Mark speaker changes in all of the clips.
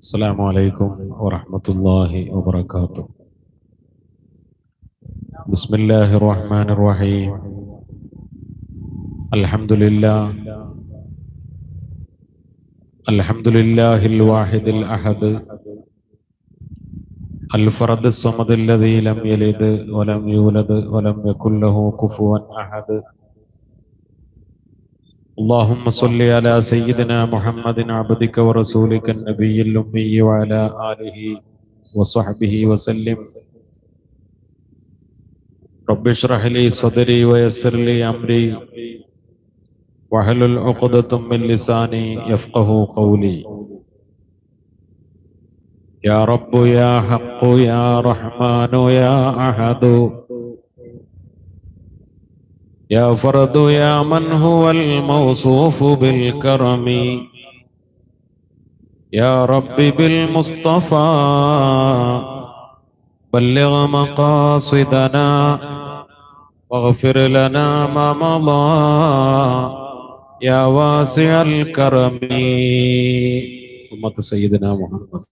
Speaker 1: السلام عليكم ورحمة الله وبركاته. بسم الله الرحمن الرحيم. الحمد لله الحمد لله الواحد الأحد الفرد الصمد الذي لم يلد ولم يولد ولم يكن له كفوا أحد. اللهم صل على سيدنا محمد عبدك ورسولك النبي الأمي وعلى آله وصحبه وسلم. رب اشرح لي صدري ويسر لي أمري واحلل عقدة من لساني يفقه قولي. يا رب يا حق يا رحمن يا أحد يا فرد يا من هو الموصوف بالكرم. يا رب بالمصطفى بلغ مقاصدنا واغفر لنا ما مضى يا واسع الكرم. أمة سيدنا محمد.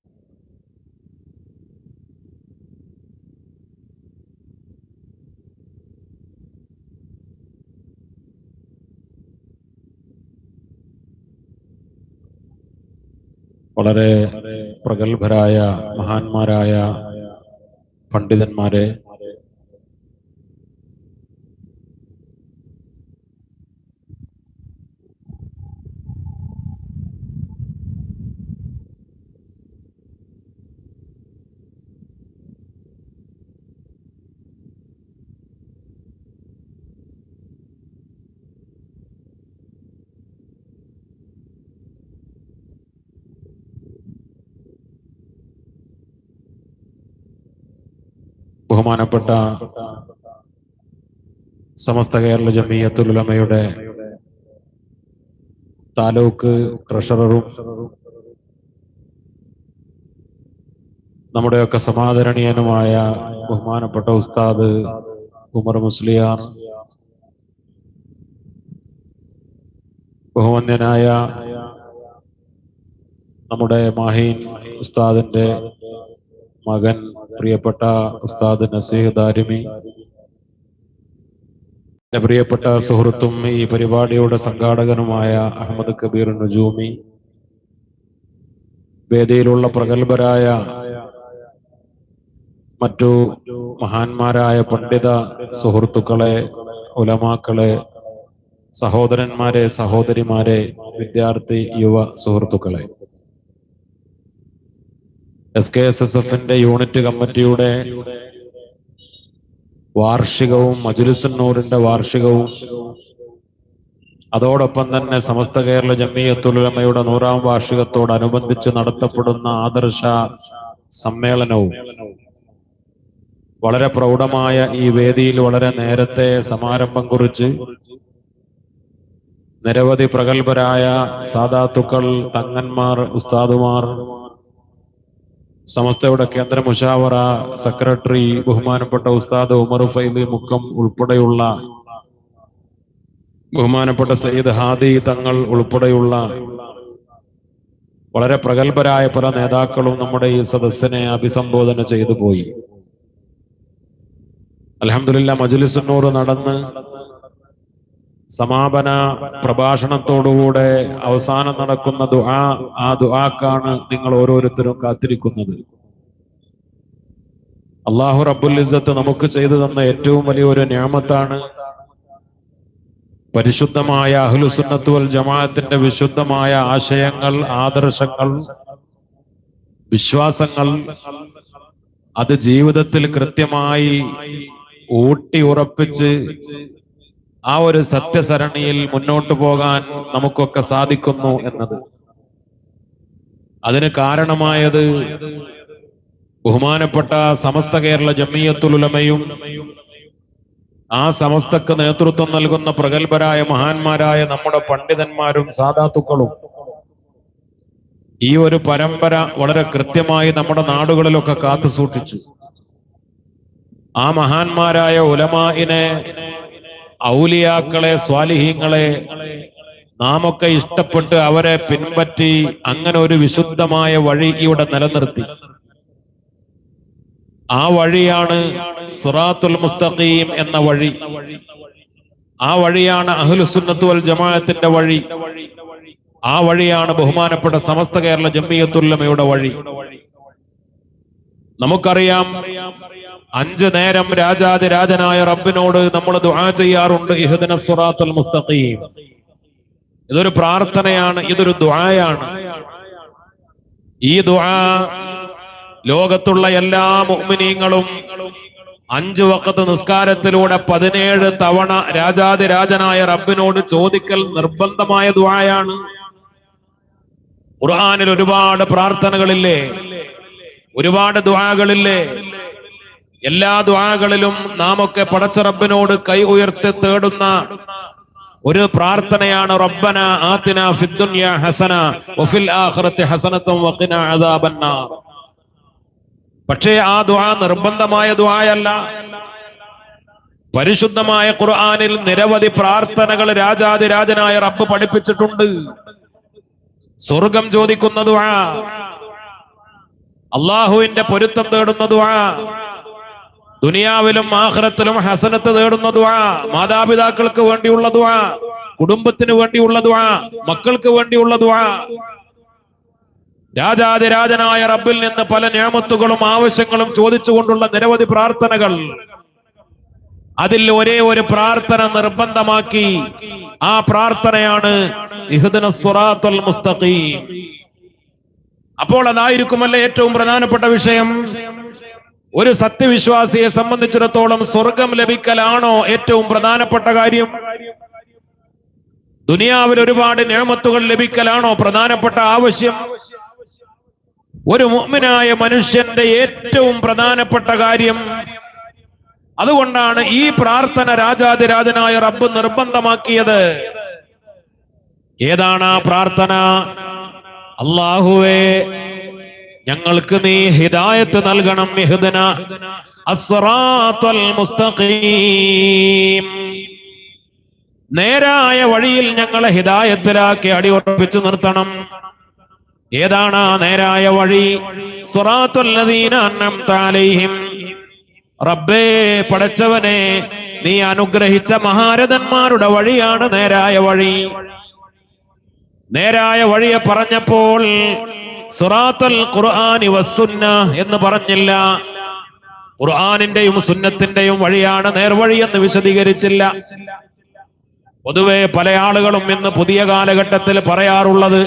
Speaker 1: വളരെ പ്രഗത്ഭരായ മഹാന്മാരായ പണ്ഡിതന്മാരെ, ബഹുമാനപ്പെട്ട സമസ്ത കേരള ജമിയത്തുൽ ഉലമയുടെ താലൂക്ക് ട്രഷററും നമ്മുടെയൊക്കെ സമാദരണീയനുമായ ബഹുമാനപ്പെട്ട ഉസ്താദ് ഉമർ മുസ്ലിയാർ, ബഹുവന്യനായ നമ്മുടെ മാഹീൻ ഉസ്താദിന്റെ മകൻ പ്രിയപ്പെട്ട ഉസ്താദ് നസീഹ് ദാരിമി, പ്രിയപ്പെട്ട സുഹൃത്തും ഈ പരിപാടിയുടെ സംഘാടകനുമായ അഹമ്മദ് കബീർ നുജൂമി, വേദിയിലുള്ള പ്രഗത്ഭരായ മറ്റു മഹാന്മാരായ പണ്ഡിത സുഹൃത്തുക്കളെ, ഉലമാക്കളെ, സഹോദരന്മാരെ, സഹോദരിമാരെ, വിദ്യാർത്ഥി യുവ സുഹൃത്തുക്കളെ, SKSSF യൂണിറ്റ് കമ്മിറ്റിയുടെ വാർഷികവും മജ്‌ലിസുൻ നൂറിന്റെ വാർഷികവും അതോടൊപ്പം തന്നെ സമസ്ത കേരള ജമിയത്തുൽ ഉലമയുടെ 100ാം വാർഷികത്തോടനുബന്ധിച്ച് നടത്തപ്പെടുന്ന ആദർശ സമ്മേളനവും വളരെ പ്രൗഢമായ ഈ വേദിയിൽ വളരെ നേരത്തെ സമാരംഭം കുറിച്ച് നിരവധി പ്രഗത്ഭരായ സാദാത്തുക്കൾ, തങ്ങന്മാർ, ഉസ്താദുമാർ, സമസ്തയുടെ കേന്ദ്ര മുശാവറ സെക്രട്ടറി ബഹുമാനപ്പെട്ട ഉസ്താദ് ഉമർ ഫൈദി മുക്കം ഉൾപ്പെടെയുള്ള ബഹുമാനപ്പെട്ട സയ്യിദ് ഹാദി തങ്ങൾ ഉൾപ്പെടെയുള്ള വളരെ പ്രഗത്ഭരായ പല നേതാക്കളും നമ്മുടെ ഈ സദസ്സിനെ അഭിസംബോധന ചെയ്തു പോയി. അൽഹംദുലില്ലാ, മജ്‌ലിസുൻ നൂർ നടന്ന് സമാപന പ്രഭാഷണത്തോടുകൂടെ അവസാനം നടക്കുന്ന ദുആ, ആ ദുആക്കാണ് നിങ്ങൾ ഓരോരുത്തരും കാത്തിരിക്കുന്നത്. അല്ലാഹു റബ്ബുൽ ഇസ്സത്ത് നമുക്ക് ചെയ്തു തന്ന ഏറ്റവും വലിയൊരു നിഅമത്താണ് പരിശുദ്ധമായ അഹ്ലുസുന്നത്ത് വൽ ജമാഅത്തിന്റെ വിശുദ്ധമായ ആശയങ്ങൾ, ആദർശങ്ങൾ, വിശ്വാസങ്ങൾ അത് ജീവിതത്തിൽ കൃത്യമായി ഊട്ടി ഉറപ്പിച്ച് ആ ഒരു സത്യസരണിയിൽ മുന്നോട്ടു പോകാൻ നമുക്കൊക്കെ സാധിക്കുന്നു എന്നത്. അതിന് കാരണമായത് ബഹുമാനപ്പെട്ട സമസ്ത കേരള ജമിയത്തുൽ ഉലമയും ആ സമസ്തക്ക് നേതൃത്വം നൽകുന്ന പ്രഗത്ഭരായ മഹാന്മാരായ നമ്മുടെ പണ്ഡിതന്മാരും സാദാത്തുക്കളും ഈ ഒരു പരമ്പര വളരെ കൃത്യമായി നമ്മുടെ നാടുകളിലൊക്കെ കാത്തു സൂക്ഷിച്ചു. ആ മഹാന്മാരായ ഉലമാഇനെ, ഔലിയാക്കളെ, സ്വാലിഹീങ്ങളെ നാം ഒക്കെ ഇഷ്ടപ്പെട്ട് അവരെ പിൻപറ്റി അങ്ങനെ ഒരു വിശുദ്ധമായ വഴി ഇവിടെ നിലനിർത്തി. ആ വഴിയാണ് സിറാത്തുൽ മുസ്തഖീം എന്ന വഴി. ആ വഴിയാണ് അഹ്ലുസുന്നത്ത് വൽ ജമാഅത്തിന്റെ വഴി. ആ വഴിയാണ് ബഹുമാനപ്പെട്ട സമസ്ത കേരള ജംഇയ്യത്തുൽ ഉലമയുടെ വഴി. നമുക്കറിയാം, 5 നേരം രാജാതിരാജനായ റബ്ബിനോട് നമ്മൾ ദുആ ചെയ്യാറുണ്ട്, ഇഹ്ദിനസ് സിറാത്തുൽ മുസ്തഖീം. ഇതൊരു പ്രാർത്ഥനയാണ്, ഇതൊരു ദുആയാണ്. ഈ ദുആ ലോകത്തുള്ള എല്ലാ മുഅ്മിനീങ്ങളും 5 വഖത്ത് നിസ്കാരത്തിലൂടെ 17 തവണ രാജാതിരാജനായ റബ്ബിനോട് ചോദിക്കൽ നിർബന്ധമായ ദുആയാണ്. ഖുർആനിൽ ഒരുപാട് പ്രാർത്ഥനകളില്ലേ, ഒരുപാട് ദുആകളില്ലേ? എല്ലാ ദുആകളിലും നാം ഒക്കെ പടച്ച റബ്ബിനോട് കൈ ഉയർത്തി തേടുന്ന ഒരു പ്രാർത്ഥനയാണ് റബ്ബന ആതിനാ ഫിദ്ദുനിയ ഹസന വഫിൽ ആഖിറതി ഹസനതൻ വഖിനാ അദാബന്നാർ. പക്ഷേ ആ ദുആ നിർബന്ധമായ ദുആയല്ല. പരിശുദ്ധമായ ഖുർആനിൽ നിരവധി പ്രാർത്ഥനകൾ രാജാതിരാജനായ റബ്ബ് പഠിപ്പിച്ചിട്ടുണ്ട്. സ്വർഗം ചോദിക്കുന്ന ദുആ, അല്ലാഹുവിന്റെ പൊരുത്തം തേടുന്ന ദുആ, ദുനിയാവിലും ആഖിറത്തിലും ഹസനത്ത് തേടുന്ന ദുആ, മാതാപിതാക്കൾക്ക് വേണ്ടിയുള്ള ദുആ, കുടുംബത്തിന് വേണ്ടിയുള്ള ദുആ, മക്കൾക്ക് വേണ്ടിയുള്ള ദുആ, രാജാതിരാജനായ റബ്ബിൽ നിന്ന് പല നിഅമത്തുകളും ആവശ്യങ്ങളും ചോദിച്ചുകൊണ്ടുള്ള നിരവധി പ്രാർത്ഥനകൾ. അതിൽ ഒരേ ഒരു പ്രാർത്ഥന നിർബന്ധമാക്കി. ആ പ്രാർത്ഥനയാണ് ഇഹ്ദിനസ് സിറാത്തുൽ മുസ്തഖീം. അപ്പോൾ അതായിരിക്കുമല്ലേ ഏറ്റവും പ്രധാനപ്പെട്ട വിഷയം? ഒരു സത്യവിശ്വാസിയെ സംബന്ധിച്ചിടത്തോളം സ്വർഗം ലഭിക്കലാണോ ഏറ്റവും പ്രധാനപ്പെട്ട കാര്യം? ദുനിയാവിൽ ഒരുപാട് നിഅമത്തുകൾ ലഭിക്കലാണോ പ്രധാനപ്പെട്ട ആവശ്യം? ഒരു മുഅ്മിനായ മനുഷ്യന്റെ ഏറ്റവും പ്രധാനപ്പെട്ട കാര്യം. അതുകൊണ്ടാണ് ഈ പ്രാർത്ഥന രാജാതിരാജനായ റബ്ബ് നിർബന്ധമാക്കിയത്. ഏതാണ് ആ പ്രാർത്ഥന? അല്ലാഹുവേ, ഞങ്ങൾക്ക് നീ ഹിദായത്ത് നൽകണം. ഇഹ്ദിന അസ്സിറാത്തുൽ മുസ്തഖീം. നേരായ വഴിയിൽ ഞങ്ങളെ ഹിദായത്തിലാക്കി അടിയുറപ്പിച്ചു നിർത്തണം. ഏതാണ് ആ നേരായ വഴി? സിറാത്തുൽ ലദീന അൻഅംത അലൈഹിം. റബ്ബേ, പടച്ചവനെ, നീ അനുഗ്രഹിച്ച മഹാരഥന്മാരുടെ വഴിയാണ് നേരായ വഴി. നേരായ വഴിയെ പറഞ്ഞപ്പോൾ സിറാത്തുൽ ഖുർആനി വസ്സുന്ന എന്ന് പറഞ്ഞില്ല. ഖുർആനിന്റെയും സുന്നത്തിന്റെയും വഴിയാണ് നേർവഴി എന്ന് വിശദീകരിച്ചില്ല. പൊതുവെ പല ആളുകളും ഇന്ന് പുതിയ കാലഘട്ടത്തിൽ പറയാറുള്ളത്,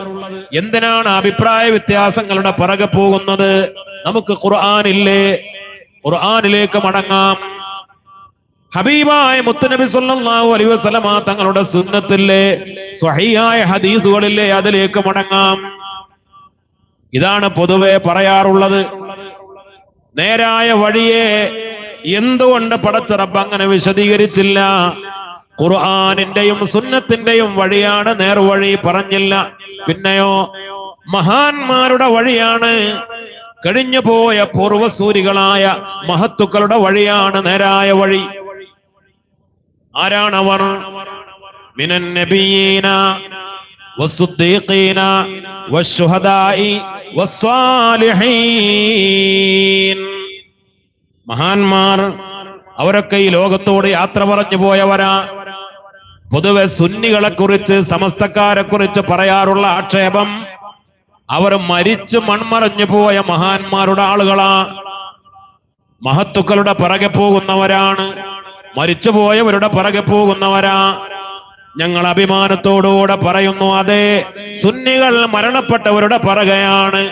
Speaker 1: എന്തിനാണ് അഭിപ്രായ വ്യത്യാസങ്ങളുടെ പിറകെ പോകുന്നത്? നമുക്ക് ഖുർആനില്ലേ, ഖുർആനിലേക്ക് മടങ്ങാം. ഹബീബായ മുത്തുനബി സല്ലല്ലാഹു അലൈഹി വസല്ലമ തങ്ങളുടെ സുന്നത്തിലെ സ്വഹീഹായ ഹദീസുകളിലെ അതിലേക്ക് മടങ്ങാം. ഇതാണ് പൊതുവെ പറയാറുള്ളത്. നേരായ വഴിയെ എന്തുകൊണ്ട് പടച്ച റബ്ബ് അങ്ങനെ വിശദീകരിച്ചില്ല? ഖുർആനിന്റെയും സുന്നത്തിന്റെയും വഴിയാണ് നേർവഴി പറഞ്ഞില്ല. പിന്നെയോ മഹാന്മാരുടെ വഴിയാണ്, കഴിഞ്ഞു പോയ പൂർവസൂരികളായ മഹത്തുക്കളുടെ വഴിയാണ് നേരായ വഴി. ആരാണവർ? മിനൻ നബിയീന വസ്സുദ്ദീഖീന വശുഹദാഇ വസ്സാലിഹീൻ. മഹാന്മാർ അവരൊക്കെ ഈ ലോകത്തോട് യാത്ര പറഞ്ഞു പോയവരാ. പൊതുവെ സുന്നികളെ കുറിച്ച്, സമസ്തക്കാരെ കുറിച്ച് പറയാറുള്ള ആക്ഷേപം, അവർ മരിച്ചു മൺമറഞ്ഞു പോയ മഹാന്മാരുടെ ആളുകളാ, മഹത്തുക്കളുടെ പിറകെ പോകുന്നവരാണ്, മരിച്ചുപോയവരുടെ പിറകെ പോകുന്നവരാ. ഞങ്ങൾ അഭിമാനത്തോടുകൂടെ പറയുന്നു, അതെ, സുന്നികൾ മരണപ്പെട്ടവരുടെ പിറകെയാണ്,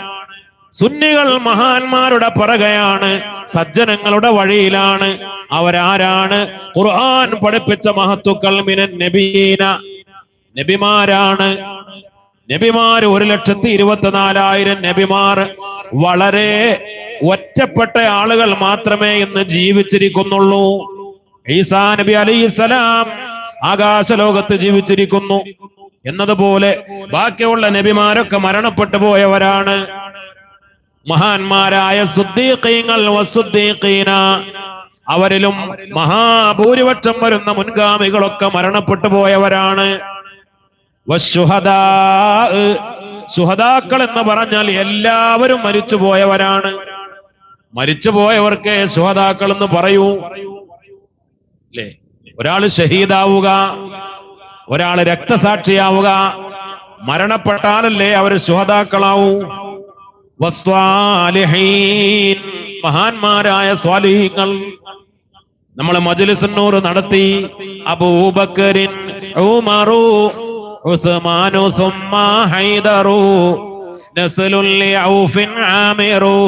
Speaker 1: സുന്നികൾ മഹാന്മാരുടെ പിറകെയാണ്, സജ്ജനങ്ങളുടെ വഴിയിലാണ്. അവരാരാണ്? ഖുർആൻ പഠിപ്പിച്ച മഹത്തുക്കൾ. മിനൻ നബിയീന, നബിമാരാണ്. നബിമാർ 1,24,000 നബിമാർ. വളരെ ഒറ്റപ്പെട്ട ആളുകൾ മാത്രമേ ഇന്ന് ജീവിച്ചിരിക്കുന്നുള്ളൂ. ഈസാ നബി അലൈഹിസ്സലാം ആകാശലോകത്ത് ജീവിച്ചിരിക്കുന്നു എന്നതുപോലെ ബാക്കിയുള്ള നബിമാരൊക്കെ മരണപ്പെട്ടു പോയവരാണ്. മഹാന്മാരായ സുദ്ദീഖീങ്ങൾ വസുദ്ദീഖീന, അവരിലും മഹാഭൂരിപക്ഷം വരുന്ന മുൻഗാമികളൊക്കെ മരണപ്പെട്ടു പോയവരാണ്. വശുഹദാ, ശുഹദാക്കൾ എന്ന് പറഞ്ഞാൽ എല്ലാവരും മരിച്ചുപോയവരാണ്. മരിച്ചുപോയവർക്ക് ശുഹദാക്കൾ എന്ന് പറയൂ അല്ലേ? ഒരാള് ഷഹീദാവുക, ഒരാള് രക്തസാക്ഷിയാവുക, മരണപ്പെട്ടാലല്ലേ അവര് ശുഹദാക്കളാവൂ. വസ്വാലിഹീൻ, മഹാന്മാരായ സ്വാലിഹീങ്ങൾ. നമ്മൾ മജ്ലിസുന്നൂർ നടത്തി. അബൂബക്കറിൻ, ഉമറു, ഉസ്മാനു, സുമ്മ ഹൈദറു, നസ്ലുൽ ലിഔഫിൻ ആമിറു,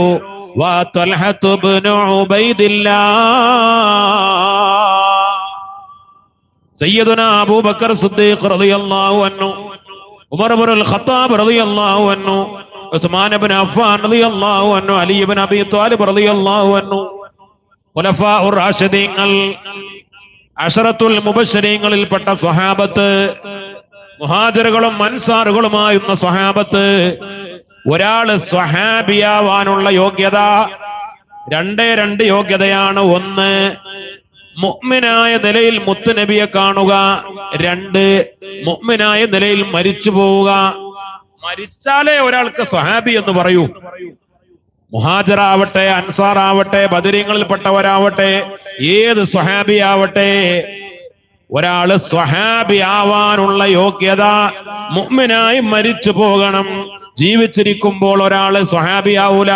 Speaker 1: വത്വൽഹതു ഇബ്നു ഉബൈദില്ലാഹ്. സയ്യിദുനാ അബൂബക്കർ സിദ്ദീഖ് റളിയല്ലാഹു അൻഹു, ഉമർ ഇബ്നുൽ ഖത്താബ് റളിയല്ലാഹു അൻഹു, ഉസ്മാൻ ഇബ്നു അഫ്ഫാൻ റളിയല്ലാഹു അൻഹു, അലി ഇബ്നു അബീ ത്വാലിബ് റളിയല്ലാഹു അൻഹു, ഖുലഫാഉർ റാഷിദീങ്ങൾ, അശറത്തുൽ മുബശ്ശരീങ്ങളിൽപ്പെട്ട സ്വഹാബത്ത്, മുഹാജിറുകളും അൻസാറുകളുമായിരുന്ന സ്വഹാബത്ത്. ഒരാള് സ്വഹാബിയാവാനുള്ള യോഗ്യത രണ്ട് യോഗ്യതയാണ്. ഒന്ന്, മുഅ്മിനായ നിലയിൽ മുത്തുനബിയെ കാണുക. രണ്ട്, മുഅ്മിനായ നിലയിൽ മരിച്ചു പോവുക. മരിച്ചാലേ ഒരാൾക്ക് സ്വഹാബി എന്ന് പറയൂ. മുഹാജിറാവട്ടെ, അൻസാറാവട്ടെ, ബദരീങ്ങളിൽപ്പെട്ടവരാവട്ടെ, ഏത് സ്വഹാബി ആവട്ടെ, ഒരാള് സ്വഹാബി ആവാനുള്ള യോഗ്യത മുഅ്മിനായി മരിച്ചു പോകണം. ജീവിച്ചിരിക്കുമ്പോൾ ഒരാള് സ്വഹാബി ആവൂല.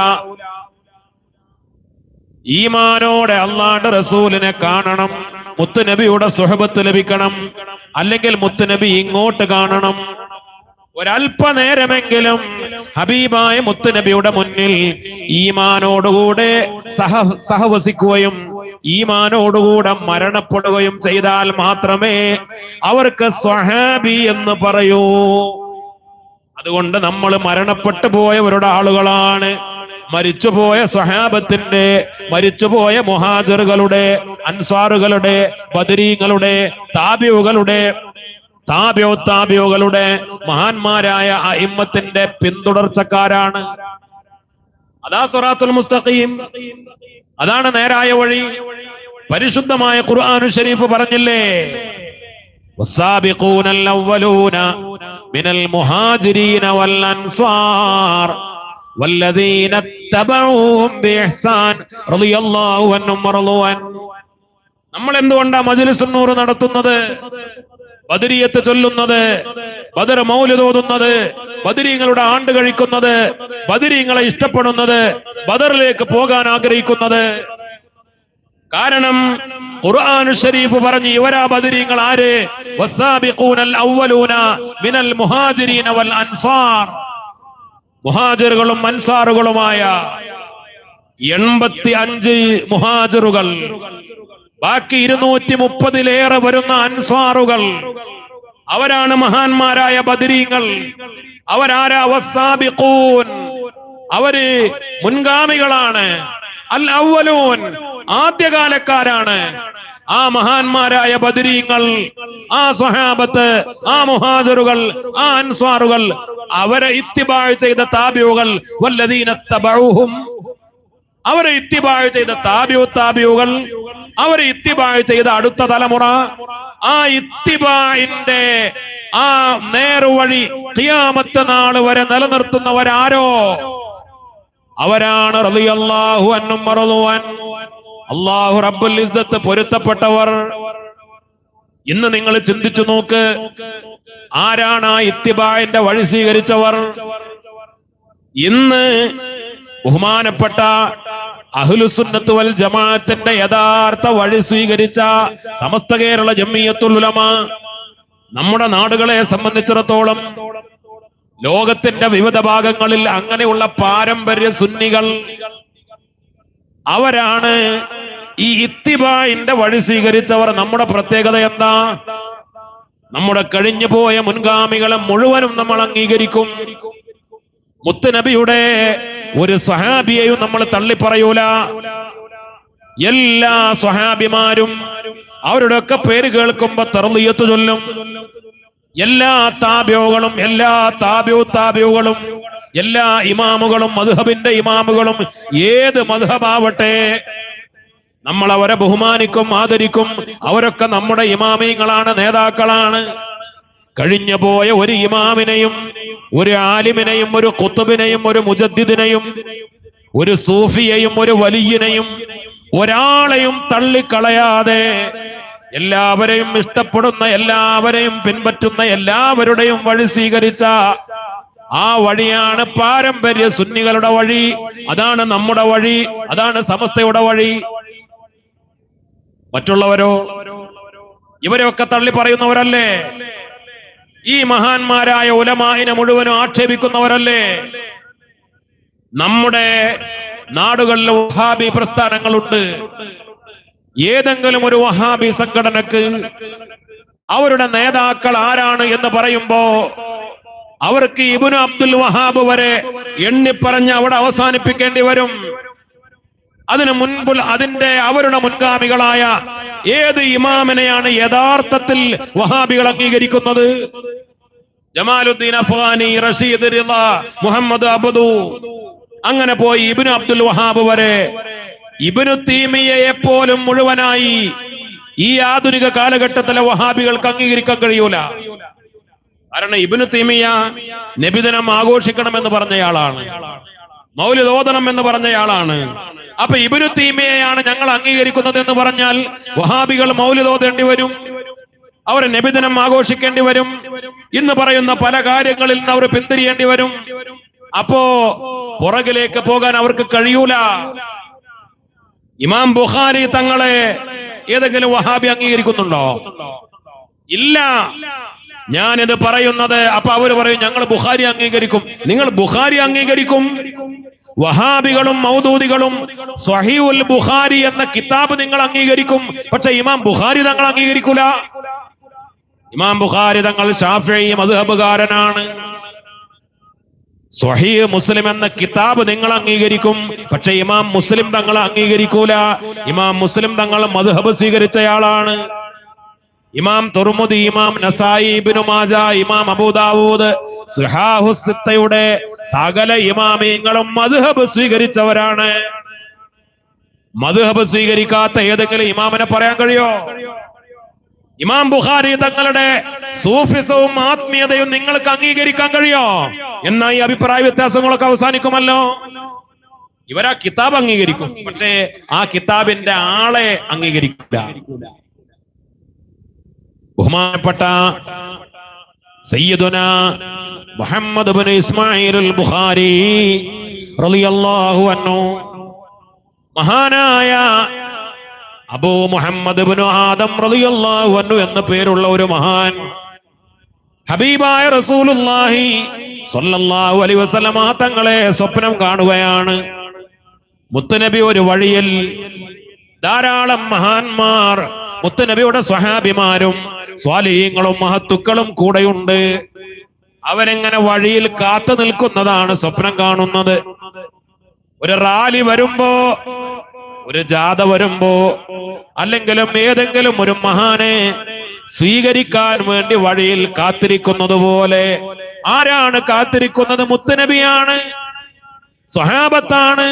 Speaker 1: ഈമാനോടെ അല്ലാഹുവിന്റെ റസൂലിനെ കാണണം, മുത്തുനബിയുടെ സുഹബത്ത് ലഭിക്കണം. അല്ലെങ്കിൽ മുത്തുനബി ഇങ്ങോട്ട് കാണണം. ഒരല്പനേരമെങ്കിലും ഹബീബായ മുത്തുനബിയുടെ മുന്നിൽ ഈമാനോടുകൂടെ സഹവസിക്കുകയും ഈമാനോടുകൂടെ മരണപ്പെടുകയും ചെയ്താൽ മാത്രമേ അവർക്ക് സ്വഹാബി എന്ന് പറയൂ. അതുകൊണ്ട് നമ്മൾ മരണപ്പെട്ടു പോയവരുടെ ആളുകളാണ്. മരിച്ചുപോയ സ്വഹാബത്തിന്റെ, മരിച്ചുപോയ മുഹാജിറുകളുടെ, അൻസാറുകളുടെ, ബദരീങ്ങളുടെ, താബിഉകളുടെ, താബിഉകളുടെ, മഹാന്മാരായ അഇമ്മത്തിന്റെ പിന്തുടർച്ചക്കാരാണ്. അതാ സിറാത്തുൽ മുസ്തഖീം, അതാണ് നേരായ വഴി. പരിശുദ്ധമായ ഖുർആൻ ശരീഫ് പറഞ്ഞില്ലേ, വസ്സാബിഖൂനൽ അവ്വലൂന മിനൽ മുഹാജിരീന വൽ അൻസാർ വല്ലദീന തബഊഹും ബിഇഹ്സാൻ റളിയല്ലാഹു അൻഹും വറളൂ അൻ. നമ്മൾ എന്തുകൊണ്ടാ മജ്ലിസുൻ നൂർ നടത്തുന്നത്, ബദരിയത്ത് ചൊല്ലുന്നത്, ബദർ മൗലിദ് ഓതുന്നത്, ബദരീങ്ങളുടെ ആണ്ട് കഴിക്കുന്നത്, ബദരീങ്ങളെ ഇഷ്ടപ്പെടുന്നത്, ബദറിലേക്ക് പോകാൻ ആഗ്രഹിക്കുന്നത്? കാരണം ഖുർആൻ ശരീഫ് പറഞ്ഞു, ഇവരാ ബദരീങ്ങൾ. ആര്? വസ്സാബിഖൂനൽ അവ്വലൂന മിനൽ മുഹാജിരീന വൽ അൻസാർ. മുഹാജിറുകളും അൻസാറുകളുമായ 85 മുഹാജിറുകൾ, ബാക്കി 230-ലേറെ വരുന്ന അൻസാറുകൾ, അവരാണ് മഹാന്മാരായ ബദരീങ്ങൾ. അവരാരാ? വസ്സാബിഖൂൻ, അവര് മുൻഗാമികളാണ്. അൽ അവ്വലൂൻ, ആദ്യകാലക്കാരാണ്. ആ മഹാന്മാരായ ബദരീങ്ങൾ, ആ സ്വഹാബത്ത്, ആ മുഹാജിറുകൾ, ആ അൻസാറുകൾ, അവരെ ഇത്തിബാഅ് ചെയ്ത താബിഉകൾ, വല്ലദീന തബഊഹും, അവരെ ഇത്തിബാഅ് ചെയ്ത താബിഉകൾ, അവരെ ഇത്തിബാഅ് ചെയ്ത അടുത്ത തലമുറ. ആ ഇത്തിബാഇന്റെ ആ നേർവഴി ഖിയാമത്ത് നാൾ വരെ നിലനിർത്തുന്നവരാരോ അവരാണ് റളിയല്ലാഹു അൻഹും വറളൂ അൻ. അല്ലാഹു റബ്ബുൽ ഇസ്സത്ത് പൊരുത്തപ്പെട്ടവർ. ഇന്ന് നിങ്ങൾ ചിന്തിച്ചു നോക്ക്, ആരാണ് ആ ഇത്തിബാഇന്റെ വഴി സ്വീകരിച്ചവർ? ഇന്ന് ബഹുമാനപ്പെട്ട അഹ്ലുസുന്നത്ത് വൽ ജമാഅത്തിന്റെ യഥാർത്ഥ വഴി സ്വീകരിച്ച സമസ്ത കേരള ജംഇയ്യത്തുൽ ഉലമ, നമ്മുടെ നാടുകളെ സംബന്ധിച്ചിടത്തോളം ലോകത്തിന്റെ വിവിധ ഭാഗങ്ങളിൽ അങ്ങനെയുള്ള പാരമ്പര്യ സുന്നികൾ, അവരാണ് ഈ ഇത്തിബാഇന്റെ വഴി സ്വീകരിച്ചവർ. നമ്മുടെ പ്രത്യേകത എന്താ? നമ്മുടെ കഴിഞ്ഞു പോയ മുൻഗാമികളെ മുഴുവനും നമ്മൾ അംഗീകരിക്കും. മുത്തുനബിയുടെ ഒരു സ്വഹാബിയെയും നമ്മൾ തള്ളിപ്പറയൂല. എല്ലാ സ്വഹാബിമാരും അവരുടെയൊക്കെ പേര് കേൾക്കുമ്പോ തർളിയത്ത് ചൊല്ലും. എല്ലാ താബിഉകളും, എല്ലാ താബിഉകളും, എല്ലാ ഇമാമുകളും, മദ്ഹബിന്റെ ഇമാമുകളും, ഏത് മദ്ഹബാവട്ടെ, നമ്മൾ അവരെ ബഹുമാനിക്കും, ആദരിക്കും. അവരൊക്കെ നമ്മുടെ ഇമാമിങ്ങളാണ്, നേതാക്കളാണ്. കഴിഞ്ഞു പോയ ഒരു ഇമാമിനെയും ഒരു ആലിമിനെയും ഒരു ഖുത്ബിനെയും ഒരു മുജദ്ദിദിനെയും ഒരു സൂഫിയെയും ഒരു വലിയനെയും ഒരാളെയും തള്ളിക്കളയാതെ എല്ലാവരെയും ഇഷ്ടപ്പെടുന്ന, എല്ലാവരെയും പിൻപറ്റുന്ന, എല്ലാവരുടെയും വഴി സ്വീകരിച്ച ആ വഴിയാണ് പാരമ്പര്യ സുന്നികളുടെ വഴി. അതാണ് നമ്മുടെ വഴി, അതാണ് സമസ്തയുടെ വഴി. മറ്റുള്ളവരോ? ഇവരെയൊക്കെ തള്ളി പറയുന്നവരല്ലേ? ഈ മഹാന്മാരായ ഉലമായിനെ മുഴുവനും ആക്ഷേപിക്കുന്നവരല്ലേ? നമ്മുടെ നാടുകളിൽ വഹാബി പ്രസ്ഥാനങ്ങളുണ്ട്. ഏതെങ്കിലും ഒരു വഹാബി സംഘടനക്ക് അവരുടെ നേതാക്കൾ ആരാണ് എന്ന് പറയുമ്പോ അവർക്ക് ഇബ്നു അബ്ദുൽ വഹാബ് വരെ എണ്ണിപ്പറഞ്ഞ് അവിടെ അവസാനിപ്പിക്കേണ്ടി വരും. അതിനു മുൻപ് അവരുടെ മുൻഗാമികളായ ഏത് ഇമാമിനെയാണ് യഥാർത്ഥത്തിൽ വഹാബികൾ അംഗീകരിക്കുന്നത്? ജമാലുദ്ദീൻ അഫ്ഗാനി, റഷീദ് റിള, മുഹമ്മദ് അബ്ദു, അങ്ങനെ പോയി ഇബ്നു അബ്ദുൽ വഹാബ് വരെ. ഇബ്നു തൈമിയ്യയെ പോലും മുഴുവനായി ഈ ആധുനിക കാലഘട്ടത്തിലെ വഹാബികൾക്ക് അംഗീകരിക്കാൻ കഴിയൂല. കാരണം ഇബ്നു തൈമിയ്യ നബിദിനം ആഘോഷിക്കണമെന്ന് പറഞ്ഞയാളാണ്, മൗലിദ് ഓതണം എന്ന് പറഞ്ഞയാളാണ്. അപ്പൊ ഇബ്നു തൈമിയ്യയാണ് ഞങ്ങൾ അംഗീകരിക്കുന്നത് എന്ന് പറഞ്ഞാൽ വഹാബികൾ മൗലിദ് ഓതേണ്ടി വരും, അവർ നബിദിനം ആഘോഷിക്കേണ്ടി വരും, ഇന്ന് പറയുന്ന പല കാര്യങ്ങളിൽ നിന്ന് അവർ പിന്തിരിയേണ്ടി വരും. അപ്പോ പുറകിലേക്ക് പോകാൻ അവർക്ക് കഴിയൂല. ഇമാം ബുഖാരി തങ്ങളെ ഏതെങ്കിലും വഹാബി അംഗീകരിക്കുന്നുണ്ടോ? ഇല്ല. ഞാനിത് പറയുന്നത് അപ്പൊ അവര് പറയും ഞങ്ങൾ ബുഖാരി അംഗീകരിക്കും. നിങ്ങൾ ബുഖാരി അംഗീകരിക്കും, വഹാബികളും മൗദൂദികളും സ്വഹീഹുൽ ബുഖാരി എന്ന കിതാബ് നിങ്ങൾ അംഗീകരിക്കും, പക്ഷെ ഇമാം ബുഖാരി തങ്ങൾ അംഗീകരിക്കൂല. ഇമാം ബുഖാരി തങ്ങൾ ശാഫിഈ മദ്ഹബുകാരനാണ്. സ്വഹീഹ് മുസ്ലിം എന്ന കിതാബ് നിങ്ങൾ അംഗീകരിക്കും, പക്ഷെ ഇമാം മുസ്ലിം തങ്ങൾ അംഗീകരിക്കൂല. ഇമാം മുസ്ലിം തങ്ങൾ മദ്ഹബ് സ്വീകരിച്ചയാളാണ്. ഇമാം തുർമുദി, ഇമാം നസായി, ഇബ്നു മാജ, ഇമാം അബൂ ദാവൂദ്, സിഹാഹുസ് സിത്തയുടെ സകല ഇമാമിയങ്ങളും മദ്ഹബ് സ്വീകരിച്ചവരാണ്. മദ്ഹബ് സ്വീകരിക്കാത്ത ഏതെങ്കിലും ഇമാമിനെ പറയാൻ കഴിയോ? ഇമാം ബുഖാരി തങ്ങളുടെ സൂഫിസവും ആത്മീയതയും നിങ്ങൾക്ക് അംഗീകരിക്കാൻ കഴിയോ? എന്നാ ഈ അഭിപ്രായ വ്യത്യാസങ്ങളൊക്കെ അവസാനിക്കുമല്ലോ. ഇവരാ കിതാബ് അംഗീകരിക്കും, പക്ഷേ ആ കിതാബിന്റെ ആളെ അംഗീകരിക്കില്ല. ബഹുമാനപ്പെട്ട സയ്യിദുനാ മുഹമ്മദ് ഇബ്നു ഇസ്മാഈൽ അൽ ബുഖാരി റളിയല്ലാഹു അൻഹു, മഹാനായ അബൂ മുഹമ്മദ് ഇബ്നു ആദം റളിയല്ലാഹു അൻഹു എന്ന പേരുള്ള ഒരു മഹാൻ ഹബീബായ റസൂലുള്ളാഹി സ്വല്ലല്ലാഹു അലൈഹി വസല്ലമ തങ്ങളെ സ്വപ്നം കാണുകയാണ്. മുത്തുനബി ഒരു വഴിയിൽ ധാരാളം മഹാന്മാർ, മുത്തുനബിയുടെ സ്വഹാബിമാരും സ്വാലിഹീങ്ങളും മഹത്തുക്കളും കൂടെയുണ്ട്. അവരെങ്ങനെ വഴിയിൽ കാത്തു നിൽക്കുന്നതാണ് സ്വപ്നം കാണുന്നത്. ഒരു റാലി വരുമ്പോ, ഒരു ജാഥ വരുമ്പോ, അല്ലെങ്കിലും ഏതെങ്കിലും ഒരു മഹാനെ സ്വീകരിക്കാൻ വേണ്ടി വഴിയിൽ കാത്തിരിക്കുന്നത് പോലെ. ആരാണ് കാത്തിരിക്കുന്നത്? മുത്തുനബിയാണ്, സ്വഹാബത്താണ്,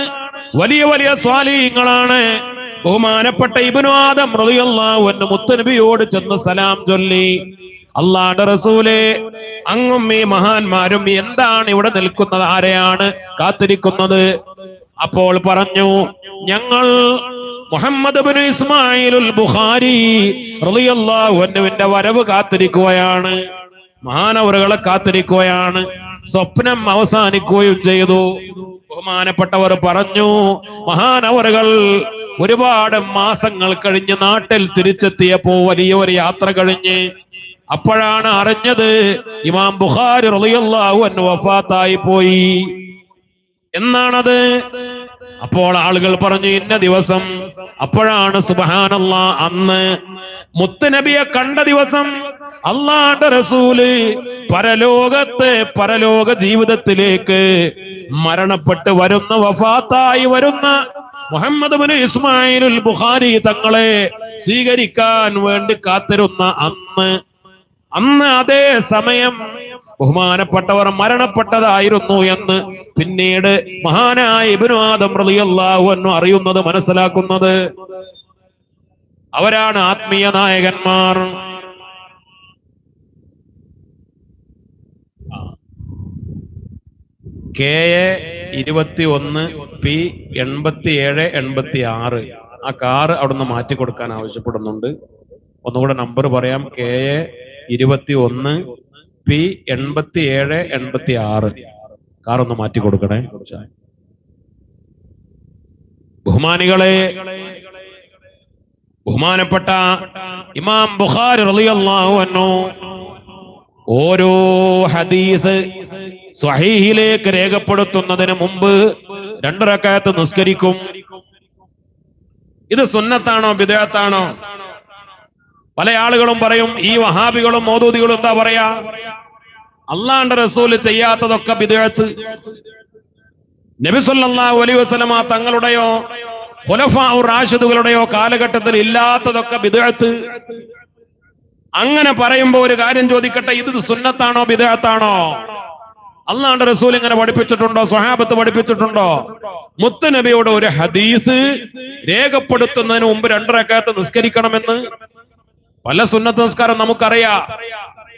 Speaker 1: വലിയ വലിയ സ്വാലിഹീങ്ങളാണ്. ബഹുമാനപ്പെട്ട ഇബ്നു ആദം റളിയല്ലാഹു അൻഹു മുത്തുനബിയോട് ചെന്ന് സലാം ചൊല്ലി, അല്ലാഹുവിന്റെ റസൂലേ, അങ്ങും ഈ മഹാന്മാരും എന്താണ് ഇവിടെ നിൽക്കുന്നത്? ആരെയാണ് കാത്തിരിക്കുന്നത്? അപ്പോൾ പറഞ്ഞു, ഞങ്ങൾ മുഹമ്മദ് ഇബ്നു ഇസ്മാഈൽ അൽ ബുഖാരി റളിയല്ലാഹു അൻഹുവിന്റെ വരവ് കാത്തിരിക്കുകയാണ്, മഹാനവറുകളെ കാത്തിരിക്കുകയാണ്. സ്വപ്നം അവസാനിക്കുകയും ചെയ്തു. ബഹുമാനപ്പെട്ടവർ പറഞ്ഞു, മഹാനവറുകൾ ഒരുപാട് മാസങ്ങൾ കഴിഞ്ഞ് നാട്ടിൽ തിരിച്ചെത്തിയപ്പോ വലിയ ഒരു യാത്ര കഴിഞ്ഞ് അപ്പോഴാണ് അറിഞ്ഞത് ഇമാം ബുഖാരി റളിയല്ലാഹു അൻഹു വഫാത്തായി പോയി എന്നാണത്. അപ്പോൾ ആളുകൾ പറഞ്ഞു ഇന്ന ദിവസം. അപ്പോഴാണ് സുബ്ഹാനല്ലാഹ്, അന്ന് മുത്തുനബിയെ കണ്ട ദിവസം അല്ലാഹുവിന്റെ റസൂല് പരലോക ജീവിതത്തിലേക്ക് മരണപ്പെട്ട് വരുന്ന, വഫാത്തായി വരുന്ന മുഹമ്മദ് ഇബ്നു ഇസ്മാഈൽ അൽ ബുഖാരി തങ്ങളെ സ്വീകരിക്കാൻ വേണ്ടി കാത്തിരുന്ന അന്ന് അതേ സമയം ബഹുമാനപ്പെട്ടവർ മരണപ്പെട്ടതായിരുന്നു എന്ന് പിന്നീട് മഹാനായ ഇബ്നു ആദം റളിയല്ലാഹു അൻഹു അറിയുന്നത്, മനസ്സിലാക്കുന്നത്. അവരാണ് ആത്മീയ നായകന്മാർ. KA21P8786. ആ കാറ് അവിടുന്ന് മാറ്റി കൊടുക്കാൻ ആവശ്യപ്പെടുന്നുണ്ട്. ഒന്നുകൂടെ നമ്പർ പറയാം. KA21P8786. കാറൊന്ന് മാറ്റി കൊടുക്കണേ. ബഹുമാനികളെ, ബഹുമാനപ്പെട്ട ഇമാം ബുഖാരി റളിയല്ലാഹു അൻഹു ഓരോ ഹദീസ് സ്വഹീഹിലേക്ക് രേഖപ്പെടുത്തുന്നതിന് മുമ്പ് 2 റക്അത്ത് നിസ്കരിക്കും. ഇത് സുന്നത്താണോ ബിദ്അത്താണോ? പല ആളുകളും പറയും, ഈ വഹാബികളും മൗദൂദികളും എന്താ പറയാ, അള്ളാഹുവിന്റെ റസൂൽ ചെയ്യാത്തതൊക്കെ ബിദ്അത്ത്, നബി സല്ലല്ലാഹു അലൈഹി വസല്ലമ തങ്ങളുടെയോ ഖുലഫാഉർ റാഷിദുകളുടെയോ കാലഘട്ടത്തിൽ ഇല്ലാത്തതൊക്കെ ബിദ്അത്ത്. അങ്ങനെ പറയുമ്പോ ഒരു കാര്യം ചോദിക്കട്ടെ, ഇത് സുന്നത്താണോ ബിദ്അത്താണോ? അള്ളാഹുവിന്റെ റസൂൽ ഇങ്ങനെ പഠിപ്പിച്ചിട്ടുണ്ടോ? സ്വഹാബത്ത് പഠിപ്പിച്ചിട്ടുണ്ടോ? മുത്ത് നബിയുടെ ഒരു ഹദീസ് രേഖപ്പെടുത്തുന്നതിന് മുമ്പ് 2 റക്അത്ത് നിസ്കരിക്കണമെന്ന്? പല സുന്നത്ത് നിസ്കാരം നമുക്കറിയാം.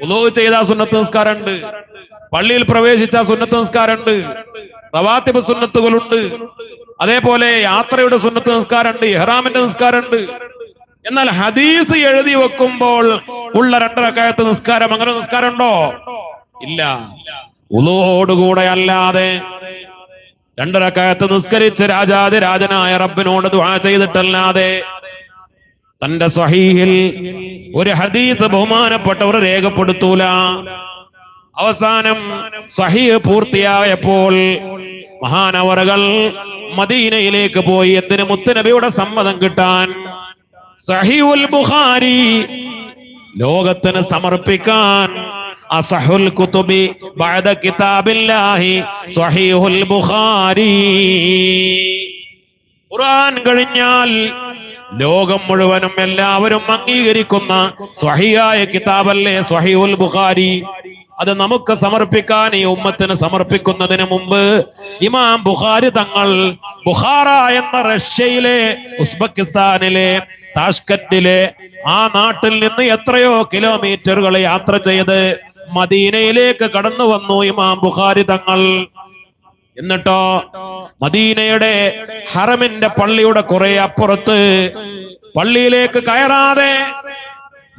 Speaker 1: വുളൂ ചെയ്ത സുന്നത്ത് നിസ്കാരമുണ്ട്, പള്ളിയിൽ പ്രവേശിച്ച സുന്നത്ത് നിസ്കാരമുണ്ട്, റവാത്തിബ് സുന്നത്തുകളുണ്ട്, അതേപോലെ യാത്രയുടെ സുന്നത്ത് നിസ്കാരമുണ്ട്, ഇഹ്റാമിന്റെ നിസ്കാരമുണ്ട്. എന്നാൽ ഹദീസ് എഴുതി വെക്കുമ്പോൾ ഉള്ള 2 റക്അത്ത് നിസ്കാരം, അങ്ങനെ നിസ്കാരം ഉണ്ടോ? ഇല്ല. വുളൂയോടുകൂടെ അല്ലാതെ 2 റക്അത്ത് നിസ്കരിച്ച് രാജാതിരാജനായ റബ്ബിനോട് ദുആ ചെയ്തിട്ടല്ലാതെ തന്റെ സ്വഹീഹിൽ ഒരു ഹദീസ് ബഹുമാനപ്പെട്ടവർ രേഖപ്പെടുത്തൂല. അവസാനം സ്വഹീഹ് പൂർത്തിയായപ്പോൾ മഹാനവറുകൾ മദീനയിലേക്ക് പോയി. എന്തിന്? മുത്തുനബിയുടെ സമ്മതം കിട്ടാൻ. സഹീഹുൽ ബുഖാരി ലോകത്തിന് സമർപ്പിക്കാൻ. അസഹുൽ കുതുബി ബഅദ കിതാബില്ലാഹി സഹീഹുൽ ബുഖാരി. ഖുർആൻ കഴിഞ്ഞാൽ ലോകം മുഴുവനും എല്ലാവരും അംഗീകരിക്കുന്ന സ്വഹീഹായ കിതാബല്ലേ സ്വഹീഹുൽ ബുഖാരി. അത് നമുക്ക് സമർപ്പിക്കാൻ, ഈ ഉമ്മത്തിന് സമർപ്പിക്കുന്നതിന് മുമ്പ് ഇമാം ബുഖാരി തങ്ങൾ ബുഖാറ എന്ന റഷ്യയിലെ ഉസ്ബെക്കിസ്ഥാനിലെ താഷ്കന്റിലെ ആ നാട്ടിൽ നിന്ന് എത്രയോ കിലോമീറ്ററുകൾ യാത്ര ചെയ്ത് മദീനയിലേക്ക് കടന്നു വന്നു ഇമാം ബുഖാരി തങ്ങൾ. എന്നിട്ടോ മദീനയുടെ ഹറമിന്റെ പള്ളിയുടെ കുറെ അപ്പുറത്ത് പള്ളിയിലേക്ക് കയറാതെ,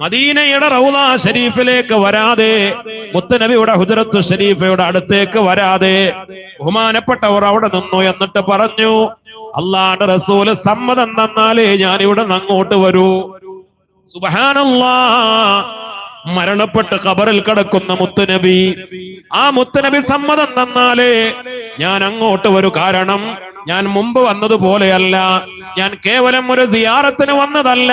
Speaker 1: മദീനയുടെ റൗള ഷരീഫിലേക്ക് വരാതെ, മുത്തുനബിയുടെ ഹുജറത്ത് ഷരീഫയുടെ അടുത്തേക്ക് വരാതെ ബഹുമാനപ്പെട്ടവർ അവിടെ നിന്നു. എന്നിട്ട് പറഞ്ഞു, അള്ളാഹുവിന്റെ റസൂല് സമ്മതം തന്നാലേ ഞാൻ ഇവിടെ നിന്ന് അങ്ങോട്ട് വരൂ. സുബ്ഹാനല്ലാഹ്. മരണപ്പെട്ട് ഖബറിൽ കിടക്കുന്ന മുത്തുനബി, ആ മുത്തുനബി സമ്മതം തന്നാലേ ഞാൻ അങ്ങോട്ട് വരൂ. കാരണം ഞാൻ മുമ്പ് വന്നതുപോലെയല്ല, ഞാൻ കേവലം ഒരു സിയാറത്തിന് വന്നതല്ല,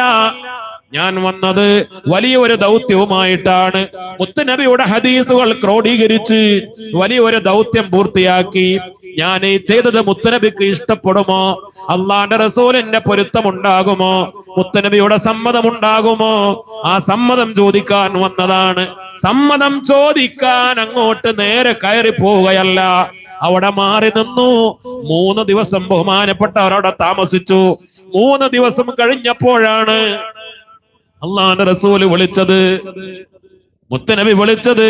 Speaker 1: ഞാൻ വന്നത് വലിയ ഒരു ദൗത്യവുമായിട്ടാണ്. മുത്തുനബിയുടെ ഹദീസുകൾ ക്രോഡീകരിച്ച് വലിയൊരു ദൗത്യം പൂർത്തിയാക്കി. ഞാൻ ഈ ചെയ്തത് മുത്തുനബിക്ക് ഇഷ്ടപ്പെടുമോ? അള്ളാന്റെ റസൂലിന്റെ പൊരുത്തമുണ്ടാകുമോ? മുത്തുനബിയുടെ സമ്മതമുണ്ടാകുമോ? ആ സമ്മതം ചോദിക്കാൻ വന്നതാണ്. സമ്മതം ചോദിക്കാൻ അങ്ങോട്ട് നേരെ കയറി പോവുകയല്ല, അവിടെ മാറി നിന്നു. 3 ദിവസം ബഹുമാനപ്പെട്ടവരവിടെ താമസിച്ചു. 3 ദിവസം കഴിഞ്ഞപ്പോഴാണ് അള്ളാന്റെ റസൂല് വിളിച്ചത്, മുത്തുനബി വിളിച്ചത്.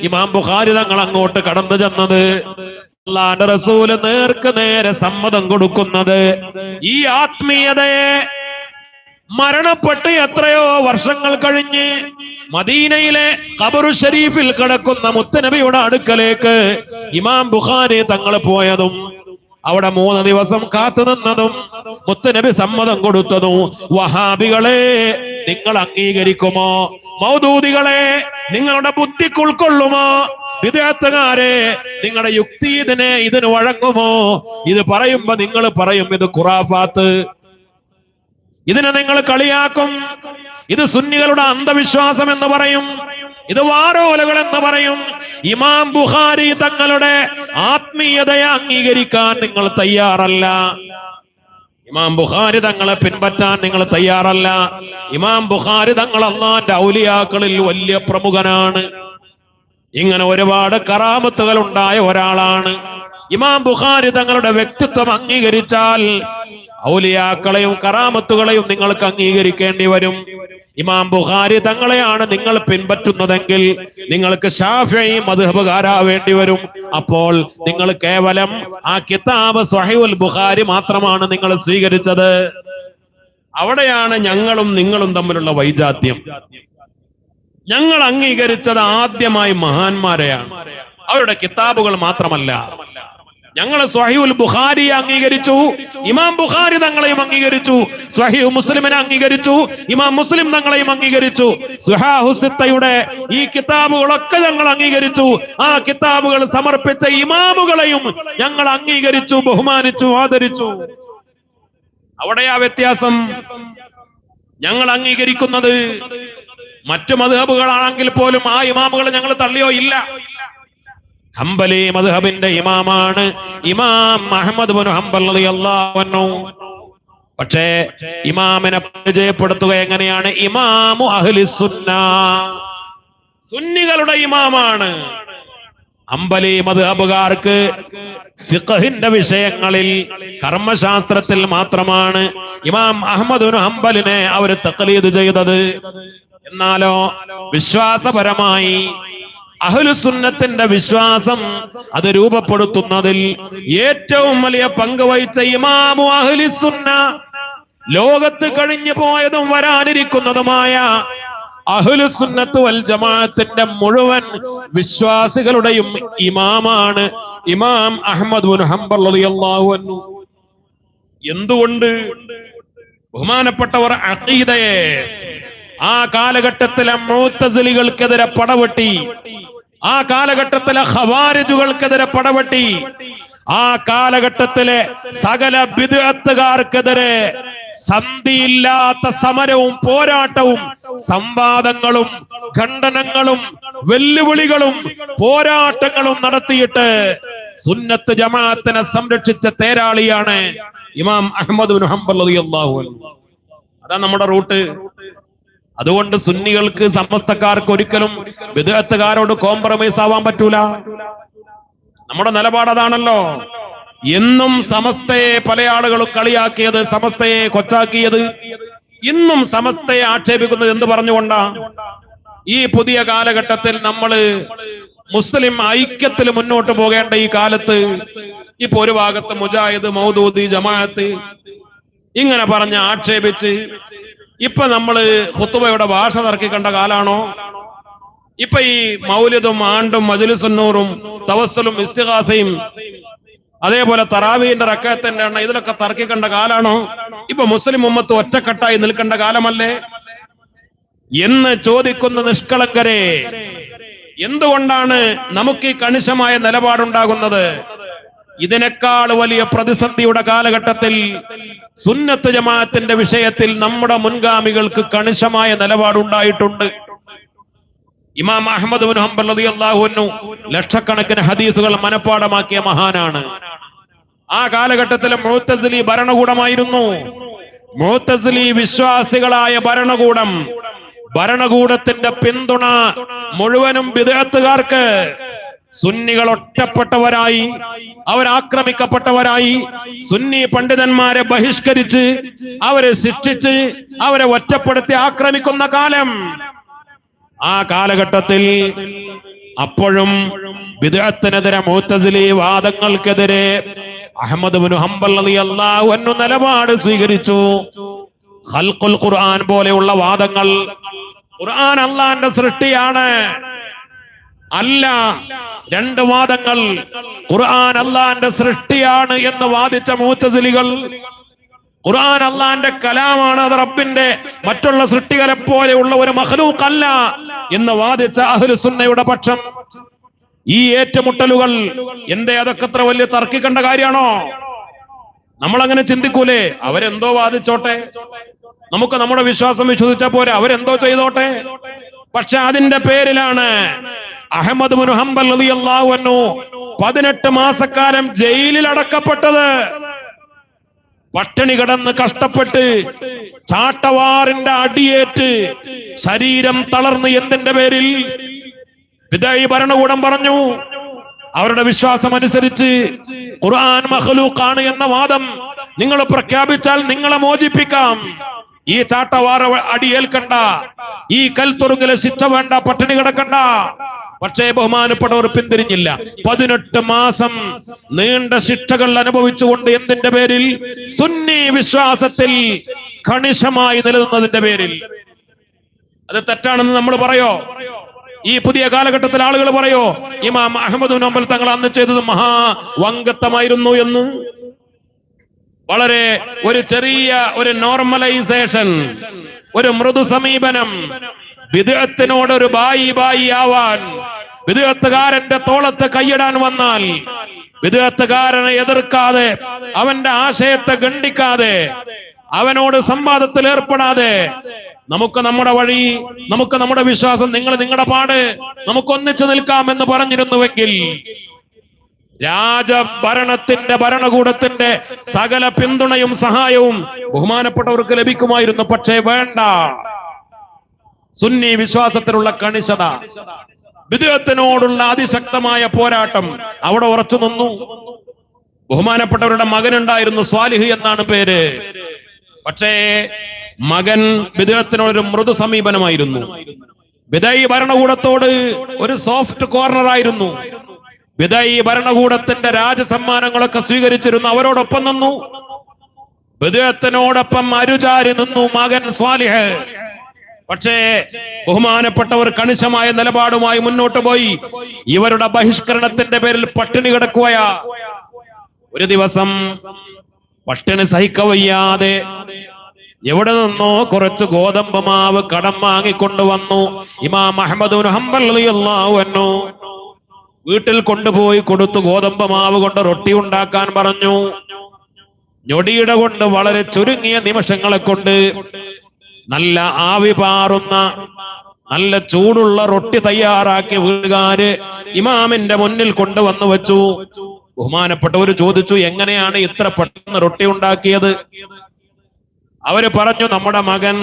Speaker 1: ഇമാം ബുഖാരി തങ്ങൾ അങ്ങോട്ട് കടന്നു ചെന്നത്, അള്ളാന്റെ റസൂല് നേർക്ക് നേരെ സമ്മതം കൊടുക്കുന്നത്. ഈ ആത്മീയതയെ മരണപ്പെട്ട് എത്രയോ വർഷങ്ങൾ കഴിഞ്ഞ് മദീനയിലെ ഖബറു ഷരീഫിൽ കിടക്കുന്ന മുത്തുനബിയുടെ അടുക്കലേക്ക് ഇമാം ബുഖാരി തങ്ങൾ പോയതും അവിടെ 3 ദിവസം കാത്തു നിന്നതും മുത്തുനബി സമ്മതം കൊടുത്തതും വഹാബികളെ നിങ്ങൾ അംഗീകരിക്കുമോ? മൗദൂദികളെ നിങ്ങളുടെ ബുദ്ധിക്ക് ഉൾക്കൊള്ളുമോ? വിദ്യാർത്ഥികാരെ നിങ്ങളുടെ യുക്തി ഇതിന് വഴങ്ങുമോ? ഇത് പറയുമ്പോ നിങ്ങൾ പറയും ഇത് ഖുറാഫാത്ത്, ഇതിനെ നിങ്ങൾ കളിയാക്കും, ഇത് സുന്നികളുടെ അന്ധവിശ്വാസം എന്ന് പറയും, ഇത് വാരോലകൾ എന്ന് പറയും. ഇമാം ബുഖാരി തങ്ങളുടെ ആത്മീയതയെ അംഗീകരിക്കാൻ നിങ്ങൾ തയ്യാറല്ല, ഇമാം ബുഖാരി തങ്ങളെ പിൻപറ്റാൻ നിങ്ങൾ തയ്യാറല്ല. ഇമാം ബുഖാരി തങ്ങൾ അല്ലാഹുവിന്റെ ഔലിയാക്കളിൽ വലിയ പ്രമുഖനാണ്. ഇങ്ങനെ ഒരുപാട് കറാമത്തുകൾ ഉണ്ടായ ഒരാളാണ്. ഇമാം ബുഖാരി തങ്ങളുടെ വ്യക്തിത്വം അംഗീകരിച്ചാൽ ഔലിയാക്കളെയും കറാമത്തുകളെയും നിങ്ങൾക്ക് അംഗീകരിക്കേണ്ടി വരും. ഇമാം ബുഖാരി തങ്ങളെയാണ് നിങ്ങൾ പിൻപറ്റുന്നതെങ്കിൽ നിങ്ങൾക്ക് ശാഫിഈ മദ്ഹബുകാരാവേണ്ടി വരും. അപ്പോൾ നിങ്ങൾ കേവലം ആ കിതാബ് സ്വഹീഹുൽ ബുഖാരി മാത്രമാണ് നിങ്ങൾ സ്വീകരിച്ചത്. അവിടെയാണ് ഞങ്ങളും നിങ്ങളും തമ്മിലുള്ള വൈജാത്യം. ഞങ്ങൾ അംഗീകരിച്ചത് ആദ്യമായി മഹാന്മാരെയാണ്, അവരുടെ കിതാബുകൾ മാത്രമല്ല. ഞങ്ങൾ സ്വഹീഹുൽ ബുഖാരിയെ അംഗീകരിച്ചു, ഇമാം ബുഖാരി തങ്ങളെയും അംഗീകരിച്ചു. സ്വഹീഹ് മുസ്ലിമിനെ അംഗീകരിച്ചു, ഇമാം മുസ്ലിം തങ്ങളെയും അംഗീകരിച്ചു. സുഹാഹു സിത്തയുടെ ഈ കിതാബുകളൊക്കെ ഞങ്ങൾ അംഗീകരിച്ചു. ആ കിതാബുകൾ സമർപ്പിച്ച ഇമാമുകളെയും ഞങ്ങൾ അംഗീകരിച്ചു, ബഹുമാനിച്ചു, ആദരിച്ചു. അവിടെയാ വ്യത്യാസം. ഞങ്ങൾ അംഗീകരിക്കുന്നത് മറ്റു മദ്ഹബുകളാണെങ്കിൽ പോലും ആ ഇമാമുകളെ ഞങ്ങൾ തള്ളിയോ ഇല്ല. ഹംബലി മദ്ഹബിന്റെ ഇമാമാണ് ഇമാം അഹ്മദ് ഇബ്നു ഹംബൽ റളിയല്ലാഹു അൻഹു. പക്ഷേ ഇമാമിനെ പരിചയപ്പെടുത്തുക എങ്ങനെയാണ്? ഇമാമു അഹ്ലിസ് സുന്ന, സുന്നികളുടെ ഇമാമാണ്. ഹംബലി മദ്ഹബുകാർക്ക് ഫിഖഹിന്റെ വിഷയങ്ങളിൽ കർമ്മശാസ്ത്രത്തിൽ മാത്രമാണ് ഇമാം അഹ്മദ് ഇബ്നു ഹംബലിനെ അവർ തഖ്ലീദ് ചെയ്തത്. എന്നാലോ വിശ്വാസപരമായി അഹ്ലുസുന്നത്തിന്റെ വിശ്വാസം അത് രൂപപ്പെടുത്തുന്നതിൽ ഏറ്റവും വലിയ പങ്ക് വഹിച്ച ഇമാമു അഹ്ലിസുന്ന, ലോകത്ത് കഴിഞ്ഞു പോയതും വരാനിരിക്കുന്നതുമായ അഹ്ലുസുന്നത്ത് വൽ ജമാഅത്തിന്റെ മുഴുവൻ വിശ്വാസികളുടെയും ഇമാമാണ് ഇമാം അഹ്മദ് ഇബ്നു ഹംബൽ റളിയല്ലാഹു അൻഹു. എന്തുകൊണ്ട്? ബഹുമാനപ്പെട്ടവർ അഖീദയെ ആ കാലഘട്ടത്തിലെ മുഅ്തസിലികൾക്കെതിരെ പടവെട്ടി, ആ കാലഘട്ടത്തിലെ ഖവാരിജുകൾക്കെതിരെ പടവെട്ടി, ആ കാലഘട്ടത്തിലെ സകല ബിദ്അത്തുകാർക്കെതിരെ സന്ധിയില്ലാത്ത സമരവും പോരാട്ടവും സംവാദങ്ങളും ഖണ്ഡനങ്ങളും വെല്ലുവിളികളും പോരാട്ടങ്ങളും നടത്തിയിട്ട് സുന്നത്ത് ജമാഅത്തിനെ സംരക്ഷിച്ച തേരാളിയാണ് ഇമാം അഹ്മദ് ഇബ്നു ഹംബൽ റളിയല്ലാഹു അൻഹു. അതാ നമ്മുടെ റൂട്ട്. അതുകൊണ്ട് സുന്നികൾക്ക് സമസ്തക്കാർക്ക് ഒരിക്കലും ബിദ്അത്തുകാരോട് കോംപ്രമൈസ് ആവാൻ പറ്റൂല. നമ്മുടെ നിലപാട് അതാണല്ലോ. എന്നും സമസ്തയെ പല ആളുകളും കളിയാക്കിയത്, സമസ്തയെ കൊച്ചാക്കിയത്, ഇന്നും സമസ്തയെ ആക്ഷേപിക്കുന്നത് എന്ത് പറഞ്ഞുകൊണ്ടാ? ഈ പുതിയ കാലഘട്ടത്തിൽ നമ്മള് മുസ്ലിം ഐക്യത്തിൽ മുന്നോട്ട് പോകേണ്ട ഈ കാലത്ത് ഇപ്പൊ ഒരു ഭാഗത്ത് മുജാഹിദ്, മൗദൂദി, ജമാഅത്ത് ഇങ്ങനെ പറഞ്ഞ് ആക്ഷേപിച്ച് ഇപ്പൊ നമ്മള് ഖുത്ബയുടെ ഭാഷ തർക്കിക്കേണ്ട കാലാണോ? ഇപ്പൊ ഈ മൗലിദും ആണ്ടും മജ്ലിസുന്നൂറും തവസ്സുലും ഇസ്തിഗാസയും അതേപോലെ തറാവീഹിന്റെ റക്അത്തിന്റെ എണ്ണ ഇതിലൊക്കെ തർക്കിക്കേണ്ട കാലാണോ? ഇപ്പൊ മുസ്ലിം ഉമ്മത്ത് ഒറ്റക്കെട്ടായി നിൽക്കേണ്ട കാലമല്ലേ എന്ന് ചോദിക്കുന്ന നിഷ്കളങ്കരെ, എന്തുകൊണ്ടാണ് നമുക്ക് ഈ കണിശമായ നിലപാടുണ്ടാകുന്നത്? ഇതിനേക്കാൾ വലിയ പ്രതിസന്ധിയുടെ കാലഘട്ടത്തിൽ സുന്നത്ത് ജമാഅത്തിന്റെ വിഷയത്തിൽ നമ്മുടെ മുൻഗാമികൾക്ക് കണിശമായ നിലപാടുണ്ടായിട്ടുണ്ട്. ഇമാം അഹ്മദ് ഇബ്നു ഹംബൽ റളിയല്ലാഹു അൻഹു ലക്ഷക്കണക്കിന് ഹദീസുകൾ മനഃപ്പാഠമാക്കിയ മഹാനാണ്. ആ കാലഘട്ടത്തിലെ മുഅ്തസിലി ഭരണകൂടമായിരുന്നു. മുഅ്തസിലി വിശ്വാസികളായ ഭരണകൂടത്തിന്റെ പിന്തുണ മുഴുവനും ബിദ്അത്തുകാർക്ക്. സുന്നികൾ ഒറ്റപ്പെട്ടവരായി, അവരാക്രമിക്കപ്പെട്ടവരായി, സുന്നി പണ്ഡിതന്മാരെ ബഹിഷ്കരിച്ച്, അവരെ ശിക്ഷിച്ച്, അവരെ ഒറ്റപ്പെടുത്തി ആക്രമിക്കുന്ന കാലം. ആ കാലഘട്ടത്തിൽ അപ്പോഴും ബിദ്അത്തിനെതിരെ, മുഅ്തസിലി വാദങ്ങൾക്കെതിരെ അഹ്മദ് ഇബ്നു ഹംബൽ റളിയല്ലാഹു അൻഹു നിലപാട് സ്വീകരിച്ചു. ഖൽഖുൽ ഖുർആൻ പോലെയുള്ള വാദങ്ങൾ, ഖുർആൻ അല്ലാഹുവിന്റെ സൃഷ്ടിയാണ് അല്ല, രണ്ട് വാദങ്ങൾ, ഖുർആൻ അല്ലാഹുവിന്റെ സൃഷ്ടിയാണ് എന്ന് വാദിച്ച മുഅ്തസിലികൾ, ഖുർആൻ അല്ലാഹുവിന്റെ കലാമാണ്, അത് റബ്ബിന്റെ മറ്റുള്ള സൃഷ്ടികളെ പോലെയുള്ള ഒരു മഖ്ലൂഖ് അല്ല എന്ന് വാദിച്ച അഹ്ലുസുന്നയുടെ പക്ഷം. ഈ ഏറ്റുമുട്ടലുകൾ എന്തേ അതൊക്കെ അത്ര വലിയ തർക്കിക്കേണ്ട കാര്യമാണോ? നമ്മൾ അങ്ങനെ ചിന്തിക്കൂലേ? അവരെന്തോ വാദിച്ചോട്ടെ, നമുക്ക് നമ്മുടെ വിശ്വാസം വിശ്വസിച്ചാൽ പോരെ, അവരെന്തോ ചെയ്തോട്ടെ. പക്ഷെ അതിന്റെ പേരിലാണ് അഹ്മദ് ഇബ്നു ഹംബൽ റളിയല്ലാഹു അൻഹു 18 മാസക്കാലം ജയിലിൽ അടക്കപ്പെട്ടത്. പട്ടിണി കിടന്ന് കഷ്ടപ്പെട്ട് ചാട്ടവാറിന്റെ അടിയേറ്റ് ശരീരം തളർന്ന് എന്തിന്റെ പേരിൽ? ബിദ്അഈ ഭരണകൂടം പറഞ്ഞു അവരുടെ വിശ്വാസം അനുസരിച്ച് ഖുർആൻ മഖ്ലൂഖാണ് എന്ന വാദം നിങ്ങൾ പ്രഖ്യാപിച്ചാൽ നിങ്ങളെ മോചിപ്പിക്കാം. ഈ ചാട്ടവാറ അടിയേൽക്കണ്ട, ഈ കൽത്തുറുങ്കിലെ ശിക്ഷ വേണ്ട, പട്ടിണി കിടക്കണ്ട. പക്ഷേ ബഹുമാനപ്പെട്ടവർ പിന്തിരിഞ്ഞില്ല. 18 മാസം നീണ്ട ശിക്ഷകൾ അനുഭവിച്ചുകൊണ്ട് എന്തിന്റെ പേരിൽ? സുന്നി വിശ്വാസത്തിൽ കണിശമായി നിലനിന്നതിന്റെ പേരിൽ. അത് തെറ്റാണെന്ന് നമ്മൾ പറയോ? ഈ പുതിയ കാലഘട്ടത്തിൽ ആളുകൾ പറയോ ഇമാം അഹ്മദ് ബിൻ ഹംബൽ തങ്ങൾ അന്ന് ചെയ്തത് മഹാവങ്കത്തമായിരുന്നു എന്ന്? വളരെ ഒരു ചെറിയ ഒരു നോർമലൈസേഷൻ, ഒരു മൃദു സമീപനം, ബിദ്അത്തിനോട് ഒരു ബായി ആവാൻ, ബിദ്അത്തുകാരന്റെ തോളത്ത് കൈയിടാൻ വന്നാൽ ബിദ്അത്തുകാരനെ എതിർക്കാതെ, അവന്റെ ആശയത്തെ ഖണ്ഡിക്കാതെ, അവനോട് സംവാദത്തിൽ ഏർപ്പെടാതെ, നമുക്ക് നമ്മുടെ വഴി, നമുക്ക് നമ്മുടെ വിശ്വാസം, നിങ്ങൾ നിങ്ങളുടെ പാട്, നമുക്ക് ഒന്നിച്ചു നിൽക്കാമെന്ന് പറഞ്ഞിരുന്നുവെങ്കിൽ രാജഭരണത്തിന്റെ ഭരണകൂടത്തിന്റെ സകല പിന്തുണയും സഹായവും ബഹുമാനപ്പെട്ടവർക്ക് ലഭിക്കുമായിരുന്നു. പക്ഷേ വേണ്ട. സുന്നി വിശ്വാസത്തിലുള്ള കണിശത, ബിദ്അത്തിനോടുള്ള അതിശക്തമായ പോരാട്ടം അവിടെ ഉറച്ചു നിന്നു. ബഹുമാനപ്പെട്ടവരുടെ മകനുണ്ടായിരുന്നു, സ്വാലിഹ് എന്നാണ് പേര്. പക്ഷേ മകൻ ബിദ്അത്തിനോടൊരു മൃദു സമീപനമായിരുന്നു. ബിദഈ ഭരണകൂടത്തോട് ഒരു സോഫ്റ്റ് കോർണർ ആയിരുന്നു. ബിദഈ ഭരണകൂടത്തിന്റെ രാജസമ്മാനങ്ങളൊക്കെ സ്വീകരിച്ചിരുന്നു, അവരോടൊപ്പം നിന്നു. ബിദ്അത്തിനോടൊപ്പം അരുചാരി നിന്നു മകൻ സ്വാലിഹ്. പക്ഷേ ബഹുമാനപ്പെട്ടവർ കണിശമായ നിലപാടുമായി മുന്നോട്ട് പോയി. ഇവരുടെ ബഹിഷ്കരണത്തിന്റെ പേരിൽ പട്ടിണി കിടക്കുകയാ. ഒരു ദിവസം പട്ടിണി സഹിക്കവയ്യാതെ എവിടെ നിന്നോ കുറച്ച് ഗോതമ്പ് മാവ് കടം വാങ്ങിക്കൊണ്ടുവന്നു. ഇമാം അഹ്മദ് ബിൻ ഹംബൽ റളിയല്ലാഹു അൻഹു വീട്ടിൽ കൊണ്ടുപോയി കൊടുത്തു. ഗോതമ്പ് മാവ് കൊണ്ട് റൊട്ടി ഉണ്ടാക്കാൻ പറഞ്ഞു. ഞൊടിയിട കൊണ്ട്, വളരെ ചുരുങ്ങിയ നിമിഷങ്ങളെ കൊണ്ട് നല്ല ആവി പാറുന്ന, നല്ല ചൂടുള്ള റൊട്ടി തയ്യാറാക്കി വീട്ടുകാര് ഇമാമിന്റെ മുന്നിൽ കൊണ്ടുവന്നു വെച്ചു. ബഹുമാനപ്പെട്ടവർ ചോദിച്ചു, എങ്ങനെയാണ് ഇത്ര പെട്ടെന്ന് റൊട്ടി ഉണ്ടാക്കിയത്? അവര് പറഞ്ഞു, നമ്മുടെ മകൻ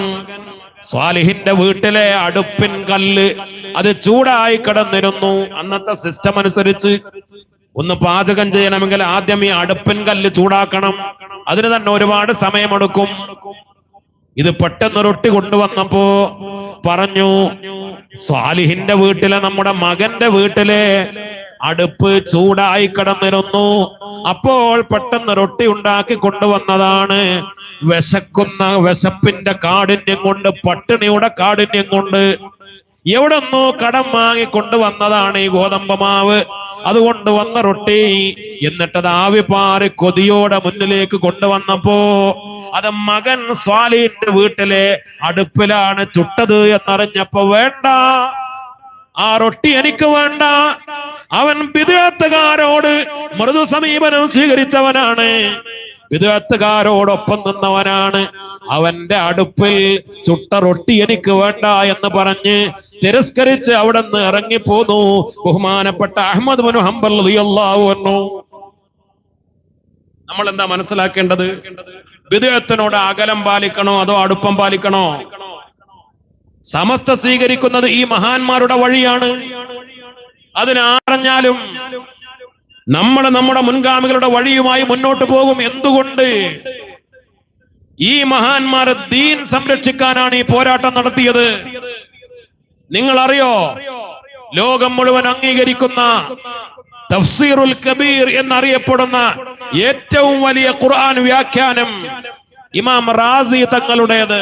Speaker 1: സ്വാലിഹിന്റെ വീട്ടിലെ അടുപ്പിൻ കല്ല് അത് ചൂടായി കിടന്നിരുന്നു. അന്നത്തെ സിസ്റ്റം അനുസരിച്ച് ഒന്ന് പാചകം ചെയ്യണമെങ്കിൽ ആദ്യം ഈ അടുപ്പിൻ കല്ല് ചൂടാക്കണം. അതിന് തന്നെ ഒരുപാട് സമയമെടുക്കും. ഇത് പെട്ടെന്ന് റൊട്ടി കൊണ്ടുവന്നപ്പോ പറഞ്ഞു, സ്വാലിഹിന്റെ വീട്ടിലെ, നമ്മുടെ മകന്റെ വീട്ടിലെ അടുപ്പ് ചൂടായി കിടന്നിരുന്നു. അപ്പോൾ പെട്ടെന്ന് റൊട്ടി ഉണ്ടാക്കി കൊണ്ടുവന്നതാണ്. വിശപ്പിന്റെ കാഠിന്യം കൊണ്ട്, പട്ടിണിയുടെ കാഠിന്യം കൊണ്ട് എവിടെന്നോ കടം വാങ്ങി കൊണ്ടുവന്നതാണ് ഈ ഗോതമ്പ് മാവ്. അതുകൊണ്ട് വന്ന റൊട്ടി. എന്നിട്ടത് ആവി പാറി കൊതിയോടെ മുന്നിലേക്ക് കൊണ്ടുവന്നപ്പോ അത് മകൻ സ്വാലിഹിന്റെ വീട്ടിലെ അടുപ്പിലാണ് ചുട്ടത് എന്നറിഞ്ഞപ്പോ, വേണ്ട, ആ റൊട്ടി എനിക്ക് വേണ്ട. അവൻ ബിദ്അത്തുകാരോട് മൃദു സമീപനം സ്വീകരിച്ചവനാണ്, ബിദ്അത്തുകാരോടൊപ്പം നിന്നവനാണ്. അവന്റെ അടുപ്പിൽ ചുട്ട റൊട്ടി എനിക്ക് വേണ്ട എന്ന് പറഞ്ഞ് തിരസ്കരിച്ച് അവിടെ നിന്ന് ഇറങ്ങിപ്പോന്നു ബഹുമാനപ്പെട്ട അഹ്മദ് ബിൻ ഹംബൽ റളിയല്ലാഹു അൻഹു. നമ്മൾ എന്താ മനസ്സിലാക്കേണ്ടത്? ബിദ്അത്തിനോട് അകലം പാലിക്കണോ അതോ അടുപ്പം പാലിക്കണോ? സമസ്ത സ്വീകരിക്കുന്നത് ഈ മഹാന്മാരുടെ വഴിയാണ്. അതിനാറഞ്ഞാലും നമ്മൾ നമ്മുടെ മുൻഗാമികളുടെ വഴിയുമായി മുന്നോട്ട് പോകും. എന്തുകൊണ്ട്? ഈ മഹാന്മാർ ദീൻ സംരക്ഷിക്കാനാണ് ഈ പോരാട്ടം നടത്തിയത്. നിങ്ങൾ അറിയോ, ലോകം മുഴുവൻ അംഗീകരിക്കുന്ന തഫ്സീറുൽ കബീർ എന്നറിയപ്പെടുന്ന ഏറ്റവും വലിയ ഖുർആൻ വ്യാഖ്യാനം ഇമാം റാസി തങ്ങളുടേത്.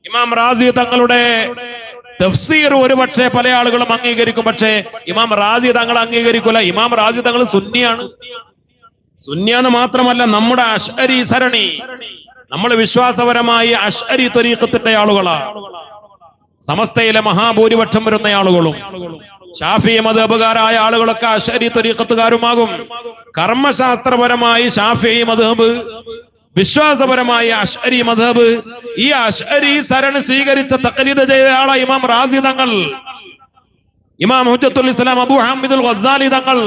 Speaker 1: ഇമാം റാസി തങ്ങളുടെ തഫ്സീർ ഒരുപക്ഷെ പല ആളുകളും അംഗീകരിക്കും, പക്ഷേ ഇമാം റാസി തങ്ങൾ അംഗീകരിക്കില്ല. ഇമാം റാസി തങ്ങൾ സുന്നിയാണ്. സുന്നിയാന്ന് മാത്രമല്ല, നമ്മുടെ അശ്അരി സരണി, നമ്മൾ വിശ്വാസപരമായി അശ്അരി ത്വരീഖത്തിന്റെ ആളുകളാണ്. സമസ്തയിലെ മഹാഭൂരിപക്ഷം വരുന്ന ആളുകളും ഷാഫി മദ്ഹബുകാരായ ആളുകളൊക്കെ അശ്അരി ത്വരീഖത്തുകാരുമാകും. കർമ്മശാസ്ത്രപരമായി ഷാഫി മദ്ഹബ്, വിശ്വാസപരമായ അശ്അരി മദ്ഹബ്, ഈ അശ്അരി സരണി സ്വീകരിച്ച തഖ്ലീദ് ചെയ്ത ആളാ ഇമാം റാസി തങ്ങൾ, ഇമാം ഹുജ്ജത്തുൽ ഇസ്ലാം അബൂ ഹമീദുൽ ഗസാലി തങ്ങൾ,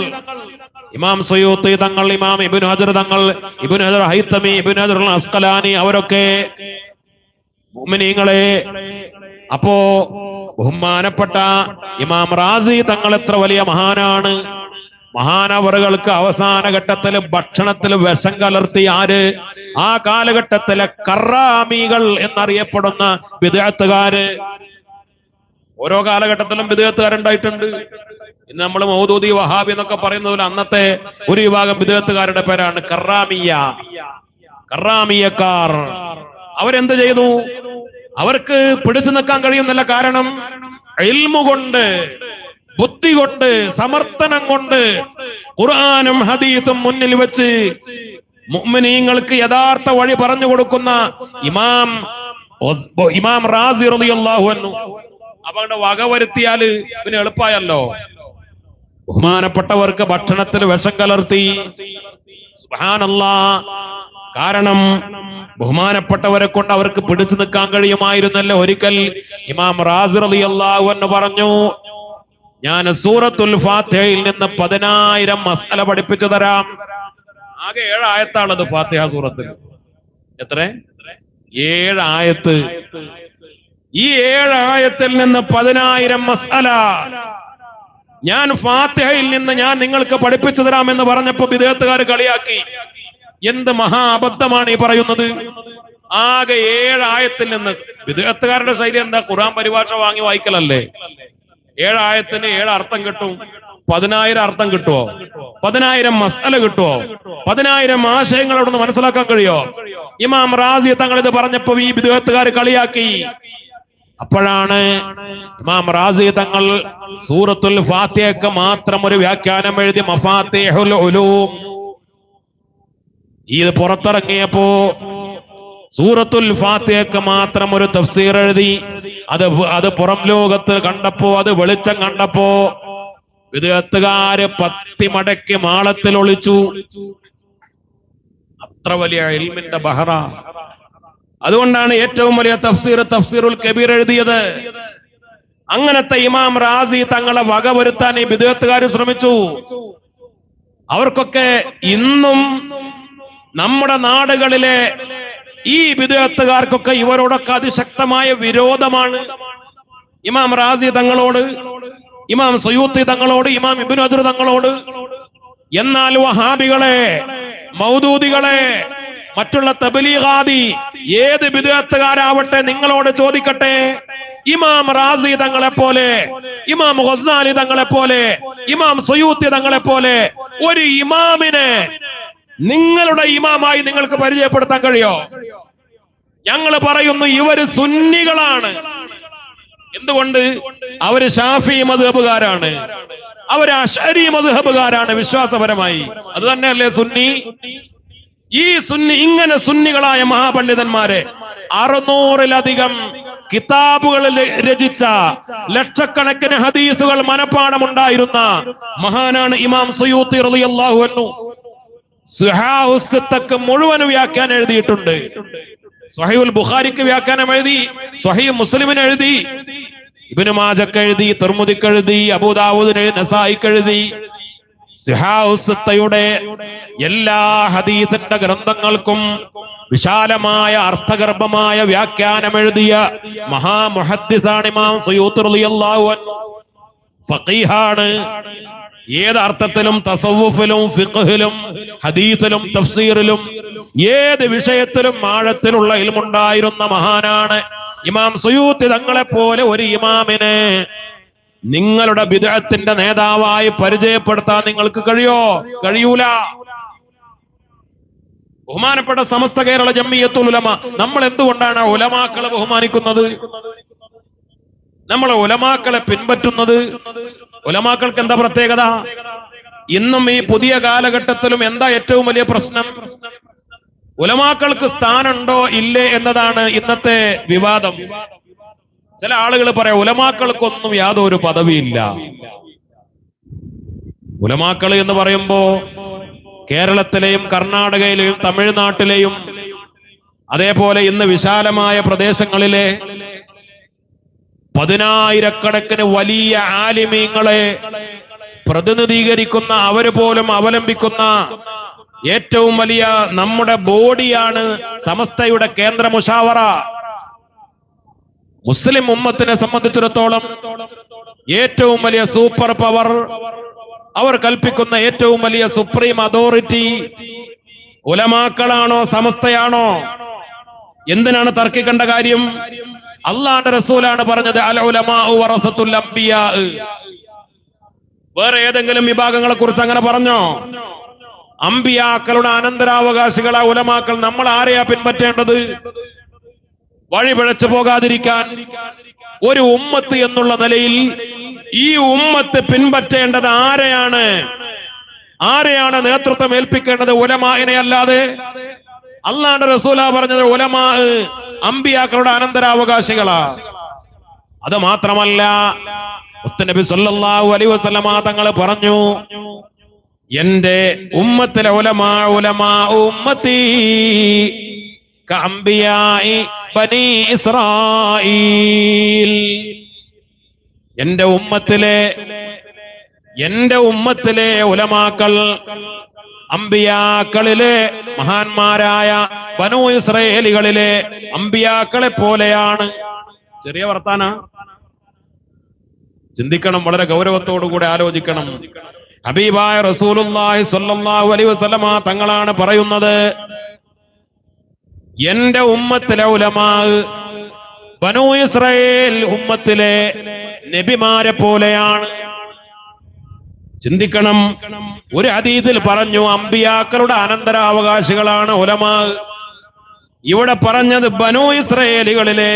Speaker 1: ഇമാം സുയൂത്തി തങ്ങൾ, ഇമാം ഇബ്നു ഹജർ തങ്ങൾ, ഇബ്നു ഹജർ ഹൈതമി, ഇബ്നു ഹജർ അസ്ഖലാനി, അവരൊക്കെ മുഅ്മിനീങ്ങളെ. അപ്പോ ബഹുമാനപ്പെട്ട ഇമാം റാസി തങ്ങൾ എത്ര വലിയ മഹാനാണ്. മഹാനവറുകൾക്ക് അവസാന ഘട്ടത്തിൽ ഭക്ഷണത്തിൽ വിഷം കലർത്തി ആര്? ആ കാലഘട്ടത്തിലെ കറാമികൾ എന്നറിയപ്പെടുന്ന ബിദ്അത്തുകാര്. ഓരോ കാലഘട്ടത്തിലും ബിദ്അത്തുകാരുണ്ടായിട്ടുണ്ട്. ഇന്ന് നമ്മൾ മൗദൂദി വഹാബി എന്നൊക്കെ പറയുന്നതിൽ അന്നത്തെ ഒരു വിഭാഗം ബിദ്അത്തുകാരുടെ പേരാണ് കറാമിയക്കാർ. അവരെന്ത് ചെയ്തു? അവർക്ക് പിടിച്ചു നിൽക്കാൻ കഴിയുന്നില്ല. കാരണം ഇൽമു കൊണ്ട്, ബുദ്ധി കൊണ്ട്, സമർത്ഥനം കൊണ്ട് ഖുർആനും ഹദീസും മുന്നിൽ വെച്ച് മുഅ്മിനീങ്ങൾക്ക് യഥാർത്ഥ വഴി പറഞ്ഞു കൊടുക്കുന്ന ഇമാം റാസി റളിയല്ലാഹു അൻഹു അവരുടെ വക വരുത്തിയാല് പിന്നെ എളുപ്പമായല്ലോ. ബഹുമാനപ്പെട്ടവർക്ക് ഭക്ഷണത്തിൽ വിഷം കലർത്തി. സുബ്ഹാനല്ലാഹ്. കാരണം ബഹുമാനപ്പെട്ടവരെ കൊണ്ട് അവർക്ക് പിടിച്ചു നിൽക്കാൻ കഴിയുമായിരുന്നല്ലോ. ഒരിക്കൽ ഇമാം റാസി റളിയല്ലാഹു അൻഹു പറഞ്ഞു, ഞാൻ സൂറത്തുൽ ഫാത്തിഹയിൽ നിന്ന് 10,000 മസ്അല പഠിപ്പിച്ചു തരാം. ആകെ 7 ആയത്താണത് ഫാത്തിഹ സൂറത്തിൽ. എത്ര? 7 ആയത്ത്. ഈ 7 ആയത്തിൽ നിന്ന് 10,000 മസ്അല ഞാൻ ഫാത്തിഹയിൽ നിന്ന് ഞാൻ നിങ്ങൾക്ക് പഠിപ്പിച്ചു തരാം എന്ന് പറഞ്ഞപ്പോ ബിദ്അത്തുകാർ കളിയാക്കി. എന്ത് മഹാ അബദ്ധമാണ് ഈ പറയുന്നത്? ആകെ 7 ആയത്തിൽ നിന്ന്. ബിദ്അത്തുകാരുടെ ശൈലി എന്താ? ഖുർആൻ പരിഭാഷ വാങ്ങി വായിക്കലല്ലേ. 7 ആയത്തിന് 7 അർത്ഥം കിട്ടും. 10,000 അർത്ഥം കിട്ടുമോ? 10,000 മസ്അല കിട്ടുമോ? 10,000 ആശയങ്ങൾ അവിടെ നിന്ന് മനസ്സിലാക്കാൻ കഴിയോ? ഇമാം റാസി തങ്ങൾ ഇത് പറഞ്ഞപ്പോ ഈ ബിദ്അത്തുകാർ കളിയാക്കി. അപ്പോഴാണ് ഇമാം റാസി തങ്ങൾ സൂറത്തുൽ ഫാത്തിഹയ്ക്ക് മാത്രം ഒരു വ്യാഖ്യാനം എഴുതി, മഫാത്തിഹുൽ ഉലൂം. ഇത് പുറത്തിറങ്ങിയപ്പോ സൂറത്തുൽ ഫാത്തിഹയ്ക്ക് മാത്രം ഒരു തഫ്സീർ എഴുതി. അത് പുറം ലോകത്ത് കണ്ടപ്പോ, അത് വെളിച്ചം കണ്ടപ്പോ വിദഗ്ധകാര് പത്തി മടക്കി മാളത്തിൽ ഒളിച്ചു. അത്ര വലിയ ഇൽമിന്റെ ബഹറ. അതുകൊണ്ടാണ് ഏറ്റവും വലിയ തഫ്സീറുൽ കബീർ എഴുതിയത്. അങ്ങനത്തെ ഇമാം റാസി തങ്ങളെ വകവരുത്താൻ ഈ ബിദ്അത്തുകാർ ശ്രമിച്ചു. അവർക്കൊക്കെ ഇന്നും നമ്മുടെ നാടുകളിലെ ഈ ബിദ്അത്തുകാർക്കൊക്കെ ഇവരോടൊക്കെ അതിശക്തമായ വിരോധമാണ്. ഇമാം റാസി തങ്ങളോട്, ഇമാം സയൂത്തി തങ്ങളോട്, ഇമാം ഇബ്നു അദ്ർ തങ്ങളോട്. എന്നാൽ വഹാബികളെ, മൗദൂദികളെ, മറ്റുള്ള തബ്ലീഗാദി ഏത് ബിദ്അത്തുകാരാവട്ടെ നിങ്ങളോട് ചോദിക്കട്ടെ, ഇമാം റാസി തങ്ങളെ പോലെ, ഇമാം ഗസാലി തങ്ങളെ പോലെ, ഇമാം സയൂത്തി തങ്ങളെ പോലെ ഒരു ഇമാമിനെ നിങ്ങളുടെ ഇമാമായി നിങ്ങൾക്ക് പരിചയപ്പെടുത്താൻ കഴിയോ? ഞങ്ങൾ പറയുന്നു ഇവര് സുന്നികളാണ്. എന്തുകൊണ്ട്? അവര് ശാഫി മദ്ഹബുകാരാണ്, അവര് അശ്അരി മദ്ഹബുകാരാണ് വിശ്വാസപരമായി. അത് തന്നെയല്ലേ സുന്നി? ഈ സുന്നി, ഇങ്ങനെ സുന്നികളായ മഹാപണ്ഡിതന്മാരെ 600-ലധികം കിതാബുകൾ രചിച്ച, ലക്ഷക്കണക്കിന് ഹദീസുകൾ മനപ്പാടമുണ്ടായിരുന്ന മഹാനാണ് ഇമാം സയൂത്തി റളിയല്ലാഹു അൻഹു. സുഹാഉസ്സത്തക്ക് മുഴുവൻ വ്യാഖ്യാനം എഴുതിയിട്ടുണ്ട്. സ്വഹീഹുൽ ബുഖാരിക്ക് വ്യാഖ്യാനം എഴുതി, സ്വഹീഹ് മുസ്ലിമിന് എഴുതി, ഇബ്നു മാജക്ക് എഴുതി, തിർമിദിക്ക് എഴുതി, അബൂദാവൂദിന്, നസായിക്ക് എഴുതി. സുഹാഉസ്സത്തയുടെ എല്ലാ ഹദീസിന്റെ ഗ്രന്ഥങ്ങൾക്കും വിശാലമായ അർത്ഥഗർഭമായ വ്യാഖ്യാനം എഴുതിയ മഹാമുഹദ്ദിസാണ് ഇമാം സയൂത്തി റളിയല്ലാഹു അൻഹു. ഫഖീഹാണ്. ഏത് അർത്ഥത്തിലും, തസവ്വുഫിലും, ഫിഖ്ഹിലും, ഹദീസിലും, തഫ്സീറിലും, ഏത് വിഷയത്തിലും ആഴത്തിലുള്ള ഇൽമുണ്ടായിരുന്ന മഹാനാണ് ഇമാം സയൂത്തി തങ്ങളെ പോലെ ഒരു ഇമാമിനെ നിങ്ങളുടെ ബിദ്അത്തിന്റെ നേതാവായി പരിചയപ്പെടുത്താൻ നിങ്ങൾക്ക് കഴിയോ? കഴിയൂല. ബഹുമാനപ്പെട്ട സമസ്ത കേരള ജംഇയ്യത്തുൽ ഉലമ, നമ്മൾ എന്തുകൊണ്ടാണ് ഉലമാക്കളെ ബഹുമാനിക്കുന്നത്? നമ്മൾ ഉലമാക്കളെ പിൻപറ്റുന്നത്? ഉലമാക്കൾക്ക് എന്താ പ്രത്യേകത? ഇന്നും ഈ പുതിയ കാലഘട്ടത്തിലും എന്താ ഏറ്റവും വലിയ പ്രശ്നം? ഉലമാക്കൾക്ക് സ്ഥാനമുണ്ടോ ഇല്ലേ എന്നതാണ് ഇന്നത്തെ വിവാദം. ചില ആളുകൾ പറയാം ഉലമാക്കൾക്കൊന്നും യാതൊരു പദവിയില്ല. ഉലമാക്കൾ എന്ന് പറയുമ്പോ കേരളത്തിലെയും കർണാടകയിലെയും തമിഴ്നാട്ടിലെയും അതേപോലെ ഇന്ന് വിശാലമായ പ്രദേശങ്ങളിലെ 10,000-കണക്കിന് വലിയ ആലിമീങ്ങളെ പ്രതിനിധീകരിക്കുന്ന, അവര് പോലും അവലംബിക്കുന്ന ഏറ്റവും വലിയ നമ്മുടെ ബോഡിയാണ് സമസ്തയുടെ കേന്ദ്ര മുശാവറ. മുസ്ലിം ഉമ്മത്തിനെ സംബന്ധിച്ചിടത്തോളം ഏറ്റവും വലിയ സൂപ്പർ പവർ, അവർ കൽപ്പിക്കുന്ന ഏറ്റവും വലിയ സുപ്രീം അതോറിറ്റി ഉലമാക്കളാണോ സമസ്തയാണോ? എന്തിനാണ് തർക്കിക്കേണ്ട കാര്യം? അള്ളാഹുവിന്റെ റസൂലാണ് പറഞ്ഞത് അൽ ഉലമാഉ വറസത്തുൽ അംബിയാ. വേറെ ഏതെങ്കിലും വിഭാഗങ്ങളെ കുറിച്ച് അങ്ങനെ പറഞ്ഞോ? അമ്പിയാക്കളുടെ അനന്തരാവകാശികളാ ഉലമാക്കൾ. നമ്മൾ ആരെയാ പിൻപറ്റേണ്ടത്? വഴി പിഴച്ചു പോകാതിരിക്കാൻ ഒരു ഉമ്മത്ത് എന്നുള്ള നിലയിൽ ഈ ഉമ്മത്ത് പിൻപറ്റേണ്ടത് ആരെയാണ്? നേതൃത്വം ഏൽപ്പിക്കേണ്ടത്? ഉലമാഇനെ അല്ലാതെ. അള്ളാഹുവിന്റെ റസൂലാ പറഞ്ഞത് ഉലമാ അമ്പിയാക്കളുടെ അനന്തരാവകാശികളാ. അത് മാത്രമല്ല, മുത്തുനബി സല്ലല്ലാഹു അലൈഹി വസല്ലമ തങ്ങൾ പറഞ്ഞു, എന്റെ ഉമ്മത്തിലെ ഉലമാ ഉമ്മത്തി കഅംബിയാഇ ബനി ഇസ്രായീൽ. എന്റെ ഉമ്മത്തിലെ ഉലമാക്കൾ അമ്പിയാക്കളിലെ മഹാന്മാരായ ബനൂ ഇസ്രായേലികളിലെ അമ്പിയാക്കളെ പോലെയാണ്. ചെറിയ വർത്താന, ചിന്തിക്കണം, വളരെ ഗൗരവത്തോടുകൂടെ ആലോചിക്കണം. ഹബീബായ റസൂലുള്ളാഹി സ്വല്ലല്ലാഹു അലൈഹി വസല്ലമ തങ്ങളാണ് പറയുന്നത്, എന്റെ ഉമ്മത്തിലെ ഉലമാ ബനൂ ഇസ്രായേൽ ഉമ്മത്തിലെ നബിമാരെ പോലെയാണ്. ചിന്തിക്കണം. ഒരു ഹദീസിൽ പറഞ്ഞു അമ്പിയാക്കളുടെ അനന്തരാവകാശികളാണ് ഉലമാ. ഇവിടെ പറഞ്ഞത് ബനൂ ഇസ്രായേലികളിലെ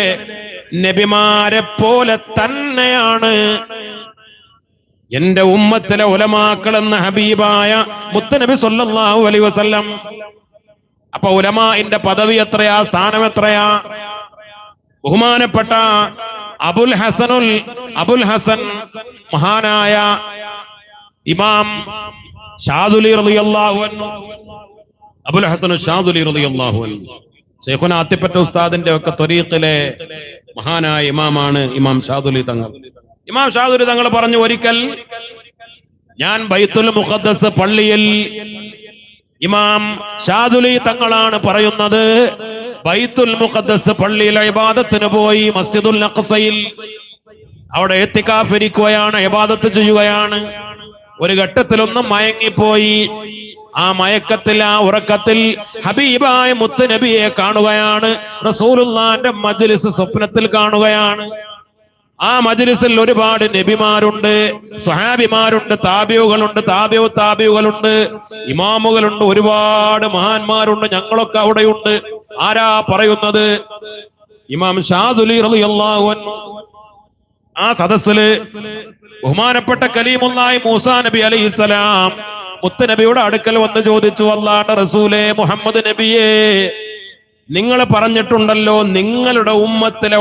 Speaker 1: നബിമാരെ പോലെ തന്നെയാണ് എന്റെ ഉമ്മത്തിലെ ഉലമാക്കൾ എന്ന ഹബീബായ മുത്തുനബി സല്ലല്ലാഹു അലൈഹി വസല്ലം. അപ്പൊ ഉലമാഇന്റെ പദവി എത്രയാ? സ്ഥാനം എത്രയാ? ബഹുമാനപ്പെട്ട അബുൽ ഹസൻ മഹാനായ ഇമാം ഷാദുലി റളിയല്ലാഹു അൻഹു, അബുൽ ഹസൻ ഷാദുലി റളിയല്ലാഹു അൻഹു ശൈഖുനാ അത്തിപ്പറ്റ ഉസ്താദിന്റെ ഒക്കെ ത്വരീഖിലെ മഹാനായ ഇമാമാണ് ഇമാം ഷാദുലി തങ്ങൾ. ഇമാം ഷാദുലി തങ്ങൾ പറഞ്ഞു, ഒരിക്കൽ ഞാൻ ബൈത്തുൽ മുഖദ്ദസ് പള്ളിയിൽ, ഇമാം ഷാദുലി തങ്ങളാണ് പറയുന്നത്, ബൈത്തുൽ മുഖദ്ദസ് പള്ളിയിൽ ഇബാദത്തിന് പോയി. മസ്ജിദുൽ അഖ്സയിൽ അവിടെ ഇത്തികാഫ് ഇരിക്കുകയാണ്, ഇബാദത്ത് ചെയ്യുകയാണ്. ഒരു ഘട്ടത്തിലൊന്നും മയങ്ങിപ്പോയി. ആ മയക്കത്തിൽ, ആ ഉറക്കത്തിൽ ഹബീബായ മുത്തുനബിയെ കാണുകയാണ്. റസൂലുള്ളാഹിന്റെ മജ്ലിസ് സ്വപ്നത്തിൽ കാണുകയാണ്. ആ മജ്ലിസിൽ ഒരുപാട് നബിമാരുണ്ട്, സ്വഹാബിമാരുണ്ട്, താബിഉകളുണ്ട്, താബിഉകളുണ്ട്, ഇമാമുകളുണ്ട്, ഒരുപാട് മഹാന്മാരുണ്ട്. ഞങ്ങളൊക്കെ അവിടെയുണ്ട്. ആരാ പറയുന്നത്? ഇമാം ഷാദുലി റളിയല്ലാഹു അൻഹു. ആ സദസ്സില് ബഹുമാനപ്പെട്ട കലീമുല്ലാഹി മൂസാ നബി അലൈഹിസ്സലാം മുത്തുനബിയുടെ അടുക്കൽ വന്ന് ചോദിച്ചു, അല്ലാഹുവിന്റെ റസൂലേ മുഹമ്മദ് നബിയേ, നിങ്ങൾ പറഞ്ഞിട്ടുണ്ടല്ലോ നിങ്ങളുടെ ഉമ്മത്തിലെ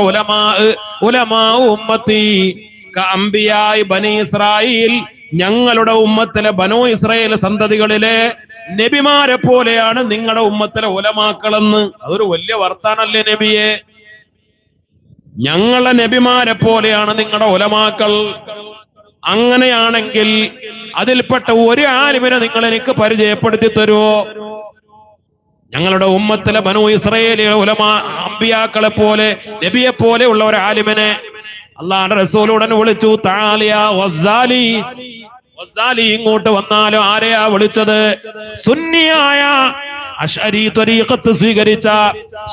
Speaker 1: ഉലമാ ഉമ്മത്തി കഅംബിയായി ബനി ഇസ്രായീൽ, ഞങ്ങളുടെ ഉമ്മത്തിലെ ബനൂ ഇസ്രായേൽ സന്തതികളിലെ നബിമാരെ പോലെയാണ് നിങ്ങളുടെ ഉമ്മത്തിലെ ഉലമാക്കളെന്ന്. അതൊരു വലിയ വർത്താനല്ലേ നബിയെ? ഞങ്ങളുടെ നബിമാരെ പോലെയാണ് നിങ്ങളുടെ ഉലമാക്കൾ. അങ്ങനെയാണെങ്കിൽ അതിൽപ്പെട്ട ഒരു ആലിമിനെ നിങ്ങൾ എനിക്ക് പരിചയപ്പെടുത്തി തരുമോ? ഞങ്ങളുടെ ഉമ്മത്തിലെ ബനൂ ഇസ്രായേലിലെ ഉലമാ അമ്പിയാക്കളെ പോലെ നബിയെ പോലെ ഉള്ള ഒരു ആലിമിനെ അല്ലാഹുവിന്റെ റസൂൽ ഉടൻ വിളിച്ചു. തആലിയ വസ്സാലി, ഇങ്ങോട്ട് വന്നാലോ. ആരെയാ വിളിച്ചത്? സുന്നിയായ അശ്അരി ത്വരീഖത്ത് സ്വീകരിച്ച,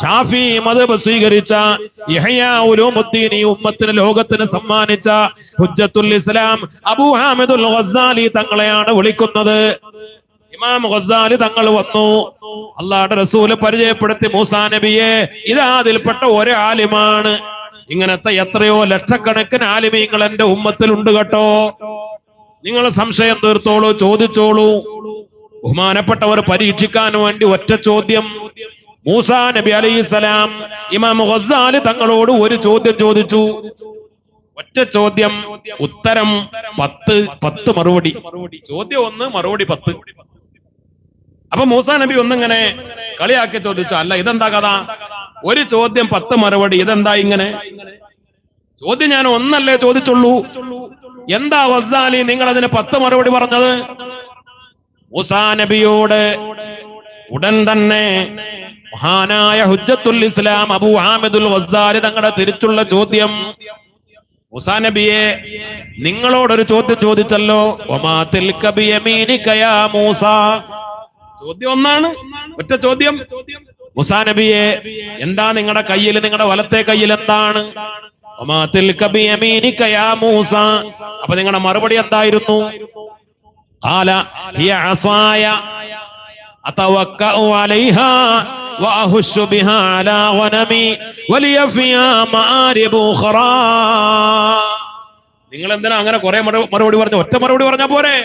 Speaker 1: ഷാഫി മദ്ഹബ് സ്വീകരിച്ച, യഹ്യാ ഉലൂമുദ്ദീൻ ഈ ഉമ്മത്തിന് ലോകത്തിന് സമ്മാനിച്ച ഹുജ്ജത്തുൽ ഇസ്ലാം അബൂ ഹാമിദുൽ ഗസ്സാലി തങ്ങളെയാണ് വിളിക്കുന്നത്. ഇമാം ഗസ്സാലി തങ്ങൾ വന്നു. അല്ലാഹുവിന്റെ റസൂൽ പരിചയപ്പെടുത്തി, മൂസാ നബിയെ, ഇതാ അതിൽപ്പെട്ട ഒരു ആലിമാണ്. ഇങ്ങനത്തെ എത്രയോ ലക്ഷക്കണക്കിന് ആലിമീങ്ങൾ എന്റെ ഉമ്മത്തിലുണ്ട് കേട്ടോ. നിങ്ങൾ സംശയം തീർത്തോളൂ, ചോദിച്ചോളൂ. ബഹുമാനപ്പെട്ടവർ പരീക്ഷിക്കാൻ വേണ്ടി ഒറ്റ ചോദ്യം. മൂസാ നബി അലൈഹിസ്സലാം ഇമാം ഗസ്സാലി തങ്ങളോട് ഒരു ചോദ്യം ചോദിച്ചു. ഒറ്റ ചോദ്യം, ഉത്തരം 10 മറുപടി. ചോദ്യം 1, മറുപടി 10. അപ്പൊ മൂസാ നബി ഒന്നിങ്ങനെ കളിയാക്കി ചോദിച്ചു, അല്ല ഇതെന്താ കഥ? ഒരു ചോദ്യം 10 മറുപടി, ഇതെന്താ ഇങ്ങനെ? ചോദ്യം ഞാൻ ഒന്നല്ലേ ചോദിച്ചുള്ളൂ, എന്താ ഗസ്സാലി നിങ്ങൾ അതിന് 10 മറുപടി പറഞ്ഞത്? മൂസാ നബിയോട് ഉടൻ തന്നെ മഹാനായ ഹുജ്ജത്തുൽ ഇസ്ലാം അബൂ ഹാമിദുൽ ഗസ്സാലി തങ്ങളുടെ തിരിച്ചുള്ള ചോദ്യം, മൂസാ നബിയെ, നിങ്ങളോടൊരു ചോദ്യം ചോദിച്ചല്ലോ, വമാ തിൽക ബിയമീനിക യാ മൂസാ, ചോദ്യം ഒന്നാണ്, ഒറ്റ ചോദ്യം. മൂസാ നബിയെ, എന്താ നിങ്ങളുടെ കയ്യിൽ, നിങ്ങളുടെ വലത്തെ കയ്യിൽ എന്താണ്? മൂസ. അപ്പൊ നിങ്ങളുടെ മറുപടി എന്തായിരുന്നു? ഖാല ഹിയ അസായ അതവക്കഉ അലൈഹാ വഅഹുശു ബിഹാ അലാ ഗനമി വലിയ ഫിഹാ മആരിബു ഖറാ. നിങ്ങൾ എന്തിനാ അങ്ങനെ കുറെ മറുപടി പറഞ്ഞു? ഒറ്റ മറുപടി പറഞ്ഞാ പോരെ?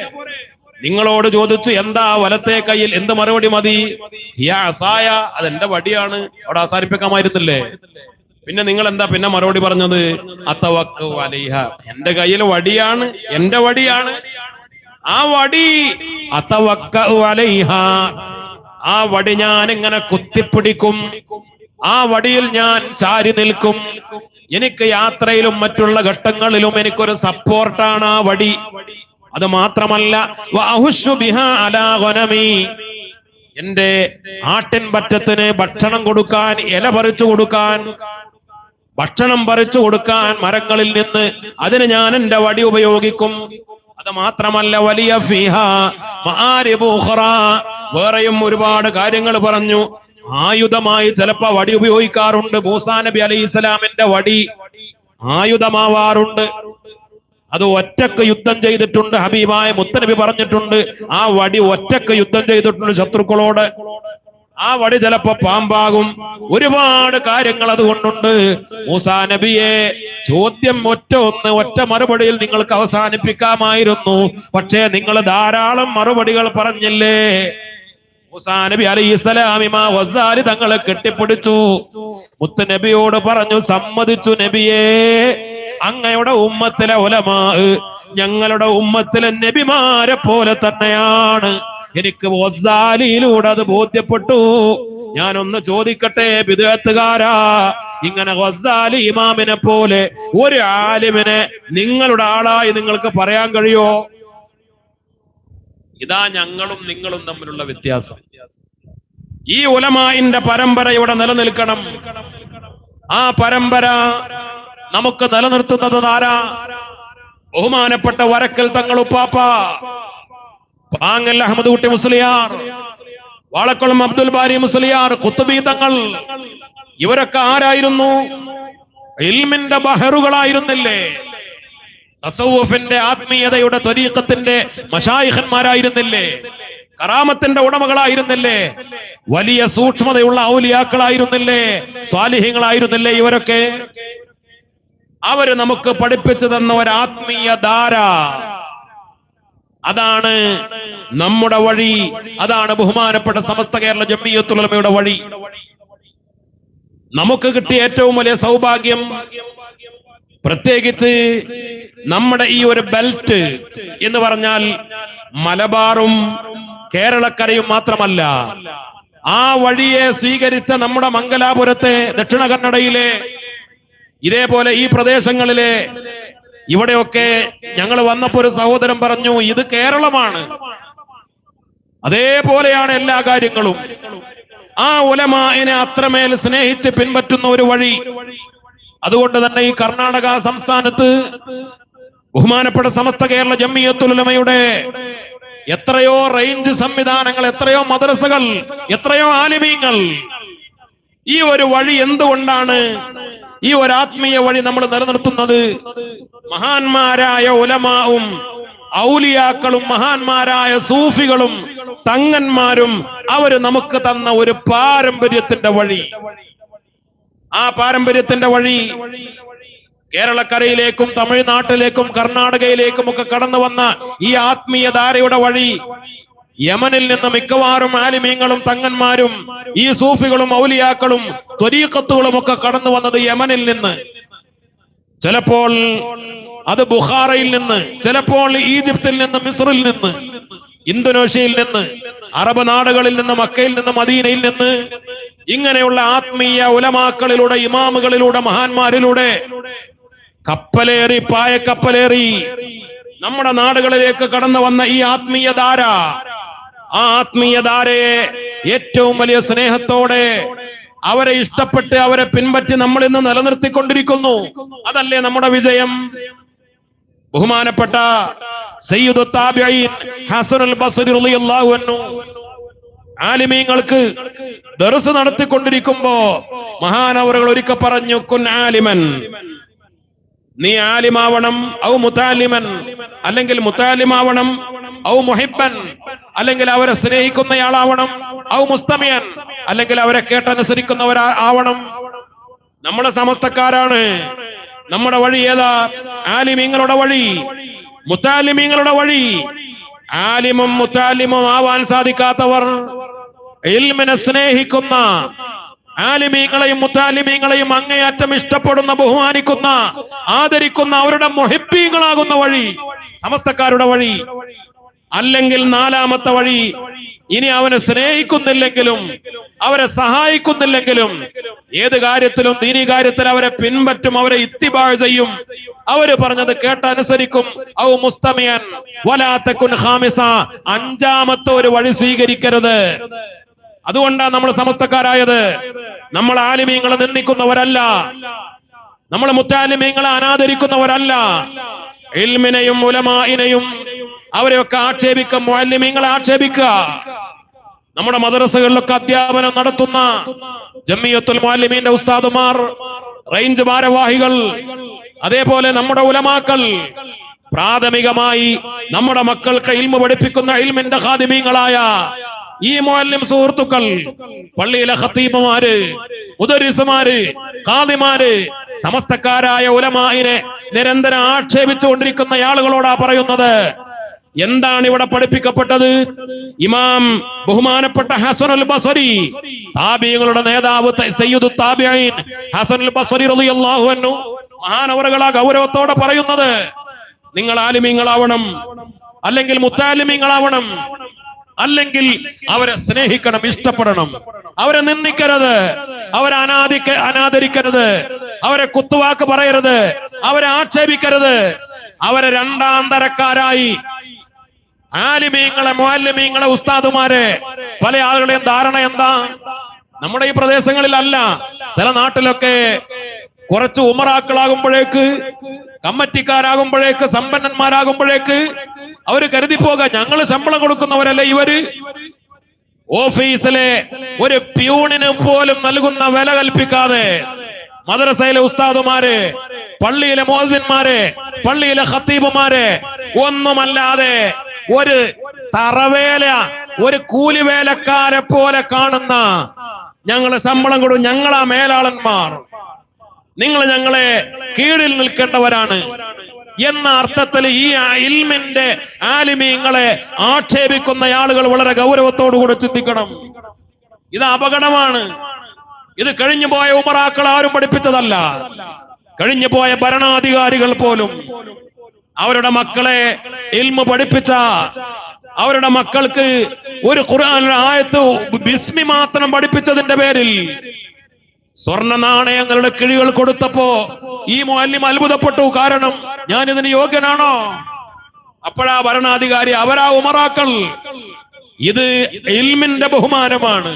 Speaker 1: നിങ്ങളോട് ചോദിച്ചു എന്താ വലത്തെ കയ്യിൽ, എന്ത് മറുപടി മതി? ഹിയ അസായ, അതെന്റെ വടിയാണ്. അവിടെ അവസാനിപ്പിക്കാമായിരുന്നില്ലേ? പിന്നെ നിങ്ങൾ എന്താ പിന്നെ മറുപടി പറഞ്ഞത്? അതവക്കഉ അലൈഹ, എന്റെ കയ്യിൽ വടിയാണ്, എന്റെ വടിയാണ്. ആ വടി അതവക്കഉ അലൈഹ, ആ വടി ഞാൻ ഇങ്ങനെ കുത്തിപ്പിടിക്കും, ആ വടിയിൽ ഞാൻ ചാരി നിൽക്കും. എനിക്ക് യാത്രയിലും മറ്റുള്ള ഘട്ടങ്ങളിലും എനിക്കൊരു സപ്പോർട്ടാണ് ആ വടി. അത് മാത്രമല്ല, വഅഹുശു ബിഹാ അലാ ഗനമി, എന്റെ ആട്ടിൻ പറ്റത്തിന് ഭക്ഷണം കൊടുക്കാൻ, ഇല പറിച്ചു കൊടുക്കാൻ, ഭക്ഷണം പറിച്ചു കൊടുക്കാൻ മരങ്ങളിൽ നിന്ന് അതിന് ഞാൻ എന്റെ വടി ഉപയോഗിക്കും. അത് മാത്രമല്ല, വലിയ ഫിഹാ മആരിബു ഖറാ, വേറെയും ഒരുപാട് കാര്യങ്ങൾ പറഞ്ഞു. ആയുധമായി ചിലപ്പോ വടി ഉപയോഗിക്കാറുണ്ട്. മൂസാ നബി അലൈഹിസ്സലാമിന്റെ വടി ആയുധമാവാറുണ്ട്. അത് ഒറ്റക്ക് യുദ്ധം ചെയ്തിട്ടുണ്ട്. ഹബീബായ മുത്തനബി പറഞ്ഞിട്ടുണ്ട്, ആ വടി ഒറ്റക്ക് യുദ്ധം ചെയ്തിട്ടുണ്ട് ശത്രുക്കളോട്. ആ വടി ചിലപ്പോ പാമ്പാകും. ഒരുപാട് കാര്യങ്ങൾ അതുകൊണ്ടുണ്ട്. മൂസാ നബിയെ, ചോദ്യം ഒറ്റ മറുപടിയിൽ നിങ്ങൾക്ക് അവസാനിപ്പിക്കാമായിരുന്നു. പക്ഷേ നിങ്ങൾ ധാരാളം മറുപടികൾ പറഞ്ഞില്ലേ. മൂസാ നബി അലൈഹിസ്സലാം ഇമാം ഗസാലി തങ്ങളെ കെട്ടിപ്പിടിച്ചു, മുത്തുനബിയോട് പറഞ്ഞു, സമ്മതിച്ചു നബിയേ, അങ്ങയുടെ ഉമ്മത്തിലെ ഉലമാ ഞങ്ങളുടെ ഉമ്മത്തിലെ നബിമാരെ പോലെ തന്നെയാണ്. എനിക്ക് ഗസാലിയിലൂടെ അത് ബോധ്യപ്പെട്ടു. ഞാനൊന്ന് ചോദിക്കട്ടെ ബിദ്അത്തുകാരാ, ഇങ്ങനെ ഗസാലി ഇമാമിനെ പോലെ ഒരു ആലിമിനെ നിങ്ങളുടെ ആളായി നിങ്ങൾക്ക് പറയാൻ കഴിയോ? ഇതാ ഞങ്ങളും നിങ്ങളും തമ്മിലുള്ള വ്യത്യാസം. ഈ ഉലമാഇന്റെ പരമ്പര ഇവിടെ നിലനിൽക്കണം. ആ പരമ്പര നമുക്ക് നിലനിർത്തുന്നത് ആരാ? ബഹുമാനപ്പെട്ട വരക്കൽ തങ്ങൾ ഉപ്പാപ്പ, പാങ്ങൽ അഹമ്മദ് കുട്ടി മുസ്ലിയാർ, വാളക്കുളം അബ്ദുൽ ബാരി മുസ്ലിയാർ, ഖുത്ബി തങ്ങൾ, ഇവരൊക്കെ ആരായിരുന്നു? ഇൽമിന്റെ ബഹറുകളായിരുന്നില്ലേ? തസവ്വുഫിന്റെ ആത്മീയതയുടെ ത്വരീഖത്തിന്റെ മശായിഖന്മാരായിരുന്നില്ലേ? കറാമത്തിന്റെ ഉടമകളായിരുന്നില്ലേ? വലിയ സൂക്ഷ്മതയുള്ള ഔലിയാക്കളായിരുന്നില്ലേ? സ്വാലിഹീങ്ങളായിരുന്നില്ലേ? ഇവരൊക്കെ അവര് നമുക്ക് പഠിപ്പിച്ചു തന്ന ഒരു ആത്മീയ ധാര, അതാണ് നമ്മുടെ വഴി. അതാണ് ബഹുമാനപ്പെട്ട സമസ്ത കേരള ജംഇയ്യത്തുൽ ഉലമയുടെ വഴി. നമുക്ക് കിട്ടിയ ഏറ്റവും വലിയ സൗഭാഗ്യം, പ്രത്യേകിച്ച് നമ്മുടെ ഈ ഒരു ബെൽറ്റ് എന്ന് പറഞ്ഞാൽ മലബാറും കേരളക്കരയും മാത്രമല്ല, ആ വഴിയെ സ്വീകരിച്ച നമ്മുടെ മംഗലാപുരത്തെ, ദക്ഷിണ കന്നഡയിലെ, ഇതേപോലെ ഈ പ്രദേശങ്ങളിലെ, ഇവിടെയൊക്കെ ഞങ്ങൾ വന്നപ്പോ ഒരു സഹോദരൻ പറഞ്ഞു, ഇത് കേരളമാണ്. അതേപോലെയാണ് എല്ലാ കാര്യങ്ങളും. ആ ഉലമാഇനെ അത്രമേൽ സ്നേഹിച്ച് പിൻപറ്റുന്ന ഒരു വഴി. അതുകൊണ്ട് തന്നെ ഈ കർണാടക സംസ്ഥാനത്ത് ബഹുമാനപ്പെട്ട സമസ്ത കേരള ജംഇയ്യത്തുൽ ഉലമയുടെ എത്രയോ റേഞ്ച് സംവിധാനങ്ങൾ, എത്രയോ മദ്രസകൾ, എത്രയോ ആലിമീങ്ങൾ. ഈ ഒരു വഴി എന്തുകൊണ്ടാണ്, ഈ ഒരു ആത്മീയ വഴി നമ്മൾ നിലനിർത്തുന്നത്? മഹാന്മാരായ ഉലമാവും ഔലിയാക്കളും മഹാന്മാരായ സൂഫികളും തങ്ങന്മാരും അവര് നമുക്ക് തന്ന ഒരു പാരമ്പര്യത്തിന്റെ വഴി. ആ പാരമ്പര്യത്തിന്റെ വഴി കേരളക്കരയിലേക്കും തമിഴ്നാട്ടിലേക്കും കർണാടകയിലേക്കും ഒക്കെ കടന്നു വന്ന ഈ ആത്മീയ ധാരയുടെ വഴി, യമനിൽ നിന്ന് മിക്കവാറും ആലിമീങ്ങളും തങ്ങന്മാരും ഈ സൂഫികളും ഔലിയാക്കളും ത്വരീഖത്തുകളും ഒക്കെ കടന്നു വന്നത് യമനിൽ നിന്ന്, ചിലപ്പോൾ അത് ബുഖാറയിൽ നിന്ന്, ചിലപ്പോൾ ഈജിപ്തിൽ നിന്ന്, മിസ്റിൽ നിന്ന്, ഇന്തോനേഷ്യയിൽ നിന്ന്, അറബ് നാടുകളിൽ നിന്ന്, മക്കയിൽ നിന്ന്, മദീനയിൽ നിന്ന്, ഇങ്ങനെയുള്ള ആത്മീയ ഉലമാക്കളിലൂടെ, ഇമാമുകളിലൂടെ, മഹാന്മാരിലൂടെ കപ്പലേറി, പായക്കപ്പലേറി നമ്മുടെ നാടുകളിലേക്ക് കടന്നു വന്ന ഈ ആത്മീയ ധാര, ആ ആത്മീയ ധാരയെ ഏറ്റവും വലിയ സ്നേഹത്തോടെ അവരെ ഇഷ്ടപ്പെട്ട് അവരെ പിൻപറ്റി നമ്മൾ ഇന്ന് നിലനിർത്തിക്കൊണ്ടിരിക്കുന്നു. അതല്ലേ നമ്മുടെ വിജയം? ബഹുമാനപ്പെട്ട സയ്യിദു താബിഈൻ ഹസനുൽ ബസ്രി റളിയല്ലാഹു അൻഹു ആലിമീങ്ങൾക്ക് ദർസ് നടത്തിക്കൊണ്ടിരിക്കുമ്പോ മഹാനവറുകൾ ഒരിക്കൽ പറഞ്ഞു, കുൻ ആലിമൻ, നീ ആലിമാവണം, ഔ മുതാലിമൻ, അല്ലെങ്കിൽ മുതാലിമാവണം, ഔ മുഹിബ്ബൻ, അല്ലെങ്കിൽ അവരെ സ്നേഹിക്കുന്നയാളാവണം, ഔ മുസ്തമിയൻ, അല്ലെങ്കിൽ അവരെ കേട്ടനുസരിക്കുന്നവരാവണം. നമ്മുടെ സമസ്തക്കാരാണ്. നമ്മുടെ വഴി ഏതാ? ആലിമീങ്ങളുടെ വഴി, മുതാലിമീങ്ങളുടെ വഴി. ആലിമും മുതാലിമും ആവാൻ സാധിക്കാത്തവർ, ഇൽമിനെ സ്നേഹിക്കുന്ന, ആലിമീങ്ങളെയും മുതാലിമീങ്ങളെയും അങ്ങേയറ്റം ഇഷ്ടപ്പെടുന്ന, ബഹുമാനിക്കുന്ന, ആദരിക്കുന്ന അവരുടെ മുഹിബ്ബീങ്ങളാകുന്ന വഴി സമസ്തക്കാരുടെ വഴി. അല്ലെങ്കിൽ നാലാമത്തെ വഴി, ഇനി അവനെ സ്നേഹിക്കുന്നില്ലെങ്കിലും അവരെ സഹായിക്കുന്നില്ലെങ്കിലും ഏത് കാര്യത്തിലും ദീനീ കാര്യത്തിൽ അവരെ പിൻപറ്റും, അവരെ ഇത്തിബാ ചെയ്യും, അവര് പറഞ്ഞത് കേട്ടനുസരിക്കും. ഔ മുസ്തമിയൻ വലാ തകുൻ ഖാമിസ, അഞ്ചാമത്തെ ഒരു വഴി സ്വീകരിക്കരുത്. അതുകൊണ്ടാണ് നമ്മൾ സമസ്തക്കാരായത്. നമ്മൾ ആലിമീങ്ങളെ നിന്ദിക്കുന്നവരല്ല, നമ്മൾ മുത്താലിമീങ്ങളെ അനാദരിക്കുന്നവരല്ല. ഇൽമിനെയും ഉലമാഇനെയും അവരെയൊക്കെ ആക്ഷേപിക്കുക, മുഅല്ലിമീങ്ങളെ ആക്ഷേപിക്കുക. നമ്മുടെ മദ്രസകളിലൊക്കെ അധ്യാപനം നടത്തുന്ന ജമിയത്തുൽ മുഅല്ലിമീന്റെ ഉസ്താദുമാർ, റേഞ്ച് ഭാരവാഹികൾ, അതേപോലെ നമ്മുടെ ഉലമാക്കൾ, പ്രാഥമികമായി നമ്മുടെ മക്കൾക്ക് ഇൽമു പഠിപ്പിക്കുന്ന ഇൽമിന്റെ ഖാദിമീങ്ങളായ ഈ മുഅല്ലിം സുഹൃത്തുക്കൾ, പള്ളിയിലെ ഖത്തീബുമാര്, മുദരിസുമാര്, ഖാദിമാര്, സമസ്തക്കാരായ ഉലമാഇനെ നിരന്തരം ആക്ഷേപിച്ചുകൊണ്ടിരിക്കുന്ന ആളുകളോടാ പറയുന്നത്. എന്താണ് ഇവിടെ പഠിപ്പിക്കപ്പെട്ടത്? ഇമാം ബഹുമാനപ്പെട്ട ഹസനുൽ ബസരി, താബിഈങ്ങളുടെ നേതാവ്, സയ്യിദു താബിഈൻ ഹസനുൽ ബസരി റളിയല്ലാഹു അൻഹു മഹാനവറുകളാ ഗൗരവത്തോടെ പറയുന്നത്, നിങ്ങൾ ആലിമീങ്ങളാവണം, അല്ലെങ്കിൽ മുത്താലിമീങ്ങളാവണം, അല്ലെങ്കിൽ അവരെ സ്നേഹിക്കണം, ഇഷ്ടപ്പെടണം, അവരെ നിന്ദിക്കരുത്, അവരെ അനാദരിക്കരുത്, അവരെ കുത്തുവാക്ക് പറയരുത്, അവരെ ആക്ഷേപിക്കരുത്, അവരെ രണ്ടാം തരക്കാരായി ആലിമീങ്ങളെ, മുഅല്ലിമീങ്ങളെ, ഉസ്താദുമാരെ പല ആളുകളെയും ധാരണ എന്താ? നമ്മുടെ ഈ പ്രദേശങ്ങളിലല്ല, ചില നാട്ടിലൊക്കെ കുറച്ച് ഉമറാക്കളാകുമ്പോഴേക്ക്, കമ്മറ്റിക്കാരാകുമ്പോഴേക്ക്, സമ്പന്നന്മാരാകുമ്പോഴേക്ക് അവര് കരുതി പോകാം, ഞങ്ങൾ ശമ്പളം കൊടുക്കുന്നവരല്ലേ ഇവര്. ഓഫീസിലെ ഒരു പ്യൂണിന് പോലും നൽകുന്ന വില കൽപ്പിക്കാതെ മദ്രസയിലെ ഉസ്താദുമാരെ, പള്ളിയിലെ മുഅദ്ദിൻമാരെ, പള്ളിയിലെ ഖത്തീബുമാരെ ഒന്നുമല്ലാതെ ഒരു തറവേല, ഒരു കൂലിവേലക്കാരെ പോലെ കാണുന്ന, ഞങ്ങളെ ശമ്പളം കൊടുക്കും, ഞങ്ങളാ മേലാളന്മാർ, നിങ്ങൾ ഞങ്ങളെ കീഴിൽ നിൽക്കേണ്ടവരാണ് എന്ന അർത്ഥത്തിൽ ഈ ഇൽമിന്റെ ആലിമീങ്ങളെ ആക്ഷേപിക്കുന്ന ആളുകൾ വളരെ ഗൗരവത്തോടുകൂടി ചിന്തിക്കണം. ഇത് അപകടമാണ്. ഇത് കഴിഞ്ഞു പോയ ഉമറാക്കൾ ആരും പഠിപ്പിച്ചതല്ല. കഴിഞ്ഞു പോയ ഭരണാധികാരികൾ പോലും അവരുടെ മക്കളെ ഇൽമു പഠിപ്പിച്ച, അവരുടെ മക്കൾക്ക് ഒരു ഖുർആൻ ആയത്ത് ബിസ്മി മാത്രം പഠിപ്പിച്ചതിന്റെ പേരിൽ സ്വർണ്ണ നാണയങ്ങളുടെ കിഴികൾ കൊടുത്തപ്പോ ഈ മുഅല്ലിം അത്ഭുതപ്പെട്ടു. കാരണം ഞാൻ ഇതിന് യോഗ്യനാണോ? അപ്പോഴാ ഭരണാധികാരി, അവരാ ഉമറാക്കൾ. ഇത് ഇൽമിന്റെ ബഹുമാനമാണ്,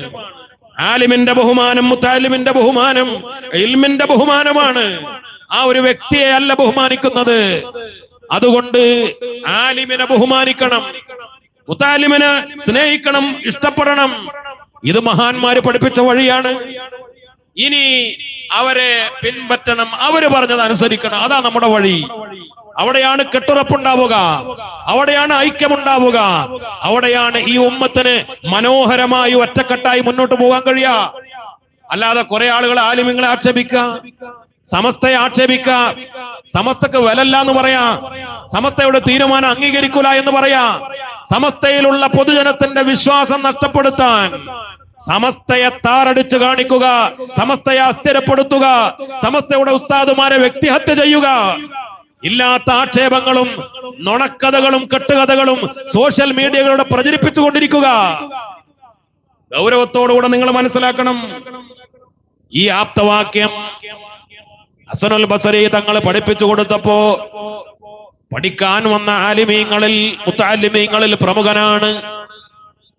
Speaker 1: ആലിമിന്റെ ബഹുമാനം, മുത്താലിമിന്റെ ബഹുമാനം ഇൽമിന്റെ ബഹുമാനമാണ്. ആ ഒരു വ്യക്തിയെ അല്ല ബഹുമാനിക്കുന്നത്. അതുകൊണ്ട് ആലിമിനെ ബഹുമാനിക്കണം, മുത്താലിമിനെ സ്നേഹിക്കണം, ഇഷ്ടപ്പെടണം. ഇത് മഹാന്മാര് പഠിപ്പിച്ച വഴിയാണ്. ഇനി അവരെ പിൻപറ്റണം, അവര് പറഞ്ഞത് അനുസരിക്കണം. അതാ നമ്മുടെ വഴി. അവിടെയാണ് കെട്ടുറപ്പുണ്ടാവുക, അവിടെയാണ് ഐക്യമുണ്ടാവുക, അവിടെയാണ് ഈ ഉമ്മത്തിന് മനോഹരമായി ഒറ്റക്കെട്ടായി മുന്നോട്ട് പോകാൻ കഴിയുക. അല്ലാതെ കുറെ ആളുകൾ ആലിമീങ്ങളെ ആക്ഷേപിക്കുക, സമസ്തയെ ആക്ഷേപിക്കുക, സമസ്തക്ക് വിലല്ല എന്ന് പറയാ, സമസ്തയുടെ തീരുമാനം അംഗീകരിക്കൂല എന്ന് പറയാ, സമസ്തയിലുള്ള പൊതുജനത്തിന്റെ വിശ്വാസം നഷ്ടപ്പെടുത്താൻ, സമസ്തയെ താറടിച്ചു കാണിക്കുക, സമസ്തയെ അസ്ഥിരപ്പെടുത്തുക, സമസ്തയുടെ ഉസ്താദുമാരെ വ്യക്തിഹത്യ ചെയ്യുക, ഇല്ലാത്ത ആക്ഷേപങ്ങളും നുണക്കഥകളും കെട്ടുകഥകളും സോഷ്യൽ മീഡിയകളിലൂടെ പ്രചരിപ്പിച്ചുകൊണ്ടിരിക്കുക. ഗൗരവത്തോടുകൂടെ നിങ്ങൾ മനസ്സിലാക്കണം. ഈ ആപ്തവാക്യം ഹസനുൽ ബസരി തങ്ങൾ പഠിപ്പിച്ചു കൊടുത്തപ്പോ പഠിക്കാൻ വന്ന ആലിമീങ്ങളിൽ, മുത്തഅല്ലിമീങ്ങളിൽ പ്രമുഖനാണ്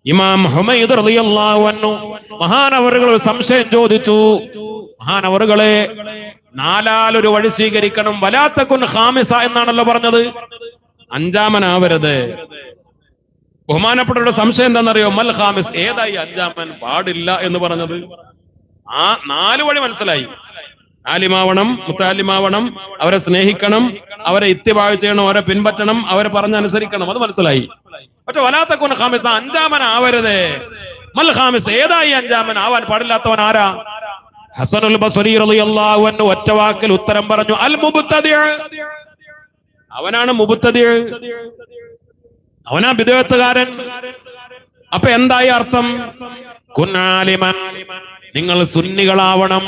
Speaker 1: ഇമാം ഹുമൈദ് റളിയല്ലാഹു അൻഹു. മഹാനവറുകൾ സംശയം ചോദിച്ചു, മഹാനവറുകളെ, നാലാലൊരു വഴി സ്വീകരിക്കണം, വലാ തകുൻ ഖാമിസ എന്നാണല്ലോ പറഞ്ഞത്, അഞ്ചാമനാവരുത്. ബഹുമാനപ്പെട്ടവരുടെ സംശയം എന്താണെന്നറിയോ? മൽ ഖാമിസ്, ഏതായി അഞ്ചാമൻ പാടില്ല എന്ന് പറഞ്ഞത്? ആ 4 വഴി മനസ്സിലായി. ആലിമാവണം, മുത്താലിമാവണം, അവരെ സ്നേഹിക്കണം, അവരെ ഇത്തിബാഅ് ചെയ്യണം, അവരെ പിൻപറ്റണം, അവരെ പറഞ്ഞനുസരിക്കണം, അത് മനസ്സിലായി. പക്ഷെ വലാത്തകുൻ ഖാമിസ, അഞ്ചാമൻ ആവരുതേ. മൽ ഖാമിസ്, ഏതായി അഞ്ചാമൻ ആവാൻ പാടില്ലാത്തവൻ ആരാ? ഹസനുൽ ബസ്രി റളിയല്ലാഹു അൻഹു ഒറ്റ വാക്കിൽ ഉത്തരം പറഞ്ഞു, അൽ മുബ്തദി. അവനാണ് മുബ്തദി, അവനാ ബിദ്അത്തുകാരൻ. അപ്പൊ എന്തായി അർത്ഥം? കുൻ ആലിമൻ, നിങ്ങൾ സുന്നികളാവണം.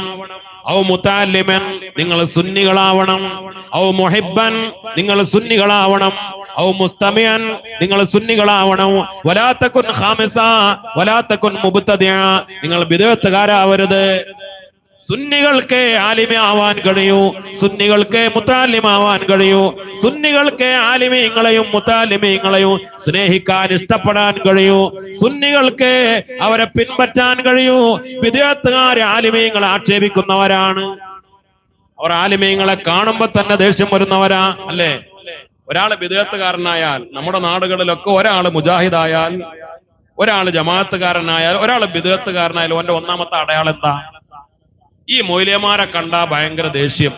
Speaker 1: ഔ മുതഅല്ലിമൻ, നിങ്ങൾ സുന്നികളാവണം. ഔ മുഹിബ്ബൻ, നിങ്ങൾ സുന്നികളാവണം. ഔ മുസ്തമിഅൻ, നിങ്ങൾ സുന്നികളാവണം. വലാ തകുൻ ഖാമിസ വലാ തകുൻ മുബ്തദിഅ, നിങ്ങൾ ബിദ്അത്തുകാരാവരുത്. സുന്നികൾക്ക് ആലിമാവാൻ കഴിയൂ, സുന്നികൾക്ക് മുതഅല്ലിമാവാൻ കഴിയൂ, സുന്നികൾക്ക് ആലിമീങ്ങളെയും മുതഅല്ലിമീങ്ങളെയും സ്നേഹിക്കാൻ ഇഷ്ടപ്പെടാൻ കഴിയൂ, സുന്നികൾക്ക് അവരെ പിൻപറ്റാൻ കഴിയൂ. ബിദ്അത്തുകാർ ആലിമീങ്ങളെ ആക്ഷേപിക്കുന്നവരാണ്. അവർ ആലിമീങ്ങളെ കാണുമ്പോ തന്നെ ദേഷ്യം വരുന്നവരാ, അല്ലേ? ഒരാള് ബിദ്അത്തുകാരനായാൽ, നമ്മുടെ നാടുകളിലൊക്കെ ഒരാള് മുജാഹിദായാൽ, ഒരാള് ജമാഅത്തുകാരനായാൽ, ഒരാള് ബിദ്അത്തുകാരനായാൽ ഓന്റെ ഒന്നാമത്തെ അടയാളം എന്താ? ഈ മൗലവിമാരെ കണ്ട ഭയങ്കര ദേഷ്യം,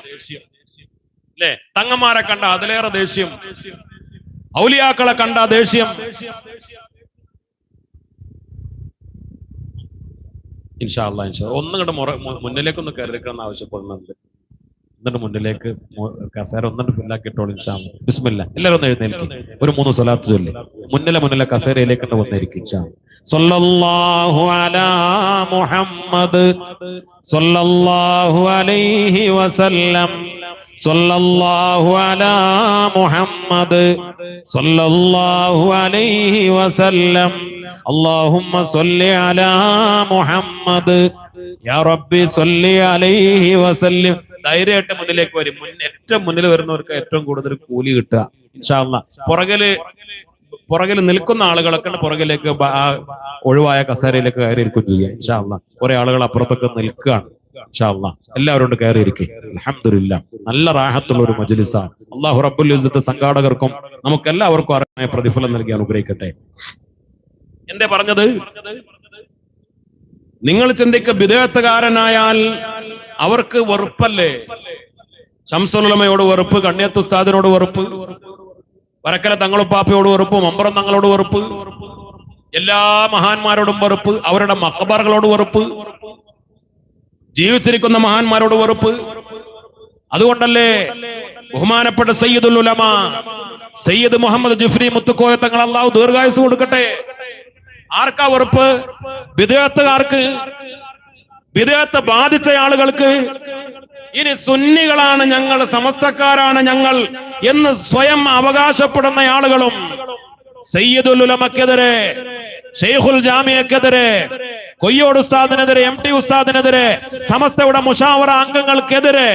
Speaker 1: അല്ലെ? തങ്ങന്മാരെ കണ്ട അതിലേറെ ദേഷ്യം, ഔലിയാക്കളെ കണ്ട ദേഷ്യം. ഇൻഷാ അല്ലാഹ് ഒന്നുകൂടെ മുന്നിലേക്കൊന്ന് കയറിയിരിക്കണം ആവശ്യപ്പെടുന്നുണ്ട്. എന്നിട്ട് മുന്നിലേക്ക് കസേര ഒന്നിട്ട് ഫില്ലാക്കിയിട്ടോളൂ. ഇൻഷാ അല്ലാഹ്. ബിസ്മില്ലാ. എല്ലാവരും ഒന്ന് എഴുന്നേൽക്കും, ഒരു 3 സ്വലാത്ത് ചൊല്ലി മുന്നിലെ കസേരയിലേക്ക് ഒന്ന് വന്നിരിക്കും. ഇൻഷാ അല്ലാഹ്. സല്ലല്ലാഹു അലാ മുഹമ്മദ് സല്ലല്ലാഹു അലൈഹി വസല്ലം. സല്ലല്ലാഹു അലാ മുഹമ്മദ് സല്ലല്ലാഹു അലൈഹി വസല്ലം. അല്ലാഹുമ്മ സ്വല്ലി അലാ മുഹമ്മദ് യാ റബ്ബി സ്വല്ലി അലൈഹി വസല്ലം. ധൈര്യമായിട്ട് മുന്നിലേക്ക് വരും. ഏറ്റവും മുന്നിൽ വരുന്നവർക്ക് ഏറ്റവും കൂടുതൽ കൂലി കിട്ടുക. ഇൻഷാ അല്ലാഹ്. പുറകിൽ നിൽക്കുന്ന ആളുകളൊക്കെ പുറകിലേക്ക് ഒഴിവായ കസേരയിലേക്ക് കയറിയിരിക്കും ചെയ്യാം. ഇൻഷാ അല്ലാഹ്. കുറെ ആളുകൾ അപ്പുറത്തൊക്കെ നിൽക്കുകയാണ്. ഇൻഷാ അല്ലാഹ് എല്ലാവരും കയറിയിരിക്കും. അൽഹംദുലില്ലാഹ്, നല്ല റാഹത്തുള്ള ഒരു മജ്ലിസാണ്. അല്ലാഹു റബ്ബുൽ ഇസ്സത്ത് സംഘാടകർക്കും നമുക്ക് എല്ലാവർക്കും അർഹമായ പ്രതിഫലം നൽകി അനുഗ്രഹിക്കട്ടെ. എന്തേ പറഞ്ഞത്? നിങ്ങൾ ചിന്തിക്കുക, ബിദ്അത്തുകാരനായാൽ അവർക്ക് വെറുപ്പല്ലേ? ശംസുൽ ഉലമയോട് വെറുപ്പ്, കണ്ണിയത്ത് ഉസ്താദിനോട് വെറുപ്പ്, വരക്കല തങ്ങളുപ്പാപ്പയോട് വെറുപ്പ്, മമ്പറം തങ്ങളോട് വെറുപ്പ്, എല്ലാ മഹാന്മാരോടും വെറുപ്പ്, അവരുടെ മഖബറുകളോട് വെറുപ്പ്, ജീവിച്ചിരിക്കുന്ന മഹാന്മാരോട് വെറുപ്പ്. അതുകൊണ്ടല്ലേ ബഹുമാനപ്പെട്ട സയ്യിദുൽ ഉലമ സയ്യിദ് മുഹമ്മദ് ജിഫ്രി മുത്തുക്കോയ തങ്ങൾ, അല്ലാഹു ദീർഘായുസ് കൊടുക്കട്ടെ, ആർക്കാ വെറുപ്പ്? ബിദ്അത്തുകാർക്ക്, ബിദ്അത്ത് ബാധിച്ച ആളുകൾക്ക്. ഇനി സുന്നികളാണ് ഞങ്ങൾ, സമസ്തക്കാരാണ് ഞങ്ങൾ എന്ന് സ്വയം അവകാശപ്പെടുന്ന ആളുകളും സയ്യിദുൽ ഉലമക്കെതിരെ, ഷെയ്ഖുൽ ജാമിയക്കെതിരെ, കൊയ്യോട് ഉസ്താദിനെതിരെ, MT ഉസ്താദിനെതിരെ, സമസ്തയുടെ മുഷാവറ അംഗങ്ങൾക്കെതിരെ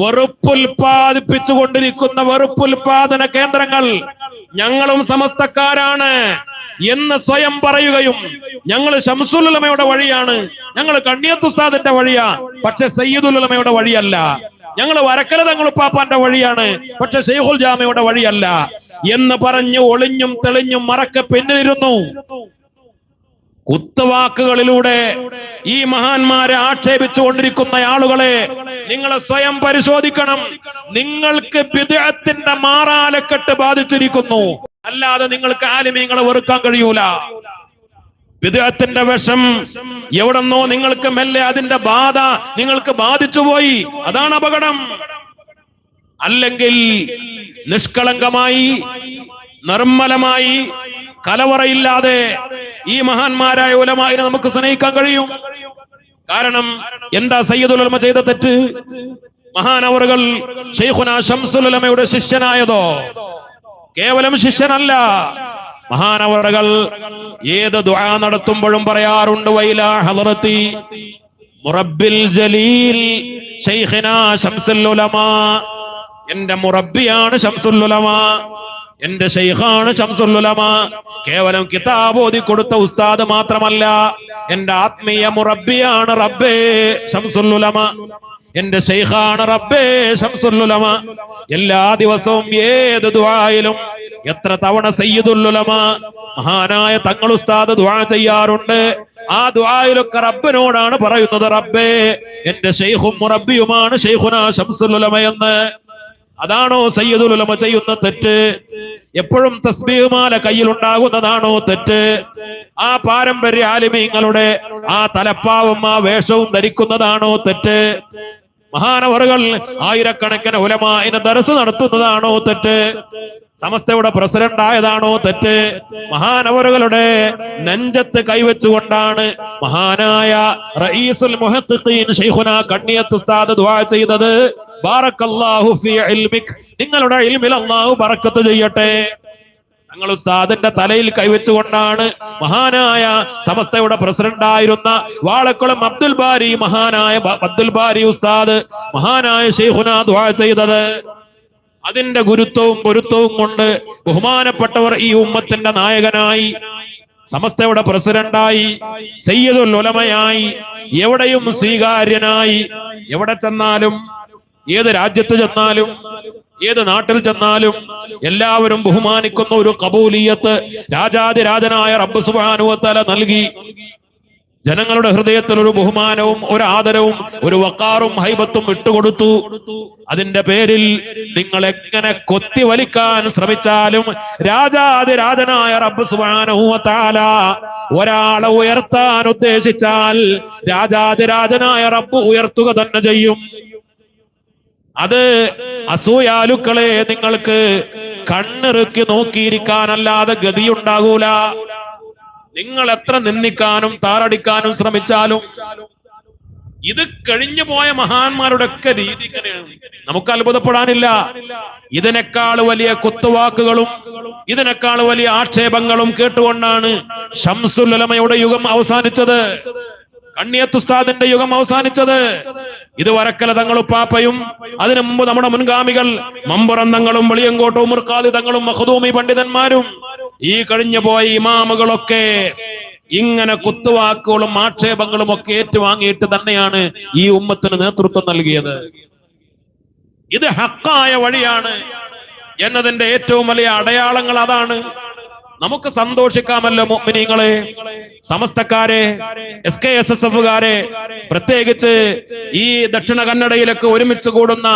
Speaker 1: വെറുപ്പുൽപാദിപ്പിച്ചുകൊണ്ടിരിക്കുന്ന വെറുപ്പുൽപാദന കേന്ദ്രങ്ങൾ ഞങ്ങളും സമസ്തക്കാരാണ് എന്ന് സ്വയം പറയുകയും, ഞങ്ങൾ ശംസുൽ ഉലമയുടെ വഴിയാണ്, ഞങ്ങൾ കണ്ണിയത്ത് ഉസ്താദിന്റെ വഴിയാ, പക്ഷെ സയ്യിദുൽ ഉലമയുടെ വഴിയല്ല, ഞങ്ങൾ വരക്കല തങ്ങളുപ്പാപ്പാന്റെ വഴിയാണ്, പക്ഷെ ഷെയ്ഖുൽ ജാമിയുടെ വഴിയല്ല എന്ന് പറഞ്ഞ് ഒളിഞ്ഞും തെളിഞ്ഞും മറക്കെ പിന്നിലിരുന്നു. കുത്തുവാക്കുകളിലൂടെ ഈ മഹാന്മാരെ ആക്ഷേപിച്ചുകൊണ്ടിരിക്കുന്ന ആളുകളെ നിങ്ങൾ സ്വയം പരിശോധിക്കണം. നിങ്ങൾക്ക് ബിദ്അത്തിന്റെ മാറാലക്കെട്ട് ബാധിച്ചിരിക്കുന്നു, അല്ലാതെ നിങ്ങൾക്ക് ആലിമീങ്ങളെ വെറുക്കാൻ കഴിയൂല. ബിദ്അത്തിന്റെ വിഷം എവിടെന്നോ നിങ്ങൾക്ക് മെല്ലെ അതിന്റെ ബാധ നിങ്ങൾക്ക് ബാധിച്ചുപോയി, അതാണ് അപകടം. അല്ലെങ്കിൽ നിഷ്കളങ്കമായി, നിർമ്മലമായി, കലവറയില്ലാതെ ഈ മഹാന്മാരായ ഉലമായിനെ നമുക്ക് സ്നേഹിക്കാൻ കഴിയും. കാരണം എന്താ സയ്യിദുൽ ഉലമ ചെയ്ത തെറ്റ്? മഹാനവറുകൾ ശൈഖുനാ ശംസുൽ ഉലമയുടെ ശിഷ്യനായതോ? കേവലം ശിഷ്യനല്ല, മഹാനവറുകൾ ഏത് ദുആ നടത്തുമ്പോഴും പറയാറുണ്ട്, വൈലാ ഹളറത്തി മുറബ്ബിൽ ജലീൽ ശൈഖുനാ ശംസുൽ ഉലമ. എന്റെ മുറബ്ബിയാണ് ശംസുൽ ഉലമ, എന്റെ ശൈഖാണ് ശംസുൽ ഉലമ. കേവലം കിതാബ് ഓതി കൊടുത്ത ഉസ്താദ് മാത്രമല്ല, എന്റെ ആത്മീയ മുറബ്ബിയാണ് റബ്ബേ ശംസുൽ ഉലമ, എന്റെ ശൈഖാണ് റബ്ബേ ശംസുൽ ഉലമ. എല്ലാ ദിവസവും ഏത് ദുആയിലും എത്ര തവണ സയ്യിദുൽ ഉലമ മഹാനായ തങ്ങൾ ഉസ്താദ് ദുആ ചെയ്യാറുണ്ട്. ആ ദുആയിലൊക്കെ റബ്ബിനോടാണ് പറയുന്നത്, റബ്ബേ എന്റെ ശൈഖും മുറബ്ബിയുമാണ് ശൈഖുനാ ശംസുൽ ഉലമ എന്ന്. അതാണോ സയ്യിദുൽ ഉലമ ചെയ്യുന്ന തെറ്റ്? എപ്പോഴും തസ്ബീഹ് മാല കയ്യിലുണ്ടാകുന്നതാണോ തെറ്റ്? ആ പാരമ്പര്യ ആലിമീങ്ങളുടെ ആ തലപ്പാവും ആ വേഷവും ധരിക്കുന്നതാണോ തെറ്റ്? മഹാനവറുകൾ ആയിരക്കണക്കിന് ഉലമാഇന് ദർസ് നടത്തുന്നതാണോ തെറ്റ്? സമസ്തയുടെ പ്രസിഡന്റ് ആയതാണോ തെറ്റ്? മഹാനവറുകളുടെ നെഞ്ചത്ത് കൈവച്ചുകൊണ്ടാണ് മഹാനായ റഈസുൽ മുഹഖഖീൻ ശൈഖുനാ കണ്ണിയത്ത് ഉസ്താദ് ദുആ ചെയ്തത്, ബാറക്കല്ലാഹു ഫീ ഇൽമിക്, നിങ്ങളുടെ ഇൽമിൽ അല്ലാഹു ബറക്കത്ത് ചെയ്യട്ടെ. തങ്ങൾ ഉസ്താദിന്റെ തലയിൽ കൈവച്ചുകൊണ്ടാണ് മഹാനായ സമസ്തയുടെ പ്രസിഡന്റ് ആയിരുന്ന വാളക്കുളം അബ്ദുൽ ബാരി, മഹാനായ അബ്ദുൽ ബാരി ഉസ്താദ് മഹാനായ ശൈഖുനാ ദുആ ചെയ്തത്. അതിന്റെ ഗുരുത്വവും പൊരുത്തവും കൊണ്ട് ബഹുമാനപ്പെട്ടവർ ഈ ഉമ്മത്തിന്റെ നായകനായി, സമസ്തയുടെ പ്രസിഡന്റായി, സയ്യിദുൽ ഉലമയായി, എവിടെയും സ്വീകാര്യനായി, എവിടെ ചെന്നാലും, ഏത് രാജ്യത്ത് ചെന്നാലും, ഏത് നാട്ടിൽ ചെന്നാലും എല്ലാവരും ബഹുമാനിക്കുന്ന ഒരു ഖബൂലിയത്ത് രാജാതിരാജനായ റബ്ബ് സുബ്ഹാനഹു വ തആല നൽകി. ജനങ്ങളുടെ ഹൃദയത്തിൽ ഒരു ബഹുമാനവും ഒരു ആദരവും ഒരു വഖാറും ഹൈബത്തും ഇട്ടുകൊടുത്തു. അതിന്റെ പേരിൽ നിങ്ങൾ എങ്ങനെ കൊത്തി വലിക്കാൻ ശ്രമിച്ചാലും രാജാതിരാജനായ റബ്ബ് സുബ്ഹാനഹു വ തആല ഒരാളെ ഉയർത്താൻ ഉദ്ദേശിച്ചാൽ രാജാതിരാജനായ റബ്ബ് ഉയർത്തുക തന്നെ ചെയ്യും. അത് അസൂയാലുക്കളെ നിങ്ങൾക്ക് കണ്ണിറുക്കി നോക്കിയിരിക്കാനല്ലാതെ ഗതിയുണ്ടാകൂല. നിങ്ങൾ എത്ര നിന്ദിക്കാനും താറടിക്കാനും ശ്രമിച്ചാലും ഇത് കഴിഞ്ഞു പോയ മഹാന്മാരുടെ ഒക്കെ രീതി ഇങ്ങനെയാണ്. നമുക്ക് അത്ഭുതപ്പെടാനില്ല. ഇതിനേക്കാൾ വലിയ കുത്തുവാക്കുകളും ഇതിനേക്കാൾ വലിയ ആക്ഷേപങ്ങളും കേട്ടുകൊണ്ടാണ് ശംസുൽ ഉലമയുടെ യുഗം അവസാനിച്ചത്, കണ്ണിയത്ത് ഉസ്താദിന്റെ യുഗം അവസാനിച്ചത്. ഇത് വരക്കല തങ്ങളുപ്പാപ്പയും അതിനു മുമ്പ് നമ്മുടെ മുൻഗാമികൾ മമ്പുറം തങ്ങളും വെളിയങ്കോട്ട് ഉമർ ഖാദി തങ്ങളും മഖ്ദൂമി പണ്ഡിതന്മാരും ഈ കഴിഞ്ഞു പോയ ഇമാമുകളൊക്കെ ഇങ്ങനെ കുത്തുവാക്കുകളും ആക്ഷേപങ്ങളും ഒക്കെ ഏറ്റുവാങ്ങിയിട്ട് തന്നെയാണ് ഈ ഉമ്മത്തിന് നേതൃത്വം നൽകിയത്. ഇത് ഹക്കായ വഴിയാണ് എന്നതിന്റെ ഏറ്റവും വലിയ അടയാളങ്ങൾ അതാണ്. നമുക്ക് സന്തോഷിക്കാമല്ലോ മുഅ്മിനീങ്ങളെ, സമസ്തക്കാരെ, SKSSFകാരെ, പ്രത്യേകിച്ച് ഈ ദക്ഷിണ കന്നഡയിലൊക്കെ ഒരുമിച്ച് കൂടുന്ന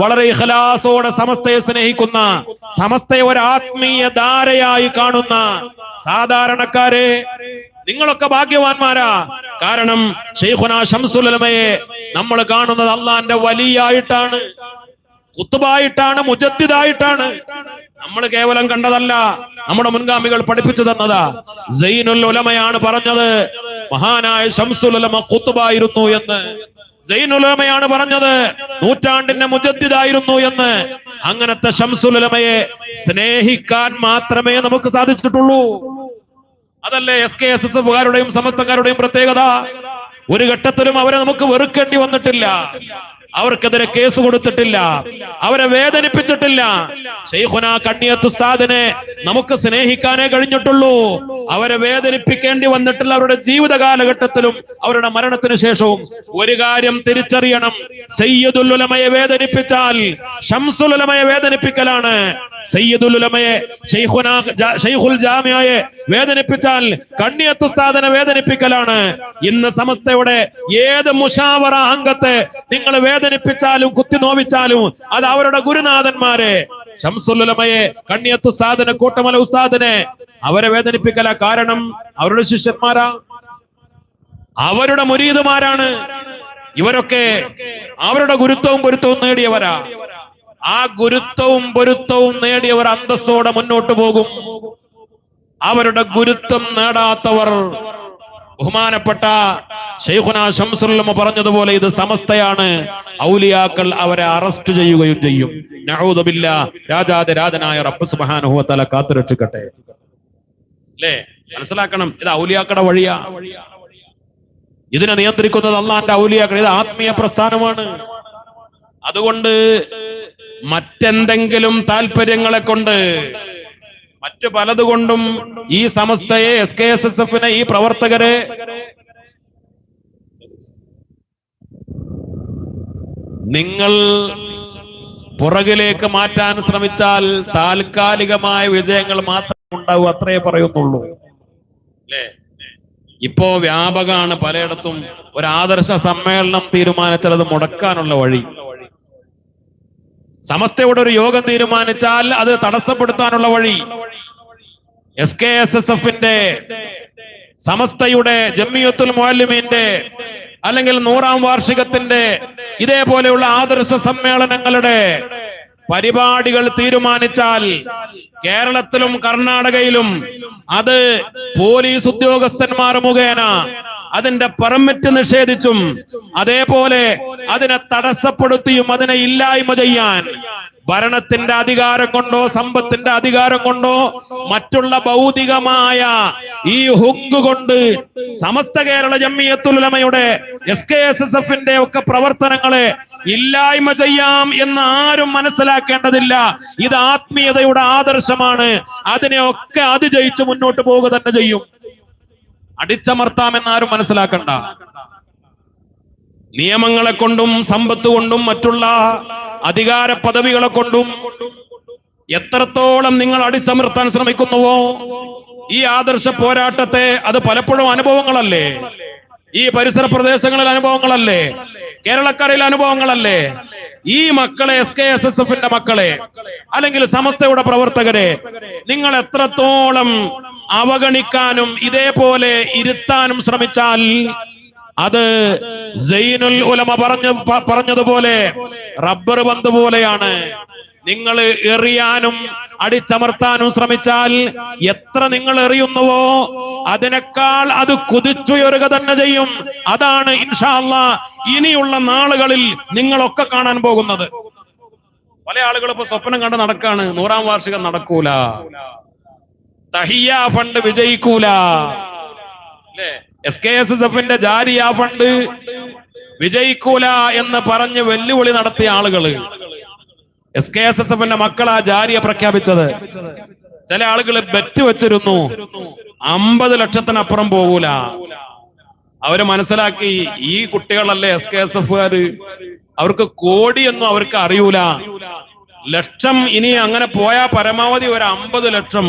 Speaker 1: വളരെ ഇഖ്ലാസോടെ സമസ്തയെ സ്നേഹിക്കുന്ന, സമസ്തയെ ഒരു ആത്മീയ ധാരയായി കാണുന്ന സാധാരണക്കാരെ, നിങ്ങളൊക്കെ ഭാഗ്യവാന്മാരാ. കാരണം ശൈഖുനാ ശംസുൽ ഉലമയെ നമ്മൾ കാണുന്നത് അള്ളാന്റെ വലിയായിട്ടാണ്, ഖുത്ബായിട്ടാണ്, മുജദ്ദിദായിട്ടാണ്. നമ്മൾ കേവലം കണ്ടതല്ല, നമ്മുടെ മുൻഗാമികൾ പഠിപ്പിച്ചു തന്നതാ. സൈനുൽ ഉലമയാണ് പറഞ്ഞത് മഹാനായ ശംസുൽ ഉലമ ഖുത്ബായിരുന്നു എന്ന്. സൈനുൽ ഉലമയാണ് പറഞ്ഞത് നൂറ്റാണ്ടിന്റെ മുജദ്ദിദായിരുന്നു എന്ന്. അങ്ങനത്തെ ശംസുൽ ഉലമയെ സ്നേഹിക്കാൻ മാത്രമേ നമുക്ക് സാധിച്ചിട്ടുള്ളൂ. അതല്ലേ SKSSFകാരുടെയും സമസ്തക്കാരുടെയും പ്രത്യേകത. ഒരു ഘട്ടത്തിലും അവരെ നമുക്ക് വെറുക്കേണ്ടി വന്നിട്ടില്ല, അവർക്കെതിരെ കേസ് കൊടുത്തിട്ടില്ല, അവരെ വേദനിപ്പിച്ചിട്ടില്ല. ശൈഖുനാ കണ്ണിയത്ത് ഉസ്താദിനെ നമുക്ക് സ്നേഹിക്കാനേ കഴിഞ്ഞിട്ടുള്ളൂ. അവരെ വേദനിപ്പിക്കേണ്ടി വന്നിട്ടില്ല അവരുടെ ജീവിത കാലഘട്ടത്തിലും അവരുടെ മരണത്തിന് ശേഷവും. ഒരു കാര്യം തിരിച്ചറിയണം, സയ്യിദുൽ ഉലമയെ വേദനിപ്പിച്ചാൽ ശംസുൽ ഉലമയെ വേദനിപ്പിക്കലാണ്. സയ്യിദുൽ ഉലമയെ ശൈഖുൽ ജാമിഅയെ വേദനിപ്പിച്ചാൽ കണ്ണിയത്ത് ഉസ്താദിനെ വേദനിപ്പിക്കലാണ്. ഇന്ന് സമസ്തയുടെ ഏത് മുശാവറ അംഗത്തെ നിങ്ങൾ വേദനിപ്പിച്ചാലും കുത്തി നോവിച്ചാലും അത് അവരുടെ ഗുരുനാഥന്മാരെ, ശംസുൽ ഉലമയെ, കണ്ണിയത്ത് ഉസ്താദിനെ, കൂട്ടമല ഉസ്താദിനെ അവരെ വേദനിപ്പിക്കല. കാരണം അവരുടെ ശിഷ്യന്മാരാ, അവരുടെ മുരീദുമാരാണ്. ഇവരൊക്കെ അവരുടെ ഗുരുത്വവും പൊരുത്തവും നേടിയവരാ. ആ ഗുരുത്വവും പൊരുത്തവും നേടിയവർ അന്തസ്സോടെ മുന്നോട്ട് പോകും. അവരുടെ ഗുരുത്വം നേടാത്തവർ, ബഹുമാനപ്പെട്ട ശൈഖുനാ ശംസുൽ ഉലമ പറഞ്ഞതുപോലെ ഇത് സമസ്തയാണ്, ഔലിയാക്കൾ അവരെ അറസ്റ്റ് ചെയ്യുകയും ചെയ്യും. നഊദു ബില്ലാഹ്. രാജാതിരാജനായ റബ്ബ് സുബ്ഹാനഹു വ തആല കാത്തുരക്ഷിക്കട്ടെ. അല്ലേ? മനസ്സിലാക്കണം, ഇത് ഔലിയാക്കളുടെ വഴിയാ. ഇതിനെ നിയന്ത്രിക്കുന്നത് അള്ളാന്റെ ഔലിയാക്കൾ. ഇത് ആത്മീയ പ്രസ്ഥാനമാണ്. അതുകൊണ്ട് മറ്റെന്തെങ്കിലും താല്പര്യങ്ങളെ കൊണ്ട്, മറ്റു പലതുകൊണ്ടും ഈ സമസ്തയെ, SKSSFനെ, ഈ പ്രവർത്തകരെ നിങ്ങൾ പുറകിലേക്ക് മാറ്റാൻ ശ്രമിച്ചാൽ താൽക്കാലികമായ വിജയങ്ങൾ മാത്രം ഉണ്ടാവും, അത്രേ പറയുന്നുള്ളൂ. അല്ലേ? ഇപ്പോ വ്യാപകമാണ് പലയിടത്തും ഒരു ആദർശ സമ്മേളനം തീരുമാനിച്ചാൽ അത് മുടക്കാനുള്ള വഴി, സമസ്തയുടെ ഒരു യോഗം തീരുമാനിച്ചാൽ അത് തടസ്സപ്പെടുത്താനുള്ള വഴി, SKSSF-ന്റെ, സമസ്തയുടെ, ജമിയത്തുൽ മുഅല്ലിമീന്റെ അല്ലെങ്കിൽ 100ാം വാർഷികത്തിന്റെ ഇതേപോലെയുള്ള ആദർശ സമ്മേളനങ്ങളുടെ പരിപാടികൾ തീരുമാനിച്ചാൽ കേരളത്തിലും കർണാടകയിലും അത് പോലീസ് ഉദ്യോഗസ്ഥന്മാർ മുഖേന അതിന്റെ പെർമിറ്റ് നിഷേധിച്ചും അതേപോലെ അതിനെ തടസ്സപ്പെടുത്തിയും അതിനെ ഇല്ലായ്മ ചെയ്യാൻ ഭരണത്തിന്റെ അധികാരം കൊണ്ടോ സമ്പത്തിന്റെ അധികാരം കൊണ്ടോ മറ്റുള്ള ഭൗതികമായ ഈ ഹുങ്ക് കൊണ്ട് സമസ്ത കേരള ജമിയത്തുൽ ഉലമയുടെ SKSSF-ന്റെ ഒക്കെ പ്രവർത്തനങ്ങളെ ഇല്ലായ്മ ചെയ്യാം എന്ന് ആരും മനസ്സിലാക്കേണ്ടതില്ല. ഇത് ആത്മീയതയുടെ ആദർശമാണ്. അതിനെയൊക്കെ അതിജയിച്ച് മുന്നോട്ട് പോവുക തന്നെ ചെയ്യും. അടിച്ചമർത്താമെന്ന് ആരും മനസ്സിലാക്കണ്ട. നിയമങ്ങളെ കൊണ്ടും സമ്പത്ത് കൊണ്ടും മറ്റുള്ള അധികാര പദവികളെ കൊണ്ടും എത്രത്തോളം നിങ്ങൾ അടിച്ചമർത്താൻ ശ്രമിക്കുന്നുവോ ഈ ആദർശ പോരാട്ടത്തെ, അത് പലപ്പോഴും അനുഭവങ്ങളല്ലേ, ഈ പരിസര പ്രദേശങ്ങളിൽ അനുഭവങ്ങളല്ലേ, കേരളക്കരയിൽ അനുഭവങ്ങളല്ലേ, ഈ മക്കളെ, SKSSF-ന്റെ മക്കളെ അല്ലെങ്കിൽ സമസ്തയുടെ പ്രവർത്തകരെ നിങ്ങൾ എത്രത്തോളം അവഗണിക്കാനും ഇതേപോലെ ഇരുത്താനും ശ്രമിച്ചാൽ അത് സൈനുൽ ഉലമ പറഞ്ഞതുപോലെ റബ്ബർ പന്ത് പോലെയാണ്. നിങ്ങൾ എറിയാനും അടിച്ചമർത്താനും ശ്രമിച്ചാൽ എത്ര നിങ്ങൾ എറിയുന്നുവോ അതിനേക്കാൾ അത് കുതിച്ചുയരുക തന്നെ ചെയ്യും. അതാണ് ഇൻഷാ അല്ലാഹ് ഇനിയുള്ള നാളുകളിൽ നിങ്ങളൊക്കെ കാണാൻ പോകുന്നത്. പല ആളുകൾ ഇപ്പൊ സ്വപ്നം കണ്ട് നടക്കാണ്, 100ാം വാർഷികം നടക്കൂല, തഹിയ ഫണ്ട് വിജയിക്കൂല, അല്ലേ, SKSSF-ന്റെ ജാരിയ ഫണ്ട് വിജയിക്കൂല എന്ന് പറഞ്ഞ് വെല്ലുവിളി നടത്തിയ ആളുകള്, SKSSF-ന്റെ മക്കളാ ജാരിയ പ്രഖ്യാപിച്ചത്. ചില ആളുകൾ ബെറ്റ് വെച്ചിരുന്നു 50 ലക്ഷത്തിനപ്പുറം പോകൂല. അവര് മനസ്സിലാക്കി ഈ കുട്ടികളല്ലേ SKSF-കാര്, അവർക്ക് കോടിയൊന്നും അവർക്ക് അറിയൂല, ലക്ഷം ഇനി അങ്ങനെ പോയാ പരമാവധി ഒരു 50 ലക്ഷം,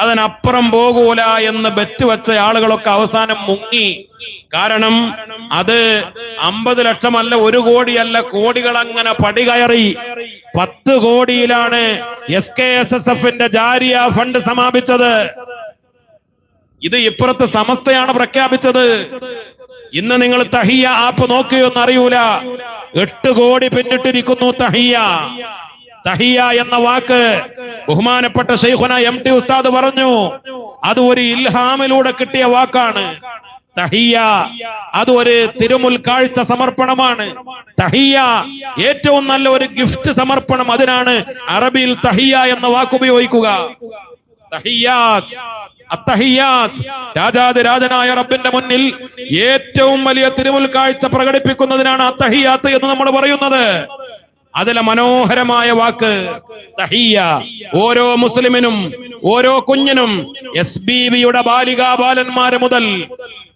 Speaker 1: അതിനപ്പുറം പോകൂല എന്ന് ബെറ്റ് വെച്ച ആളുകളൊക്കെ അവസാനം മുങ്ങി. കാരണം അത് 50 ലക്ഷമല്ല, 1 കോടിയല്ല, കോടികൾ അങ്ങനെ പടി കയറി 10 കോടിയിലാണ് SKSSF-ന്റെ ജാരിയ ഫണ്ട് സമാപിച്ചത്. ഇത് ഇപ്പുറത്ത് സമസ്തയാണ് പ്രഖ്യാപിച്ചത്. ഇന്ന് നിങ്ങൾ തഹിയ ആപ്പ് നോക്കിയൊന്നും അറിയൂല, 8 കോടി പിന്നിട്ടിരിക്കുന്നു തഹിയ. തഹിയ എന്ന വാക്ക് ബഹുമാനപ്പെട്ട ശൈഖുന MT ഉസ്താദ് പറഞ്ഞു, അത് ഒരു ഇൽഹാമിലൂടെ കിട്ടിയ വാക്കാണ്. തഹിയ അത് ഒരു തിരുമുൽ കാഴ്ച സമർപ്പണമാണ്. തഹിയ ഏറ്റവും നല്ല ഒരു ഗിഫ്റ്റ് സമർപ്പണം, അതിനാണ് അറബിയിൽ തഹിയ എന്ന വാക്ക് ഉപയോഗിക്കുക. തഹിയാത്ത്, അത്തഹിയാത്ത്, രാജാതിരാജനായ റബ്ബിന്റെ മുന്നിൽ ഏറ്റവും വലിയ തിരുമുൽ കാഴ്ച പ്രകടിപ്പിക്കുന്നതിനാണ് അത്തഹിയാത്ത് എന്ന് നമ്മൾ പറയുന്നത്. അതിലെ മനോഹരമായ വാക്ക് തഹിയ. ഓരോ മുസ്ലിമിനും, ഓരോ കുഞ്ഞിനും, SBBയുടെ ബാലികാ ബാലന്മാര് മുതൽ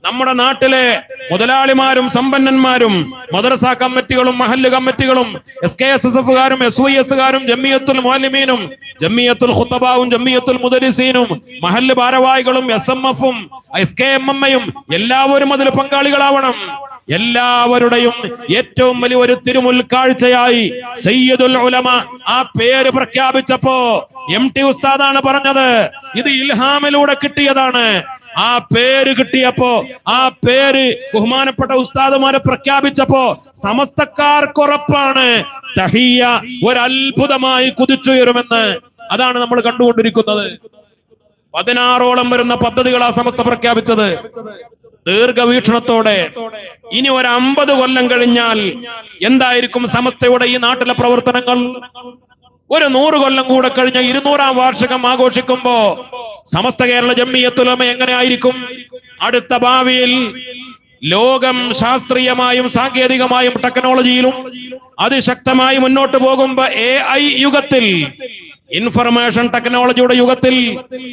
Speaker 1: നമ്മുടെ നാട്ടിലെ മുതലാളിമാരും സമ്പന്നന്മാരും മദ്രസ കമ്മിറ്റികളും മഹല്ല് കമ്മിറ്റികളും SKSSF-കാരും SYS-കാരും ജമിയത്തുൽ മുഅല്ലിമീനും ജമിയത്തുൽ ഖുതബാവും ജമിയത്തുൽ മുദരിസീനും മഹല്ല് ഭാരവാഹികളും SMF-ഉം SKMM-യും എല്ലാവരും അതിൽ പങ്കാളികളാവണം. എല്ലാവരുടെയും ഏറ്റവും വലിയ ഒരു തിരുമുൽ കാഴ്ചയായി സയ്യിദുൽ ഉലമ ആ പേര് പ്രഖ്യാപിച്ചപ്പോ MT ഉസ്താദാണ് പറഞ്ഞത്, ഇത് ഇൽഹാമിലൂടെ കിട്ടിയതാണ്. ആ പേര് കിട്ടിയപ്പോ, ആ പേര് ബഹുമാനപ്പെട്ട ഉസ്താദുമാരെ പ്രഖ്യാപിച്ചപ്പോ സമസ്തക്കാർക്കുറപ്പാണ് തഹിയ ഒരു അത്ഭുതമായി കുതിച്ചുയരുമെന്ന്. അതാണ് നമ്മൾ കണ്ടുകൊണ്ടിരിക്കുന്നത്. 16ഓളം വരുന്ന പദ്ധതികളാ സമസ്ത പ്രഖ്യാപിച്ചത് ദീർഘവീക്ഷണത്തോടെ. ഇനി ഒരു 50 കൊല്ലം കഴിഞ്ഞാൽ എന്തായിരിക്കും സമസ്തയുടെ ഈ നാട്ടിലെ പ്രവർത്തനങ്ങൾ? ഒരു 100 കൊല്ലം കൂടെ കഴിഞ്ഞ 200ാം വാർഷികം ആഘോഷിക്കുമ്പോ സമസ്ത കേരള ജമിയത്തുൽ ഉലമ എങ്ങനെ ആയിരിക്കും? അടുത്ത ഭാവിയിൽ ലോകം ശാസ്ത്രീയമായും സാങ്കേതികമായും ടെക്നോളജിയിലും അതിശക്തമായി മുന്നോട്ട് പോകുമ്പോ AI യുഗത്തിൽ, ഇൻഫർമേഷൻ ടെക്നോളജിയുടെ യുഗത്തിൽ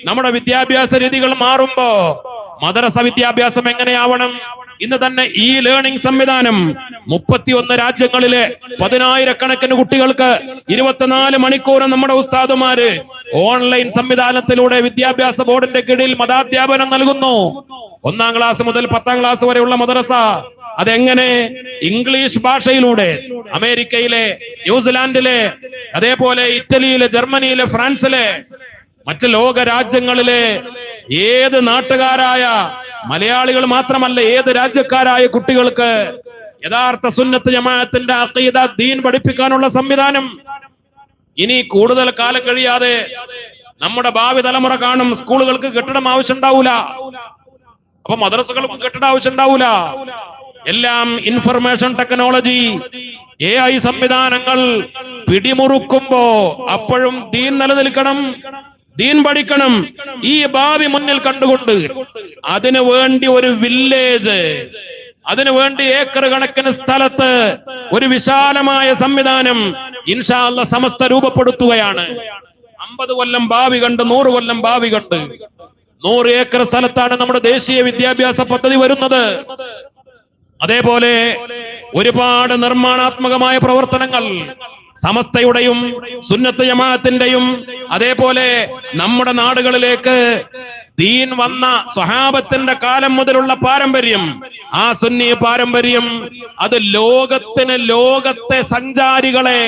Speaker 1: നമ്മുടെ വിദ്യാഭ്യാസ രീതികൾ മാറുമ്പോ മദ്രസ വിദ്യാഭ്യാസം എങ്ങനെയാവണം? ഇന്ന് തന്നെ ലേണിംഗ് സംവിധാനം 31 രാജ്യങ്ങളിലെ 10,000-കണക്കിന് കുട്ടികൾക്ക് 24 മണിക്കൂറും നമ്മുടെ ഉസ്താദുമാര് ഓൺലൈൻ സംവിധാനത്തിലൂടെ വിദ്യാഭ്യാസ ബോർഡിന്റെ കീഴിൽ മതാധ്യാപനം നൽകുന്നു. 1-ാം ക്ലാസ് മുതൽ 10-ാം ക്ലാസ് വരെയുള്ള മദ്രസ അതെങ്ങനെ? ഇംഗ്ലീഷ് ഭാഷയിലൂടെ അമേരിക്കയിലെ, ന്യൂസിലാൻഡിലെ, അതേപോലെ ഇറ്റലിയിലെ, ജർമ്മനിയിലെ, ഫ്രാൻസിലെ, മറ്റ് ലോക രാജ്യങ്ങളിലെ ഏത് നാട്ടുകാരായ മലയാളികൾ മാത്രമല്ല, ഏത് രാജ്യക്കാരായ കുട്ടികൾക്ക് യഥാർത്ഥ സുന്നത്ത് ജമാഅത്തിന്റെ അഖീദ ദീൻ പഠിപ്പിക്കാനുള്ള സംവിധാനം ഇനി കൂടുതൽ കാലം കഴിയാതെ നമ്മുടെ ഭാവി തലമുറ കാണും. സ്കൂളുകൾക്ക് കെട്ടിടം ആവശ്യമുണ്ടാവൂല, അപ്പൊ മദ്രസകൾക്ക് കെട്ടിടം ആവശ്യമുണ്ടാവൂല. എല്ലാം ഇൻഫർമേഷൻ ടെക്നോളജി, AI സംവിധാനങ്ങൾ പിടിമുറുക്കുമ്പോ അപ്പോഴും ദീൻ നിലനിൽക്കണം, ദീൻ പഠിക്കണം. ഈ ഭാവി മുന്നിൽ കണ്ടുകൊണ്ട് അതിനു വേണ്ടി ഒരു വില്ലേജ്, അതിനു വേണ്ടി ഏക്കർ കണക്കിന് സ്ഥലത്ത് ഒരു വിശാലമായ സംവിധാനം ഇൻഷാ അല്ലാഹ് സമസ്ത രൂപപ്പെടുത്തുകയാണ്. 50 കൊല്ലം ഭാവി കണ്ട്, 100 കൊല്ലം ഭാവി കണ്ട് 100 ഏക്കർ സ്ഥലത്താണ് നമ്മുടെ ദേശീയ വിദ്യാഭ്യാസ പദ്ധതി വരുന്നത്. അതേപോലെ ഒരുപാട് നിർമ്മാണാത്മകമായ പ്രവർത്തനങ്ങൾ സമസ്തയുടെയും സുന്നത്ത് ജമാഅത്തിന്റെയും അതേപോലെ നമ്മുടെ നാടുകളിലേക്ക് ദീൻ വന്ന സ്വഹാബത്തിന്റെ കാലം മുതലുള്ള പാരമ്പര്യം, ആ സുന്നി പാരമ്പര്യം അത് ലോകത്തെ സഞ്ചാരികളെ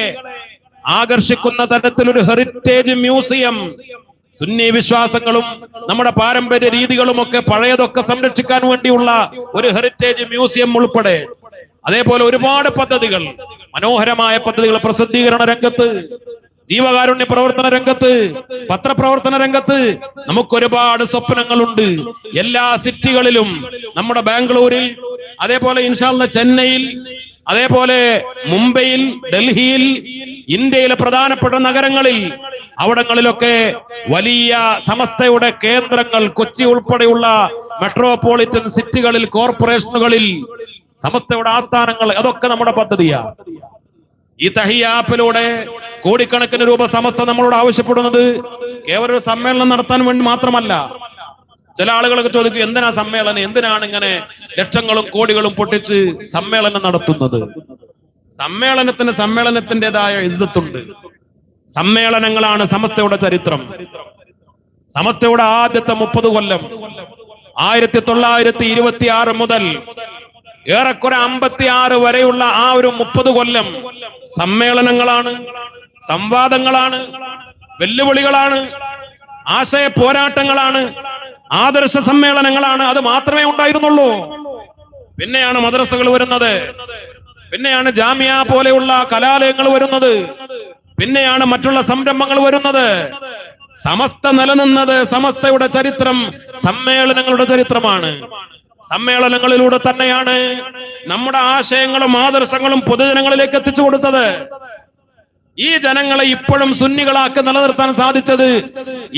Speaker 1: ആകർഷിക്കുന്ന തരത്തിലൊരു ഹെറിറ്റേജ് മ്യൂസിയം, സുന്നി വിശ്വാസങ്ങളും നമ്മുടെ പാരമ്പര്യ രീതികളും ഒക്കെ പഴയതൊക്കെ സംരക്ഷിക്കാൻ വേണ്ടിയുള്ള ഒരു ഹെറിറ്റേജ് മ്യൂസിയം ഉൾപ്പെടെ അതേപോലെ ഒരുപാട് പദ്ധതികൾ, മനോഹരമായ പദ്ധതികൾ പ്രസിദ്ധീകരണ രംഗത്ത്, ജീവകാരുണ്യ പ്രവർത്തന രംഗത്ത്, പത്രപ്രവർത്തന രംഗത്ത് നമുക്കൊരുപാട് സ്വപ്നങ്ങളുണ്ട്. എല്ലാ സിറ്റികളിലും, നമ്മുടെ ബാംഗ്ലൂരിൽ, അതേപോലെ ഇൻഷാ അല്ലാഹ് ചെന്നൈയിൽ, അതേപോലെ മുംബൈയിൽ, ഡൽഹിയിൽ, ഇന്ത്യയിലെ പ്രധാനപ്പെട്ട നഗരങ്ങളിൽ, അവിടങ്ങളിലൊക്കെ വലിയ സമസ്തയുടെ കേന്ദ്രങ്ങൾ, കൊച്ചി ഉൾപ്പെടെയുള്ള മെട്രോപൊളിറ്റൻ സിറ്റികളിൽ, കോർപ്പറേഷനുകളിൽ സമസ്തയുടെ ആസ്ഥാനങ്ങൾ, അതൊക്കെ നമ്മുടെ പദ്ധതിയാണ്. ഈ തഹിയ ആപ്പിലൂടെ കോടിക്കണക്കിന് രൂപ സമസ്ത നമ്മളോട് ആവശ്യപ്പെടുന്നത് കേവലം ഒരു സമ്മേളനം നടത്താൻ വേണ്ടി മാത്രമല്ല. ചില ആളുകളൊക്കെ ചോദിക്കും, എന്തിനാ സമ്മേളനം, എന്തിനാണ് ഇങ്ങനെ ലക്ഷങ്ങളും കോടികളും പൊട്ടിച്ച് സമ്മേളനം നടത്തുന്നത്? സമ്മേളനത്തിൻ്റെതായ ഇസ്സത്തുണ്ട്. സമ്മേളനങ്ങളാണ് സമസ്തയുടെ ചരിത്രം. സമസ്തയുടെ ആദ്യത്തെ 30 കൊല്ലം 1926 മുതൽ ഏറെക്കുറെ 56 വരെയുള്ള ആ ഒരു 30 കൊല്ലം സമ്മേളനങ്ങളാണ്, സംവാദങ്ങളാണ്, വെല്ലുവിളികളാണ്, ആശയ പോരാട്ടങ്ങളാണ്, ആദർശ സമ്മേളനങ്ങളാണ്. അത് മാത്രമേ ഉണ്ടായിരുന്നുള്ളൂ. പിന്നെയാണ് മദ്രസകൾ വരുന്നത്, പിന്നെയാണ് ജാമിയ പോലെയുള്ള കലാലയങ്ങൾ വരുന്നത്, പിന്നെയാണ് മറ്റുള്ള സംരംഭങ്ങൾ വരുന്നത്. സമസ്ത നിലനിന്നത്, സമസ്തയുടെ ചരിത്രം സമ്മേളനങ്ങളുടെ ചരിത്രമാണ്. സമ്മേളനങ്ങളിലൂടെ തന്നെയാണ് നമ്മുടെ ആശയങ്ങളും ആദർശങ്ങളും പൊതുജനങ്ങളിലേക്ക് എത്തിച്ചു കൊടുത്തത്. ഈ ജനങ്ങളെ ഇപ്പോഴും സുന്നികളാക്കി നിലനിർത്താൻ സാധിച്ചത്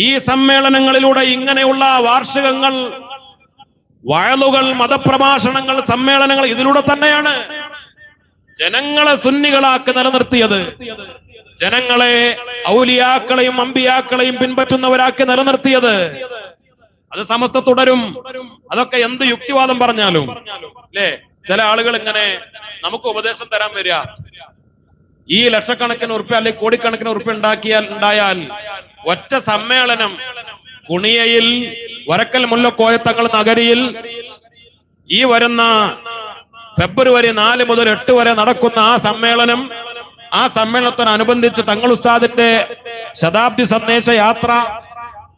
Speaker 1: ഈ സമ്മേളനങ്ങളിലൂടെ. ഇങ്ങനെയുള്ള വാർഷികങ്ങൾ, വയലുകൾ, മതപ്രഭാഷണങ്ങൾ, സമ്മേളനങ്ങൾ ഇതിലൂടെ തന്നെയാണ് ജനങ്ങളെ സുന്നികളാക്കി നിലനിർത്തിയത്. ജനങ്ങളെ ഔലിയാക്കളെയും അമ്പിയാക്കളെയും പിൻപറ്റുന്നവരാക്കി നിലനിർത്തിയത്. അത് സമസ്ത തുടരും. അതൊക്കെ എന്ത് യുക്തിവാദം പറഞ്ഞാലും അല്ലേ, ചില ആളുകൾ ഇങ്ങനെ നമുക്ക് ഉപദേശം തരാൻ വരിക, ഈ ലക്ഷക്കണക്കിന് ഉറുപ്പ്യ അല്ലെങ്കിൽ കോടിക്കണക്കിന് ഉറുപ്പ്യ ഉണ്ടായാൽ ഒറ്റ സമ്മേളനം കുണിയയിൽ, വരക്കൽ മുല്ലക്കോയത്തങ്ങൾ നഗരിയിൽ ഈ വരുന്ന ഫെബ്രുവരി 4 മുതൽ 8 വരെ നടക്കുന്ന ആ സമ്മേളനത്തോടനുബന്ധിച്ച് തങ്ങൾ ഉസ്താദിന്റെ ശതാബ്ദി സന്ദേശ യാത്ര,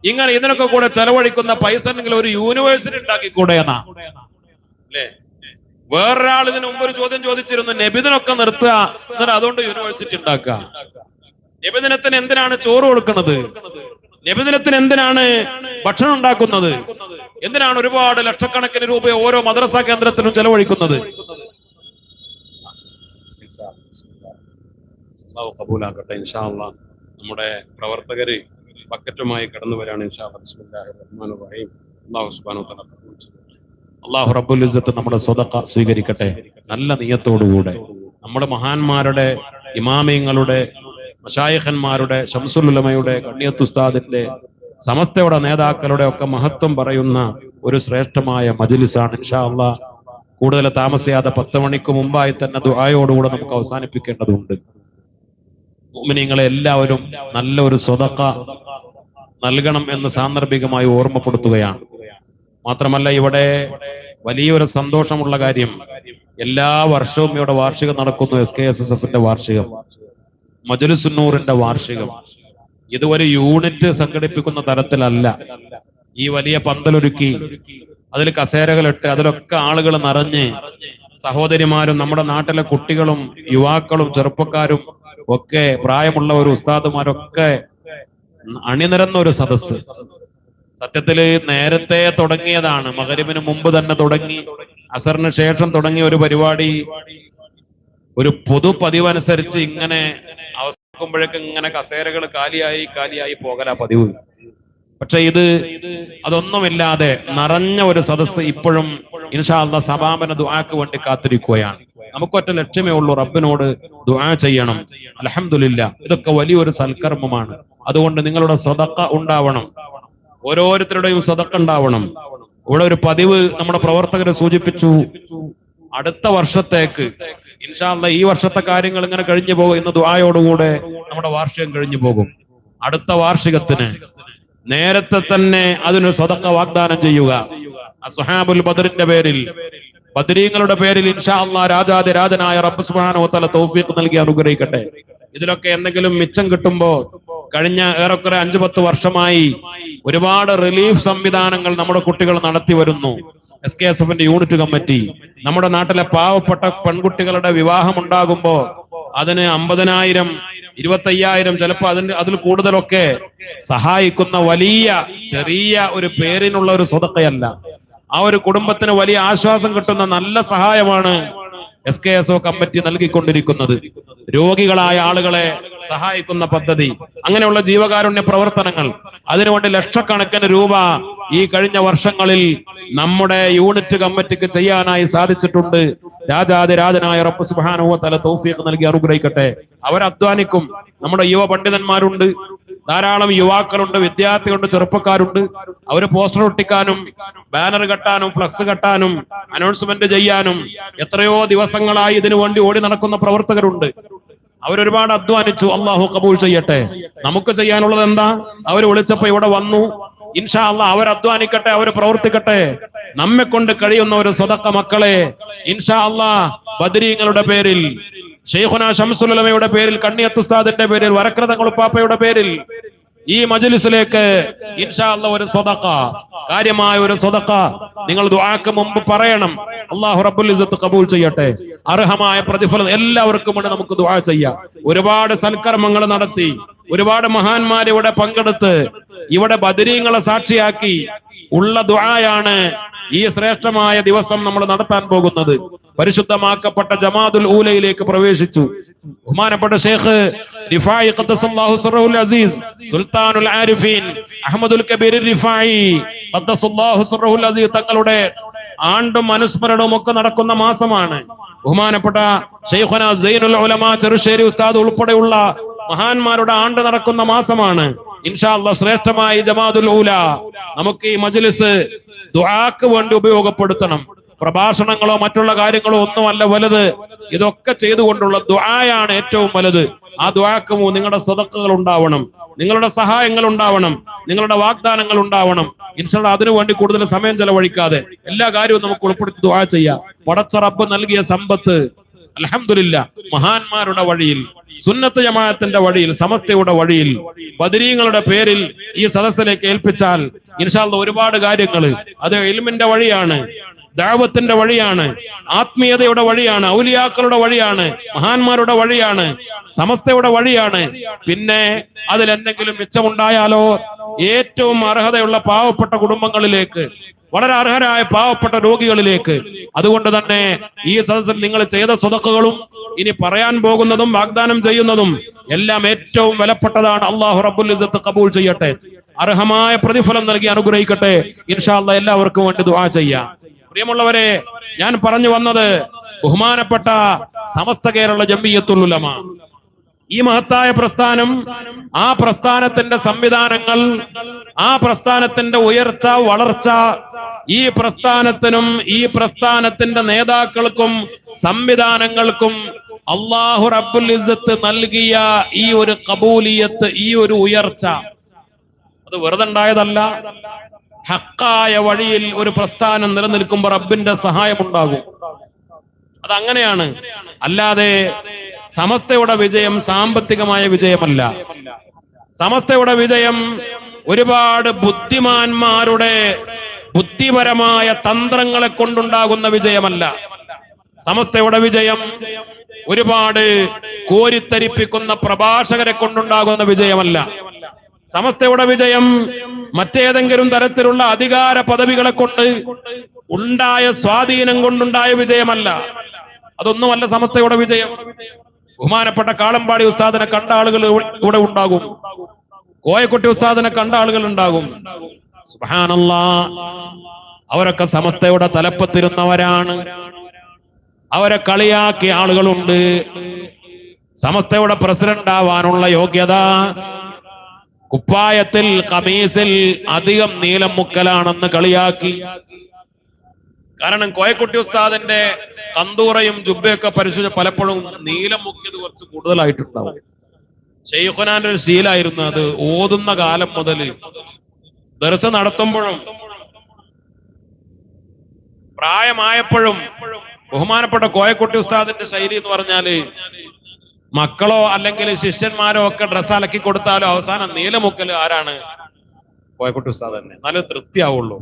Speaker 1: ഇങ്ങനെ ഇതിനൊക്കെ കൂടെ ചെലവഴിക്കുന്ന പൈസ ഉണ്ടെങ്കിൽ ഒരു യൂണിവേഴ്സിറ്റി ഉണ്ടാക്കിക്കൂടെ എന്നാ അല്ലേ? വേറൊരാൾ ഇതിനു മുമ്പ് ഒരു ചോദ്യം ചോദിച്ചിരുന്നു, നബിദിനൊക്കെ നിർത്തുക, എന്നിട്ട് അതുകൊണ്ട് യൂണിവേഴ്സിറ്റി ഉണ്ടാക്കുക. നബിദിനത്തിന് എന്തിനാണ് ചോറ് കൊടുക്കുന്നത്? നബിദിനത്തിന് എന്തിനാണ് ഭക്ഷണം ഉണ്ടാക്കുന്നത്? എന്തിനാണ് ഒരുപാട് ലക്ഷക്കണക്കിന് രൂപ ഓരോ മദ്രസ കേന്ദ്രത്തിനും ചെലവഴിക്കുന്നത്? കബൂലാക്കട്ടെ ഇൻഷാ അല്ലാഹ്. നമ്മുടെ പ്രവർത്തകര് ബക്കറ്റുമായി കടന്നു വരാണ് ഇൻഷാ അല്ലാഹ്. ബിസ്മില്ലാഹിർ റഹ്മാനിർ റഹീം. അല്ലാഹു സുബ്ഹാനഹു വ തആല അല്ലാഹു റബ്ബുൽ ഇസ്സത്ത് നമ്മുടെ സ്വതഖ സ്വീകരിക്കട്ടെ. നല്ല നിയ്യത്തോടുകൂടെ നമ്മുടെ മഹാന്മാരുടെ, ഇമാമിങ്ങളുടെ, മശായിഖന്മാരുടെ, ശംസുൽ ഉലമയുടെ, കണ്ണിയത്ത് ഉസ്താദിന്റെ, സമസ്തയുടെ നേതാക്കളുടെ ഒക്കെ മഹത്വം പറയുന്ന ഒരു ശ്രേഷ്ഠമായ മജ്ലിസാണ് ഇൻഷാ അല്ലാഹ്. കൂടുതൽ താമസിയാതെ 10 മണിക്ക് മുമ്പായി തന്നെ ദുആയോടുകൂടെ നമുക്ക് അവസാനിപ്പിക്കേണ്ടതുണ്ട്. മുഅ്മിനീങ്ങളെ എല്ലാവരും നല്ലൊരു സ്വതക്ക നൽകണം എന്ന് സാന്ദർഭികമായി ഓർമ്മപ്പെടുത്തുകയാണ്. മാത്രമല്ല ഇവിടെ വലിയൊരു സന്തോഷമുള്ള കാര്യം, എല്ലാ വർഷവും ഇവിടെ വാർഷികം നടക്കുന്നു. SKSSF-ന്റെ വാർഷികം, മജ്‌ലിസുന്നൂറിന്റെ വാർഷികം. ഇതൊരു യൂണിറ്റ് സംഘടിപ്പിക്കുന്ന തരത്തിലല്ല. ഈ വലിയ പന്തലൊരുക്കി അതിൽ കസേരകളിട്ട് അതിലൊക്കെ ആളുകൾ നിറഞ്ഞ് സഹോദരിമാരും നമ്മുടെ നാട്ടിലെ കുട്ടികളും യുവാക്കളും ചെറുപ്പക്കാരും ഒക്കെ പ്രായമുള്ളവരും ഉസ്താദുമാരൊക്കെ അണിനിരന്ന ഒരു സദസ്സ്. സത്യത്തില് നേരത്തെ തുടങ്ങിയതാണ്, മഗ്‌രിബിന് മുമ്പ് തന്നെ തുടങ്ങി, അസറിന് ശേഷം തുടങ്ങിയ ഒരു പരിപാടി. ഒരു പൊതു പതിവനുസരിച്ച് ഇങ്ങനെ അവസാനിക്കുമ്പോഴേക്ക് ഇങ്ങനെ കസേരകൾ കാലിയായി പോകലാ പതിവ്. പക്ഷെ അതൊന്നുമില്ലാതെ നിറഞ്ഞ ഒരു സദസ്സ് ഇപ്പോഴും ഇൻഷാ അല്ലാഹ് സമാപന ദുആക്ക് വേണ്ടി കാത്തിരിക്കുകയാണ്. നമുക്കൊറ്റ ലക്ഷ്യമേ ഉള്ളൂ, റബ്ബിനോട് ദുആ ചെയ്യണം. അൽഹംദുലില്ലാ, ഇതൊക്കെ വലിയൊരു സൽക്കർമ്മമാണ്. അതുകൊണ്ട് നിങ്ങളുടെ സദഖ ഉണ്ടാവണം, ഓരോരുത്തരുടെയും സദഖ ഉണ്ടാവണം. ഇവിടെ ഒരു പതിവ് നമ്മുടെ പ്രവർത്തകരെ സൂചിപ്പിച്ചു, അടുത്ത വർഷത്തേക്ക് ഇൻഷാ അല്ലാഹ് ഈ വർഷത്തെ കാര്യങ്ങൾ ഇങ്ങനെ കഴിഞ്ഞു പോകും. ഇന്ന് ദുആയോടുകൂടെ നമ്മുടെ വാർഷികം കഴിഞ്ഞു പോകും. അടുത്ത വാർഷികത്തിന് നേരത്തെ തന്നെ അതിന് സദഖ വാഗ്ദാനം ചെയ്യുക. അസ്ഹാബുൽ ബദറിന്റെ പേരിൽ, ബദരീങ്ങളുടെ പേരിൽ ഇൻഷാ അല്ലാഹ് രാജാതിരാജനായ റബ്ബ് സുബ്ഹാനഹു വ തആല തൗഫീഖ് നൽകി അനുഗ്രഹിക്കട്ടെ. ഇതിലൊക്കെ എന്തെങ്കിലും മിച്ചം കിട്ടുമ്പോ, കഴിഞ്ഞ ഏറെക്കുറെ 5-10 വർഷമായി ഒരുപാട് റിലീഫ് സംവിധാനങ്ങൾ നമ്മുടെ കുട്ടികൾ നടത്തി വരുന്നു. SKSF-ന്റെ യൂണിറ്റ് കമ്മിറ്റി നമ്മുടെ നാട്ടിലെ പാവപ്പെട്ട പെൺകുട്ടികളുടെ വിവാഹം ഉണ്ടാകുമ്പോ അതിന് 50,000, 25,000, ചിലപ്പോ അതിൽ കൂടുതലൊക്കെ സഹായിക്കുന്ന വലിയ ചെറിയ ഒരു പേരിനുള്ള ഒരു സ്വതക്കയല്ല, ആ ഒരു കുടുംബത്തിന് വലിയ ആശ്വാസം കിട്ടുന്ന നല്ല സഹായമാണ് SKSF കമ്മിറ്റി നൽകിക്കൊണ്ടിരിക്കുന്നത്. രോഗികളായ ആളുകളെ സഹായിക്കുന്ന പദ്ധതി, അങ്ങനെയുള്ള ജീവകാരുണ്യ പ്രവർത്തനങ്ങൾ, അതിനുവേണ്ടി ലക്ഷക്കണക്കിന് രൂപ ഈ കഴിഞ്ഞ വർഷങ്ങളിൽ നമ്മുടെ യൂണിറ്റ് കമ്മിറ്റിക്ക് ചെയ്യാനായി സാധിച്ചിട്ടുണ്ട്. രാജാതിരാജനായ റബ്ബ് സുബ്ഹാനഹു വ തആല തൗഫീഖ് നൽകി അനുഗ്രഹിക്കട്ടെ. അവരധ്വാനിക്കും. നമ്മുടെ യുവ പണ്ഡിതന്മാരുണ്ട്, ധാരാളം യുവാക്കളുണ്ട്, വിദ്യാർത്ഥികളുണ്ട്, ചെറുപ്പക്കാരുണ്ട്. അവര് പോസ്റ്റർ ഒട്ടിക്കാനും ബാനർ കെട്ടാനും ഫ്ലക്സ് കെട്ടാനും അനൗൺസ്മെന്റ് ചെയ്യാനും എത്രയോ ദിവസങ്ങളായി ഇതിനു വേണ്ടി ഓടി നടക്കുന്ന പ്രവർത്തകരുണ്ട്. അവരൊരുപാട് അധ്വാനിച്ചു. അള്ളാഹു കബൂൽ ചെയ്യട്ടെ. നമുക്ക് ചെയ്യാനുള്ളത് എന്താ? അവർ വിളിച്ചപ്പോ ഇവിടെ വന്നു. ഇൻഷാ അല്ലാഹ് അവർ അധ്വാനിക്കട്ടെ, അവർ പ്രവർത്തിക്കട്ടെ. നമ്മെ കൊണ്ട് കഴിയുന്ന ഒരു സദഖ മക്കളെ ഇൻഷാ അല്ലാഹ് ബദരീങ്ങളുടെ പേരിൽ, ശൈഖുനാ ശംസുൽ ഉലമയുടെ പേരിൽ, കണ്ണിയത്ത് ഉസ്താദിന്റെ പേരിൽ, വരക്രതങ്ങൾ ഉപ്പാപ്പയുടെ പേരിൽ ഈ മജ്‌ലിസിലേക്ക് ഇൻഷാ അല്ലാഹ് ഒരു സദഖ, കാര്യമായ ഒരു സദഖ നിങ്ങൾ ദുആക്ക് മുമ്പ് പറയണം. അല്ലാഹു റബ്ബുൽ ഇസ്സത്ത് കബൂൽ ചെയ്യട്ടെ. അർഹമായ പ്രതിഫലം എല്ലാവർക്കും വേണ്ടി നമുക്ക് ദുആ ചെയ്യാം. ഒരുപാട് സൽക്കർമ്മങ്ങൾ നടത്തി, ഒരുപാട് മഹാന്മാർ ഇവിടെ പങ്കെടുത്ത്, ഇവിടെ ബദരീങ്ങളെ സാക്ഷിയാക്കി ഉള്ള ദുആയാണ് ഈ ശ്രേഷ്ഠമായ ദിവസം നമ്മൾ നടത്താൻ പോകുന്നത്. പരിശുദ്ധമാക്കപ്പെട്ട ജമാഅത്തുൽ ഊലയിലേക്ക് പ്രവേശിച്ചു. ബഹുമാനപ്പെട്ട ഷേഖ് റിഫായി ഖദ്ദസല്ലാഹു സിർറഹുൽ അസീസ് സുൽത്താനുൽ ആരിഫീൻ അഹ്മദുൽ കബീർ റിഫായി ഖദ്ദസല്ലാഹു സിർറഹുൽ അസീസ് തങ്ങളുടെ ആണ്ടും അനുസ്മരണവും ഒക്കെ നടക്കുന്ന മാസമാണ്. ബഹുമാനപ്പെട്ട ശൈഖുനാ സൈനുൽ ഉലമാ ചെറുശ്ശേരി ഉസ്താദ് ഉൾപ്പെടെയുള്ള മഹാന്മാരുടെ ആണ്ട് നടക്കുന്ന മാസമാണ്. ഇൻഷാ അല്ലാഹ് ശ്രേഷ്ഠമായ ജമാഅത്തുൽ ഊല നമുക്ക് ഈ മജ്‌ലിസ് ദുആക്ക് വേണ്ടി ഉപയോഗപ്പെടുത്തണം. പ്രഭാഷണങ്ങളോ മറ്റുള്ള കാര്യങ്ങളോ ഒന്നുമല്ല വലുത്, ഇതൊക്കെ ചെയ്തുകൊണ്ടുള്ള ദുആയാണ് ഏറ്റവും വലുത്. ആ ദുആക്ക് നിങ്ങളുടെ സദഖകൾ ഉണ്ടാവണം, നിങ്ങളുടെ സഹായങ്ങൾ ഉണ്ടാവണം, നിങ്ങളുടെ വാഗ്ദാനങ്ങൾ ഉണ്ടാവണം. ഇൻഷാ അല്ലാഹ് അതിനു വേണ്ടി കൂടുതൽ സമയം ചെലവഴിക്കാതെ എല്ലാ കാര്യവും നമുക്ക് ഉൾപ്പെടുത്തി ദുആ ചെയ്യാം. പടച്ച റബ്ബ് നൽകിയ സമ്പത്ത് അൽഹംദുലില്ലാഹ് മഹാന്മാരുടെ വഴിയിൽ, സുന്നത്ത് ജമാഅത്തിന്റെ വഴിയിൽ, സമസ്തയുടെ വഴിയിൽ, ബദരീങ്ങളുടെ പേരിൽ ഈ സദസ്സിലേക്ക് ഏൽപ്പിച്ചാൽ ഇൻഷാ അല്ലാഹ് ഒരുപാട് കാര്യങ്ങൾ, അത് ഇൽമിന്റെ വഴിയാണ്, ദഅവത്തിന്റെ വഴിയാണ്, ആത്മീയതയുടെ വഴിയാണ്, ഔലിയാക്കളുടെ വഴിയാണ്, മഹാന്മാരുടെ വഴിയാണ്, സമസ്തയുടെ വഴിയാണ്. പിന്നെ അതിൽ എന്തെങ്കിലും മിച്ചമുണ്ടായാലോ ഏറ്റവും അർഹതയുള്ള പാവപ്പെട്ട കുടുംബങ്ങളിലേക്ക്, വളരെ അർഹരായ പാവപ്പെട്ട രോഗികളിലേക്ക്. അതുകൊണ്ട് തന്നെ ഈ സദസ്സിൽ നിങ്ങൾ ചെയ്ത സ്വതക്കകളും ഇനി പറയാൻ പോകുന്നതും വാഗ്ദാനം ചെയ്യുന്നതും എല്ലാം ഏറ്റവും വിലപ്പെട്ടതാണ്. അല്ലാഹു റബ്ബുൽ ഇസ്സത്ത് കബൂൽ ചെയ്യട്ടെ, അർഹമായ പ്രതിഫലം നൽകി അനുഗ്രഹിക്കട്ടെ. ഇൻഷാ അല്ലാഹ് എല്ലാവർക്കും വേണ്ടി ദുആ ചെയ്യാം. പ്രിയമുള്ളവരെ, ഞാൻ പറഞ്ഞു വന്നത് ബഹുമാനപ്പെട്ട സമസ്ത കേരള ജംഇയ്യത്തുൽ ഉലമ ഈ മഹത്തായ പ്രസ്ഥാനം, ആ പ്രസ്ഥാനത്തിന്റെ സംവിധാനങ്ങൾ, ആ പ്രസ്ഥാനത്തിന്റെ ഉയർച്ച വളർച്ച, ഈ പ്രസ്ഥാനത്തിനും ഈ പ്രസ്ഥാനത്തിന്റെ നേതാക്കൾക്കും സംവിധാനങ്ങൾക്കും അല്ലാഹു റബ്ബുൽ ഇസ്സത്ത് നൽകിയ ഈ ഒരു ഖബൂലിയത്ത്, ഈ ഒരു ഉയർച്ച, അത് വെറുതെ ഉണ്ടായതല്ല. ഹക്കായ വഴിയിൽ ഒരു പ്രസ്ഥാനം നിലനിൽക്കുമ്പോൾ റബ്ബിന്റെ സഹായം ഉണ്ടാകും. അതങ്ങനെയാണ്. അല്ലാതെ സമസ്തയുടെ വിജയം സാമ്പത്തികമായ വിജയമല്ല. സമസ്തയുടെ വിജയം ഒരുപാട് ബുദ്ധിമാന്മാരുടെ ബുദ്ധിപരമായ തന്ത്രങ്ങളെ കൊണ്ടുണ്ടാകുന്ന വിജയമല്ല. സമസ്തയുടെ വിജയം ഒരുപാട് കോരിത്തരിപ്പിക്കുന്ന പ്രഭാഷകരെ കൊണ്ടുണ്ടാകുന്ന വിജയമല്ല. സമസ്തയുടെ വിജയം മറ്റേതെങ്കിലും തരത്തിലുള്ള അധികാര പദവികളെ കൊണ്ട് ഉണ്ടായ സ്വാധീനം കൊണ്ടുണ്ടായ വിജയമല്ല. അതൊന്നുമല്ല സമസ്തയുടെ വിജയം. ബഹുമാനപ്പെട്ട കാളമ്പാടി ഉസ്താദിനെ കണ്ട ആളുകൾ ഇവിടെ ഉണ്ടാകും, കോയക്കുട്ടി ഉസ്താദിനെ കണ്ട ആളുകൾ ഉണ്ടാകും. സുബ്ഹാനല്ലാഹ്, അവരൊക്കെ സമസ്തയുടെ തലപ്പത്തിരുന്നവരാണ്. അവരെ കളിയാക്കിയ ആളുകളുണ്ട്. സമസ്തയുടെ പ്രസിഡന്റ് ആവാനുള്ള യോഗ്യത കുപ്പായത്തിൽ ഖമീസിൽ അധികം നീലം മുക്കലാണെന്ന് കളിയാക്കി. കാരണം കോയക്കുട്ടി ഉസ്താദിന്റെ കന്തൂറയും ജുബയൊക്കെ പരിശോധിച്ച പലപ്പോഴും നീലം മുക്കിയത് കുറച്ച് കൂടുതലായിട്ടുണ്ടാവും. ശൈഖുനാന്റെ ഒരു ശീലായിരുന്നു അത്. ഓതുന്ന കാലം മുതൽ ദർസ് നടത്തുമ്പോഴും പ്രായമായപ്പോഴും ബഹുമാനപ്പെട്ട കോയക്കുട്ടി ഉസ്താദിന്റെ ശൈലി എന്ന് പറഞ്ഞാല് മക്കളോ അല്ലെങ്കിൽ ശിഷ്യന്മാരോ ഒക്കെ ഡ്രസ്സ് അലക്കി കൊടുത്താലോ അവസാനം നീലമുക്കൽ ആരാണ്? കോയക്കുട്ടി ഉസ്താദ് തന്നെ. നല്ല തൃപ്തിയാവുള്ളൂ.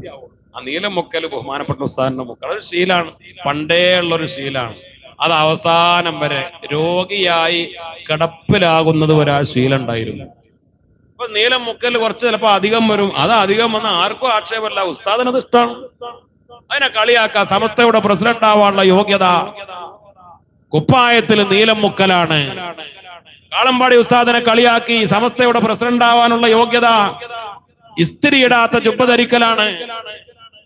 Speaker 1: ആ നീലമുക്കൽ ബഹുമാനപ്പെട്ട ഉസ്താദിന്റെ മുക്കൾ. ഒരു ശീലാണ്, പണ്ടേ ഉള്ളൊരു ശീലാണ്. അത് അവസാനം വരെ രോഗിയായി കിടപ്പിലാകുന്നത് വരെ ആ ശീലം ഉണ്ടായിരുന്നു. അപ്പൊ നീലം മുക്കൽ കുറച്ച് ചിലപ്പോ അധികം വരും. അത് അധികം വന്ന ആർക്കും ആക്ഷേപമല്ല, ഉസ്താദിനത് ഇഷ്ടമാണ്. അതിനെ കളിയാക്കാം. സമസ്തയുടെ പ്രസിഡന്റ് ആവാനുള്ള യോഗ്യത കുപ്പായത്തിൽ നീലം മുക്കലാണ്. കാളമ്പാടി ഉസ്താദിനെ കളിയാക്കി സമസ്തയുടെ പ്രസിഡന്റ് ആവാനുള്ള യോഗ്യത ഇസ്തിരി ഇടാത്ത ജുബ്ബ ധരിക്കലാണ്.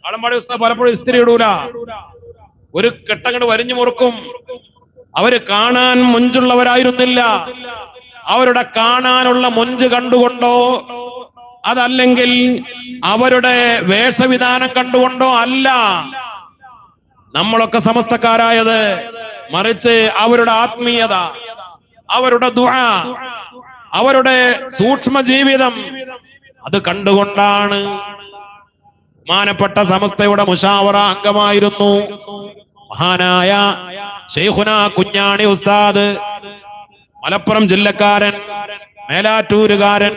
Speaker 1: കാളമ്പാടി ഉസ്താദ് പലപ്പോഴും ഇസ്തിരി ഇടൂല, ഒരു കെട്ടങ്ങട് വരിഞ്ഞു മുറുക്കും. അവര് കാണാൻ മുഞ്ചുള്ളവരായിരുന്നില്ല. അവരുടെ കാണാനുള്ള മുഞ്ച് കണ്ടുകൊണ്ടോ അതല്ലെങ്കിൽ അവരുടെ വേഷവിധാനം കണ്ടുകൊണ്ടോ അല്ല നമ്മളൊക്കെ സമസ്തക്കാരായത്. മറിച്ച് അവരുടെ ആത്മീയത, അവരുടെ ദുആ, അവരുടെ സൂക്ഷ്മ ജീവിതം അത് കണ്ടുകൊണ്ടാണ്. ബഹുമാനപ്പെട്ട സമസ്തയുടെ മുശാവറ അംഗമായിരുന്നു മഹാനായ ശൈഖുന കുഞ്ഞാണി ഉസ്താദ്. മലപ്പുറം ജില്ലക്കാരൻ, മേലാറ്റൂരുകാരൻ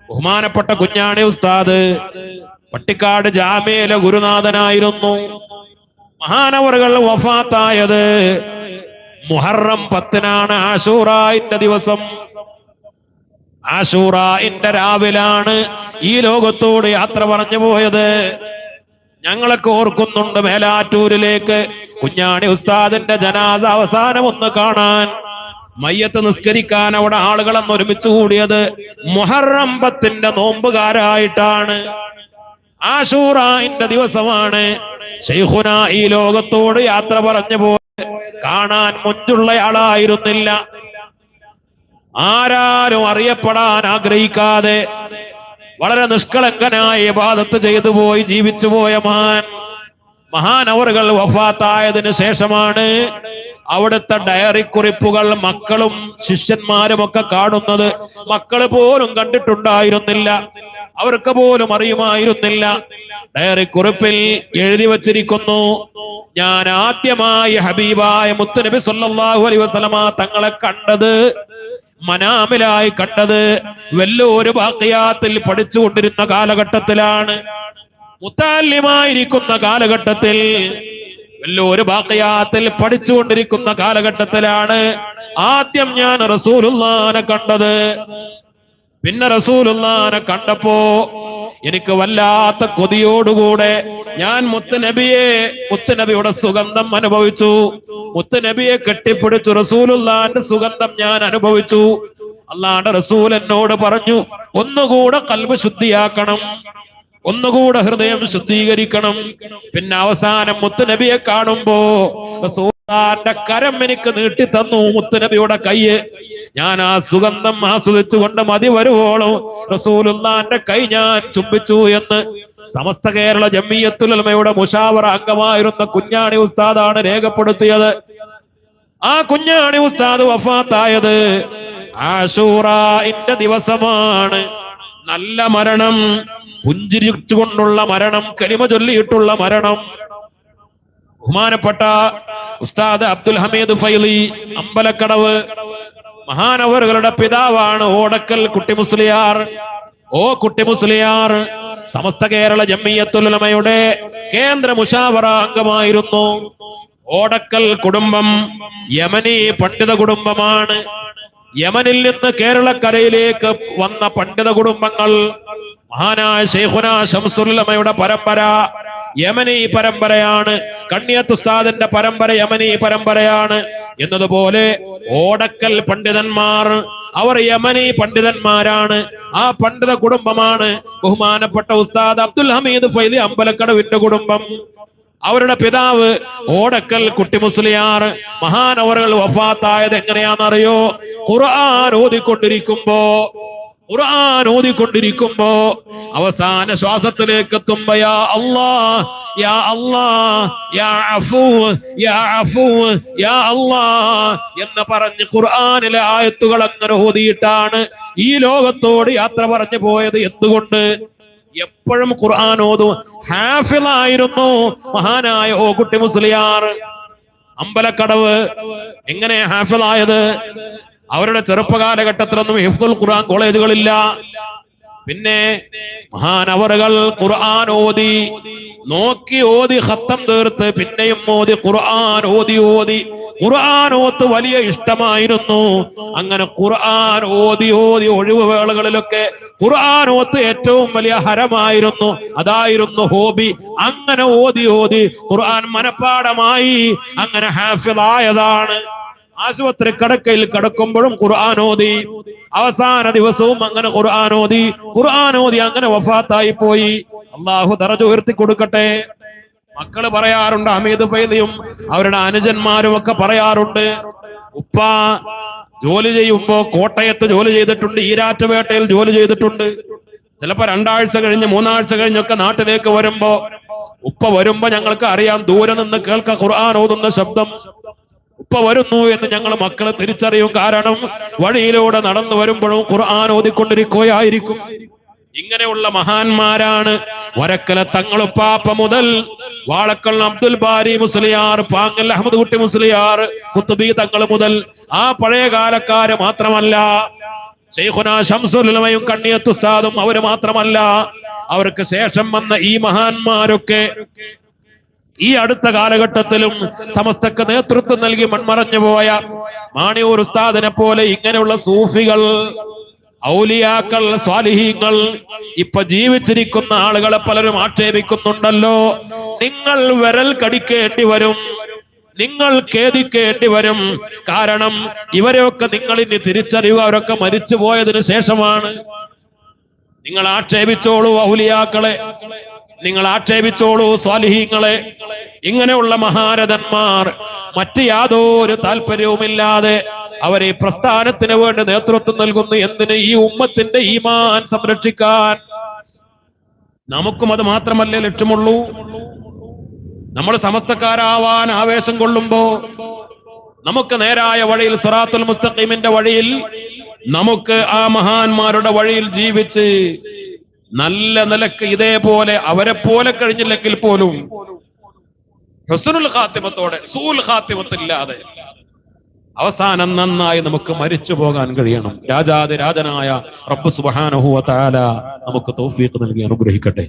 Speaker 1: ബഹുമാനപ്പെട്ട കുഞ്ഞാണി ഉസ്താദ് പട്ടിക്കാട് ജാമിയയിലെ ഗുരുനാഥനായിരുന്നു. മഹാനവറുകൾ വഫാത്തായത് മുഹറം 10-നാണ്, ആശൂറാന്റെ ദിവസം. ആശൂറാന്റെ രാവിലാണ് ഈ ലോകത്തോട് യാത്ര പറഞ്ഞു പോയത്. ഞങ്ങളൊക്കെ ഓർക്കുന്നുണ്ട് മേലാറ്റൂരിലേക്ക് കുഞ്ഞാണി ഉസ്താദിന്റെ ജനാസ അവസാനം ഒന്ന് കാണാൻ, മയ്യത്ത് നിസ്കരിക്കാൻ അവിടെ ആളുകളൊന്ന് ഒരുമിച്ച് കൂടിയത് മുഹറം 10ന്റെ നോമ്പുകാരായിട്ടാണ്. ആശൂറാന്റെ ദിവസമാണ് ശൈഖുന ഈ ലോകത്തോട് യാത്ര പറഞ്ഞു പോയത്. കാണാൻ മുഞ്ചുള്ളയാളായിരുന്നില്ല. ആരാരും അറിയപ്പെടാൻ ആഗ്രഹിക്കാതെ വളരെ നിഷ്കളങ്കനായ ഇബാദത്ത് ചെയ്തു പോയി ജീവിച്ചു പോയ മഹാനവറുകൾ വഫാത്തായതിനു ശേഷമാണ് അവിടുത്തെ ഡയറി കുറിപ്പുകൾ മക്കളും ശിഷ്യന്മാരും ഒക്കെ കാണുന്നത്. മക്കള് പോലും കണ്ടിട്ടുണ്ടായിരുന്നില്ല, അവർക്ക് പോലും അറിയുമായിരുന്നില്ല. ഡയറി കുറിപ്പിൽ എഴുതി വച്ചിരിക്കുന്നു, ഞാൻ ആദ്യമായി ഹബീബായ മുത്തുനബി സല്ലല്ലാഹു അലൈഹി വസല്ലമ തങ്ങളെ കണ്ടത്, മനാമിലായി കണ്ടത് വല്ലൊരു ബാഖിയാത്തിൽ പഠിച്ചുകൊണ്ടിരുന്ന കാലഘട്ടത്തിലാണ്. മുത്തല്ലിമായിരിക്കുന്ന കാലഘട്ടത്തിൽ, വല്ലൊരു ബാഖിയാത്തിൽ പഠിച്ചുകൊണ്ടിരിക്കുന്ന കാലഘട്ടത്തിലാണ് ആദ്യം ഞാൻ റസൂലുള്ളാഹിനെ കണ്ടത്. പിന്നെ റസൂലുള്ളാഹിനെ കണ്ടപ്പോ എനിക്ക് വല്ലാത്ത കൊതിയോടുകൂടെ ഞാൻ മുത്തുനബിയുടെ സുഗന്ധം അനുഭവിച്ചു. മുത്തുനബിയെ കെട്ടിപ്പിടിച്ചു റസൂലുള്ളാഹിന്റെ സുഗന്ധം ഞാൻ അനുഭവിച്ചു. അല്ലാഹുവിന്റെ റസൂൽ എന്നോട് പറഞ്ഞു, ഒന്നുകൂടെ ഖൽബ് ശുദ്ധിയാക്കണം, ഒന്നുകൂടെ ഹൃദയം ശുദ്ധീകരിക്കണം. പിന്നെ അവസാനം മുത്തുനബിയെ കാണുമ്പോ റസൂലുള്ളാഹിന്റെ കരം എനിക്ക് നീട്ടി തന്നു. മുത്തുനബിയുടെ കയ്യ് ഞാൻ ആ സുഗന്ധം ആസ്വദിച്ചുകൊണ്ട് മതി വരുവോളം റസൂലുള്ളാന്റെ കൈ ഞാൻ ചുംബിച്ചു എന്ന് സമസ്ത കേരള ജംഇയ്യത്തുൽ ഉലമയുടെ മുശാവറ അംഗമായിരുന്ന കുഞ്ഞാണി ഉസ്താദാണ് രേഖപ്പെടുത്തിയത്. ആ കുഞ്ഞാണി ഉസ്താദ് വഫാത്തായത് ആശൂറാന്റെ ദിവസമാണ്. നല്ല മരണം, പുഞ്ചിരിച്ചുകൊണ്ടുള്ള മരണം, കലിമ ചൊല്ലിയിട്ടുള്ള മരണം. ബഹുമാനപ്പെട്ട ഉസ്താദ് അബ്ദുൽ ഹമീദ് ഫൈലി അമ്പലക്കടവ് മഹാനവറുകളുടെ പിതാവാണ് ഓടക്കൽ കുട്ടി മുസ്ലിയാർ. ഓ കുട്ടി മുസ്ലിയാർ സമസ്ത കേരള ജംഇയ്യത്തുൽ ഉലമയുടെ കേന്ദ്ര മുശാവറ അംഗമായിരുന്നു. ഓടക്കൽ കുടുംബം യമനി പണ്ഡിത കുടുംബമാണ്. യമനിൽ നിന്ന് കേരളക്കരയിലേക്ക് വന്ന പണ്ഡിത കുടുംബങ്ങൾ. മഹാനായ ശൈഖുനാ ശംസുൽ ഉലമയുടെ പരമ്പര യമനി പരമ്പരയാണ്. കണ്ണിയത്ത് ഉസ്താദിന്റെ പരമ്പര യമനി പരമ്പരയാണ്. എന്നതുപോലെ ഓടക്കൽ പണ്ഡിതന്മാർ അവർ യമനി പണ്ഡിതന്മാരാണ്. ആ പണ്ഡിത കുടുംബമാണ് ബഹുമാനപ്പെട്ട ഉസ്താദ് അബ്ദുൽ ഹമീദ് ഫൈലി അമ്പലക്കടവിന്റെ കുടുംബം. അവരുടെ പിതാവ് ഓടക്കൽ കുട്ടി മുസ്ലിയാർ മഹാനവറുകൾ വഫാത്തായത് എങ്ങനെയാണെന്നറിയോ? ഖുർആൻ ഓതിക്കൊണ്ടിരിക്കുമ്പോ അവസാന ശ്വാസത്തിലേക്ക് എത്തുമ്പോ യാ അല്ലാഹ് യാ അല്ലാഹ് യാ അഫൂ യാ അഫൂ യാ അല്ലാഹ് എന്ന് പറഞ്ഞ് ഖുർആനിലെ ആയത്തുകൾ അങ്ങനെ ഓതിയിട്ടാണ് ഈ ലോകത്തോട് യാത്ര പറഞ്ഞു പോയത്. എന്തുകൊണ്ട്? എപ്പോഴും ഖുർആൻ ഓതും ഹാഫിളായിരുന്നു മഹാനായ ഓ കുട്ടി മുസ്ലിയാർ അമ്പലക്കടവ്. എങ്ങനെ ഹാഫിളായത്? അവരുടെ ചെറുപ്പകാലഘട്ടത്തിലൊന്നും ഹിഫ്ദുൽ ഖുർആൻ കോളേജുകളില്ല. പിന്നെ മഹാനവറുകൾ ഖുർആൻ ഓതി ഓതി ഖത്തം തീർത്ത് പിന്നെയും ഓതി ഖുർആൻ ഓതി ഖുർആൻ ഓത്ത് വലിയ ഇഷ്ടമായിരുന്നു. അങ്ങനെ ഖുർആൻ ഓതി ഒഴിവ് വേളകളിലൊക്കെ ഖുർആൻ ഓത്ത് ഏറ്റവും വലിയ ഹരമായിരുന്നു. അതായിരുന്നു ഹോബി. അങ്ങനെ ഓതി ഖുർആൻ മനപ്പാടമായി അങ്ങനെ ഹാഫിളായതാണ്. ആശുപത്രി കിടക്കയിൽ കിടക്കുമ്പോഴും ഖുർആൻ ഓതി. അവസാന ദിവസവും അങ്ങനെ ഖുർആൻ ഓതി അങ്ങനെ വഫാത്തായി പോയി. അള്ളാഹു ദറജ ഉയർത്തി കൊടുക്കട്ടെ. മക്കള് പറയാറുണ്ട്, ഹമീദ് ഫൈലിയും അവരുടെ അനുജന്മാരും ഒക്കെ പറയാറുണ്ട്, ഉപ്പ ജോലി ചെയ്യുമ്പോ കോട്ടയത്ത് ജോലി ചെയ്തിട്ടുണ്ട്, ഈരാറ്റുപേട്ടയിൽ ജോലി ചെയ്തിട്ടുണ്ട്. ചിലപ്പോ 2 ആഴ്ച കഴിഞ്ഞ് 3 ആഴ്ച കഴിഞ്ഞൊക്കെ നാട്ടിലേക്ക് വരുമ്പോ ഉപ്പ വരുമ്പോ ഞങ്ങൾക്ക് അറിയാം, ദൂരെ നിന്ന് കേൾക്ക ഖുർആൻ ഓതുന്ന ശബ്ദം. ഉപ്പ വരുന്നു എന്ന് ഞങ്ങൾ മക്കള് തിരിച്ചറിയും. കാരണം വഴിയിലൂടെ നടന്നു വരുമ്പോഴും ഖുർആൻ ഓതിക്കൊണ്ടിരിക്കുകയായിരിക്കും. ഇങ്ങനെയുള്ള മഹാന്മാരാണ് വരക്കല തങ്ങളുപ്പാപ്പ മുതൽ വാളക്കൽ അബ്ദുൽ ബാരി മുസ്ലിയാർ, പാങ്ങൽ അഹമ്മദ് കുട്ടി മുസ്ലിയാർ, ഖുത്ബി തങ്ങൾ മുതൽ ആ പഴയ കാലക്കാര് മാത്രമല്ല, ശൈഖുനാ ശംസുൽ ഉലമയും കണ്ണിയത്ത് ഉസ്താദും അവര് മാത്രമല്ല, അവർക്ക് ശേഷം വന്ന ഈ മഹാന്മാരൊക്കെ ഈ അടുത്ത കാലഘട്ടത്തിലും സമസ്തക്ക് നേതൃത്വം നൽകി മൺമറഞ്ഞു പോയ മാണിയൂർ ഉസ്താദിനെ പോലെ ഇങ്ങനെയുള്ള സൂഫികൾ, ഔലിയാക്കൾ, സ്വാലിഹീങ്ങൾ ഇപ്പൊ ജീവിച്ചിരിക്കുന്ന ആളുകളെ പലരും ആക്ഷേപിക്കുന്നുണ്ടല്ലോ. നിങ്ങൾ വിരൽ കടിക്കേണ്ടി വരും, നിങ്ങൾ ഖേദിക്കേണ്ടി വരും. കാരണം ഇവരെയൊക്കെ നിങ്ങൾ ഇനി തിരിച്ചറിയുക, അവരൊക്കെ മരിച്ചു പോയതിനു ശേഷമാണ്. നിങ്ങൾ ആക്ഷേപിച്ചോളൂ ഔലിയാക്കളെ, നിങ്ങൾ ആക്ഷേപിച്ചോളൂ സ്വാലിഹീങ്ങളെ. ഇങ്ങനെയുള്ള മഹാരഥന്മാർ മറ്റ് യാതൊരു താല്പര്യവുമില്ലാതെ അവരെ പ്രസ്ഥാനത്തിന് വേണ്ടി നേതൃത്വം നൽകുന്നു. എന്തിന്? ഈ ഉമ്മത്തിന്റെ ഈമാൻ സംരക്ഷിക്കാൻ. നമുക്കും അത് മാത്രമല്ലേ ലക്ഷ്യമുള്ളൂ. നമ്മൾ സമസ്തക്കാരാവാൻ ആവേശം കൊള്ളുമ്പോ നമുക്ക് നേരായ വഴിയിൽ, സിറാത്തുൽ മുസ്തഖീമിന്റെ വഴിയിൽ, നമുക്ക് ആ മഹാന്മാരുടെ വഴിയിൽ ജീവിച്ച് നല്ല നിലക്ക് ഇതേപോലെ അവരെ പോലെ കഴിഞ്ഞില്ലെങ്കിൽ പോലും ഹുസ്നുൽ ഖാത്തിമത്തോടെ, സൂൽ ഖാത്തിമത്തില്ലാതെ അവസാനം നന്നായി നമുക്ക് മരിച്ചു പോകാൻ കഴിയണം. രാജാതിരാജനായ റബ്ബ് സുബ്ഹാനഹു വ തആല നമുക്ക് തൗഫീഖ് നൽകി അനുഗ്രഹിക്കട്ടെ.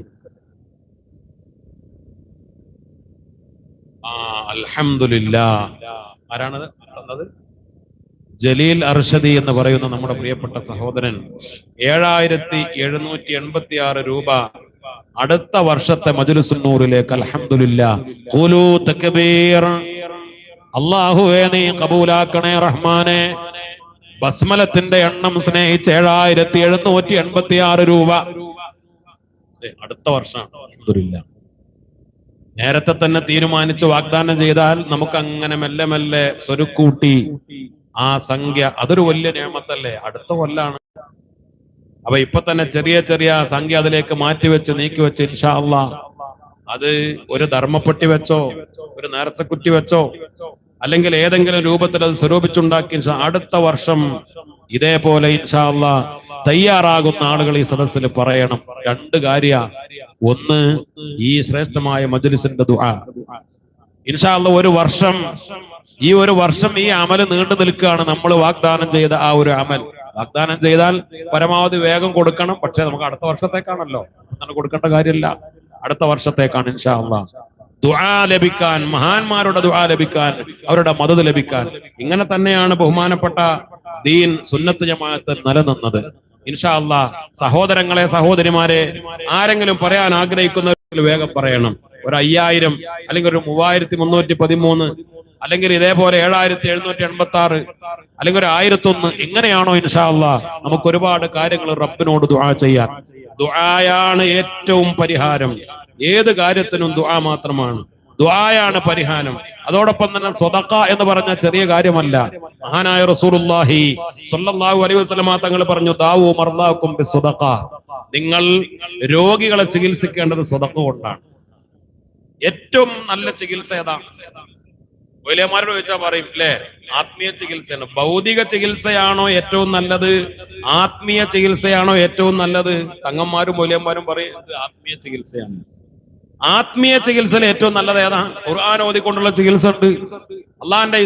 Speaker 1: അൽഹംദുലില്ലാഹ്. ആരാണത് തന്നത്? ജലീൽ അർഷദി എന്ന് പറയുന്ന നമ്മുടെ പ്രിയപ്പെട്ട സഹോദരൻ 7786 രൂപ അടുത്ത വർഷത്തെ മജ്ലിസുൻ നൂറിലേക്ക്. അൽഹംദുലില്ലാഹ്. ഖുലൂ തക്ബീർ. അല്ലാഹുവേ നീ കബൂലാക്കണേ റഹ്മാനെ. ബസ്മലത്തിന്റെ എണ്ണം സ്നേഹിച്ച് 7786 രൂപ അടുത്ത വർഷം. അൽഹംദുലില്ലാഹ്. നേരത്തെ തന്നെ തീരുമാനിച്ച് വാഗ്ദാനം ചെയ്താൽ നമുക്ക് അങ്ങനെ മെല്ലെ മെല്ലെ സ്വരുക്കൂട്ടി ആ സംഖ്യ അതൊരു വലിയ നിയമത്തല്ലേ, അടുത്ത കൊല്ലാണ്. അപ്പൊ ഇപ്പൊ തന്നെ ചെറിയ ചെറിയ സംഖ്യ അതിലേക്ക് മാറ്റിവെച്ച് നീക്കിവെച്ച് ഇൻഷാ അള്ളാ അത് ഒരു ധർമ്മപ്പെട്ടി വെച്ചോ ഒരു നേർച്ചക്കുറ്റി വെച്ചോ അല്ലെങ്കിൽ ഏതെങ്കിലും രൂപത്തിൽ അത് സ്വരൂപിച്ചുണ്ടാക്കി അടുത്ത വർഷം ഇതേപോലെ ഇൻഷാ അള്ളാ തയ്യാറാകുന്ന ആളുകൾ ഈ സദസ്സിൽ പറയണം. രണ്ട് കാര്യ, ഒന്ന് ഈ ശ്രേഷ്ഠമായ മജ്‌ലിസിന്റെ ദുആ. ഇൻഷാ അള്ളാ ഒരു വർഷം ഈ അമല് നീണ്ടു നിൽക്കുകയാണ്. നമ്മൾ വാഗ്ദാനം ചെയ്ത ആ ഒരു അമൽ വാഗ്ദാനം ചെയ്താൽ പരമാവധി വേഗം കൊടുക്കണം. പക്ഷെ നമുക്ക് അടുത്ത വർഷത്തേക്കാണല്ലോ, അങ്ങനെ കൊടുക്കേണ്ട കാര്യമില്ല, അടുത്ത വർഷത്തേക്കാണ് ഇൻഷാ അള്ളാഹ്. ദുആ ലഭിക്കാൻ, മഹാന്മാരുടെ ദുആ ലഭിക്കാൻ, അവരുടെ മദദ് ലഭിക്കാൻ. ഇങ്ങനെ തന്നെയാണ് ബഹുമാനപ്പെട്ട ദീൻ സുന്നത്ത് ജമാഅത്ത് നിലനിന്നത്. ഇൻഷാ അള്ളാഹ് സഹോദരങ്ങളെ, സഹോദരിമാരെ, ആരെങ്കിലും പറയാൻ ആഗ്രഹിക്കുന്നവരിൽ വേഗം പറയണം. ഒരു 5000 അല്ലെങ്കിൽ ഒരു 3313 അല്ലെങ്കിൽ ഇതേപോലെ 7786 അല്ലെങ്കിൽ ഒരു 1001 എങ്ങനെയാണോ ഇൻഷാ അള്ളാഹ് നമുക്ക് ഒരുപാട് കാര്യങ്ങൾ റബ്ബിനോട് ദുആ ചെയ്യാൻ. ദുആയാണ് ഏറ്റവും പരിഹാരം. ഏത് കാര്യത്തിനും ദുആ മാത്രമാണ്, ദുആയാണ് പരിഹാരം. അതോടൊപ്പം തന്നെ സ്വതഖ എന്ന് പറഞ്ഞ ചെറിയ കാര്യമല്ല. മഹാനായ റസൂലുള്ളാഹി സ്വല്ലല്ലാഹു അലൈഹി വസല്ലമ തങ്ങൾ പറഞ്ഞു, ദാവൂ മർദാക്കും ബിസ്സദഖ. നിങ്ങൾ രോഗികളെ ചികിത്സിക്കേണ്ടത് സ്വതഖ കൊണ്ടാണ്. ഏറ്റവും നല്ല ചികിത്സ ഏതാണ്? വലിയമാരോട് ചോദിച്ചാൽ പറയും അല്ലെ, ആത്മീയ ചികിത്സയാണ്. ഭൗതിക ചികിത്സയാണോ ഏറ്റവും നല്ലത്, ആത്മീയ ചികിത്സയാണോ ഏറ്റവും നല്ലത്? തങ്ങന്മാരും വലിയന്മാരും പറയും ആത്മീയ ചികിത്സയാണ്. ആത്മീയ ചികിത്സയിൽ ഏറ്റവും നല്ലത് ഏതാ? ഖുർആൻ ഓതിക്കൊണ്ടുള്ള ചികിത്സ ഉണ്ട്, അള്ളാന്റെ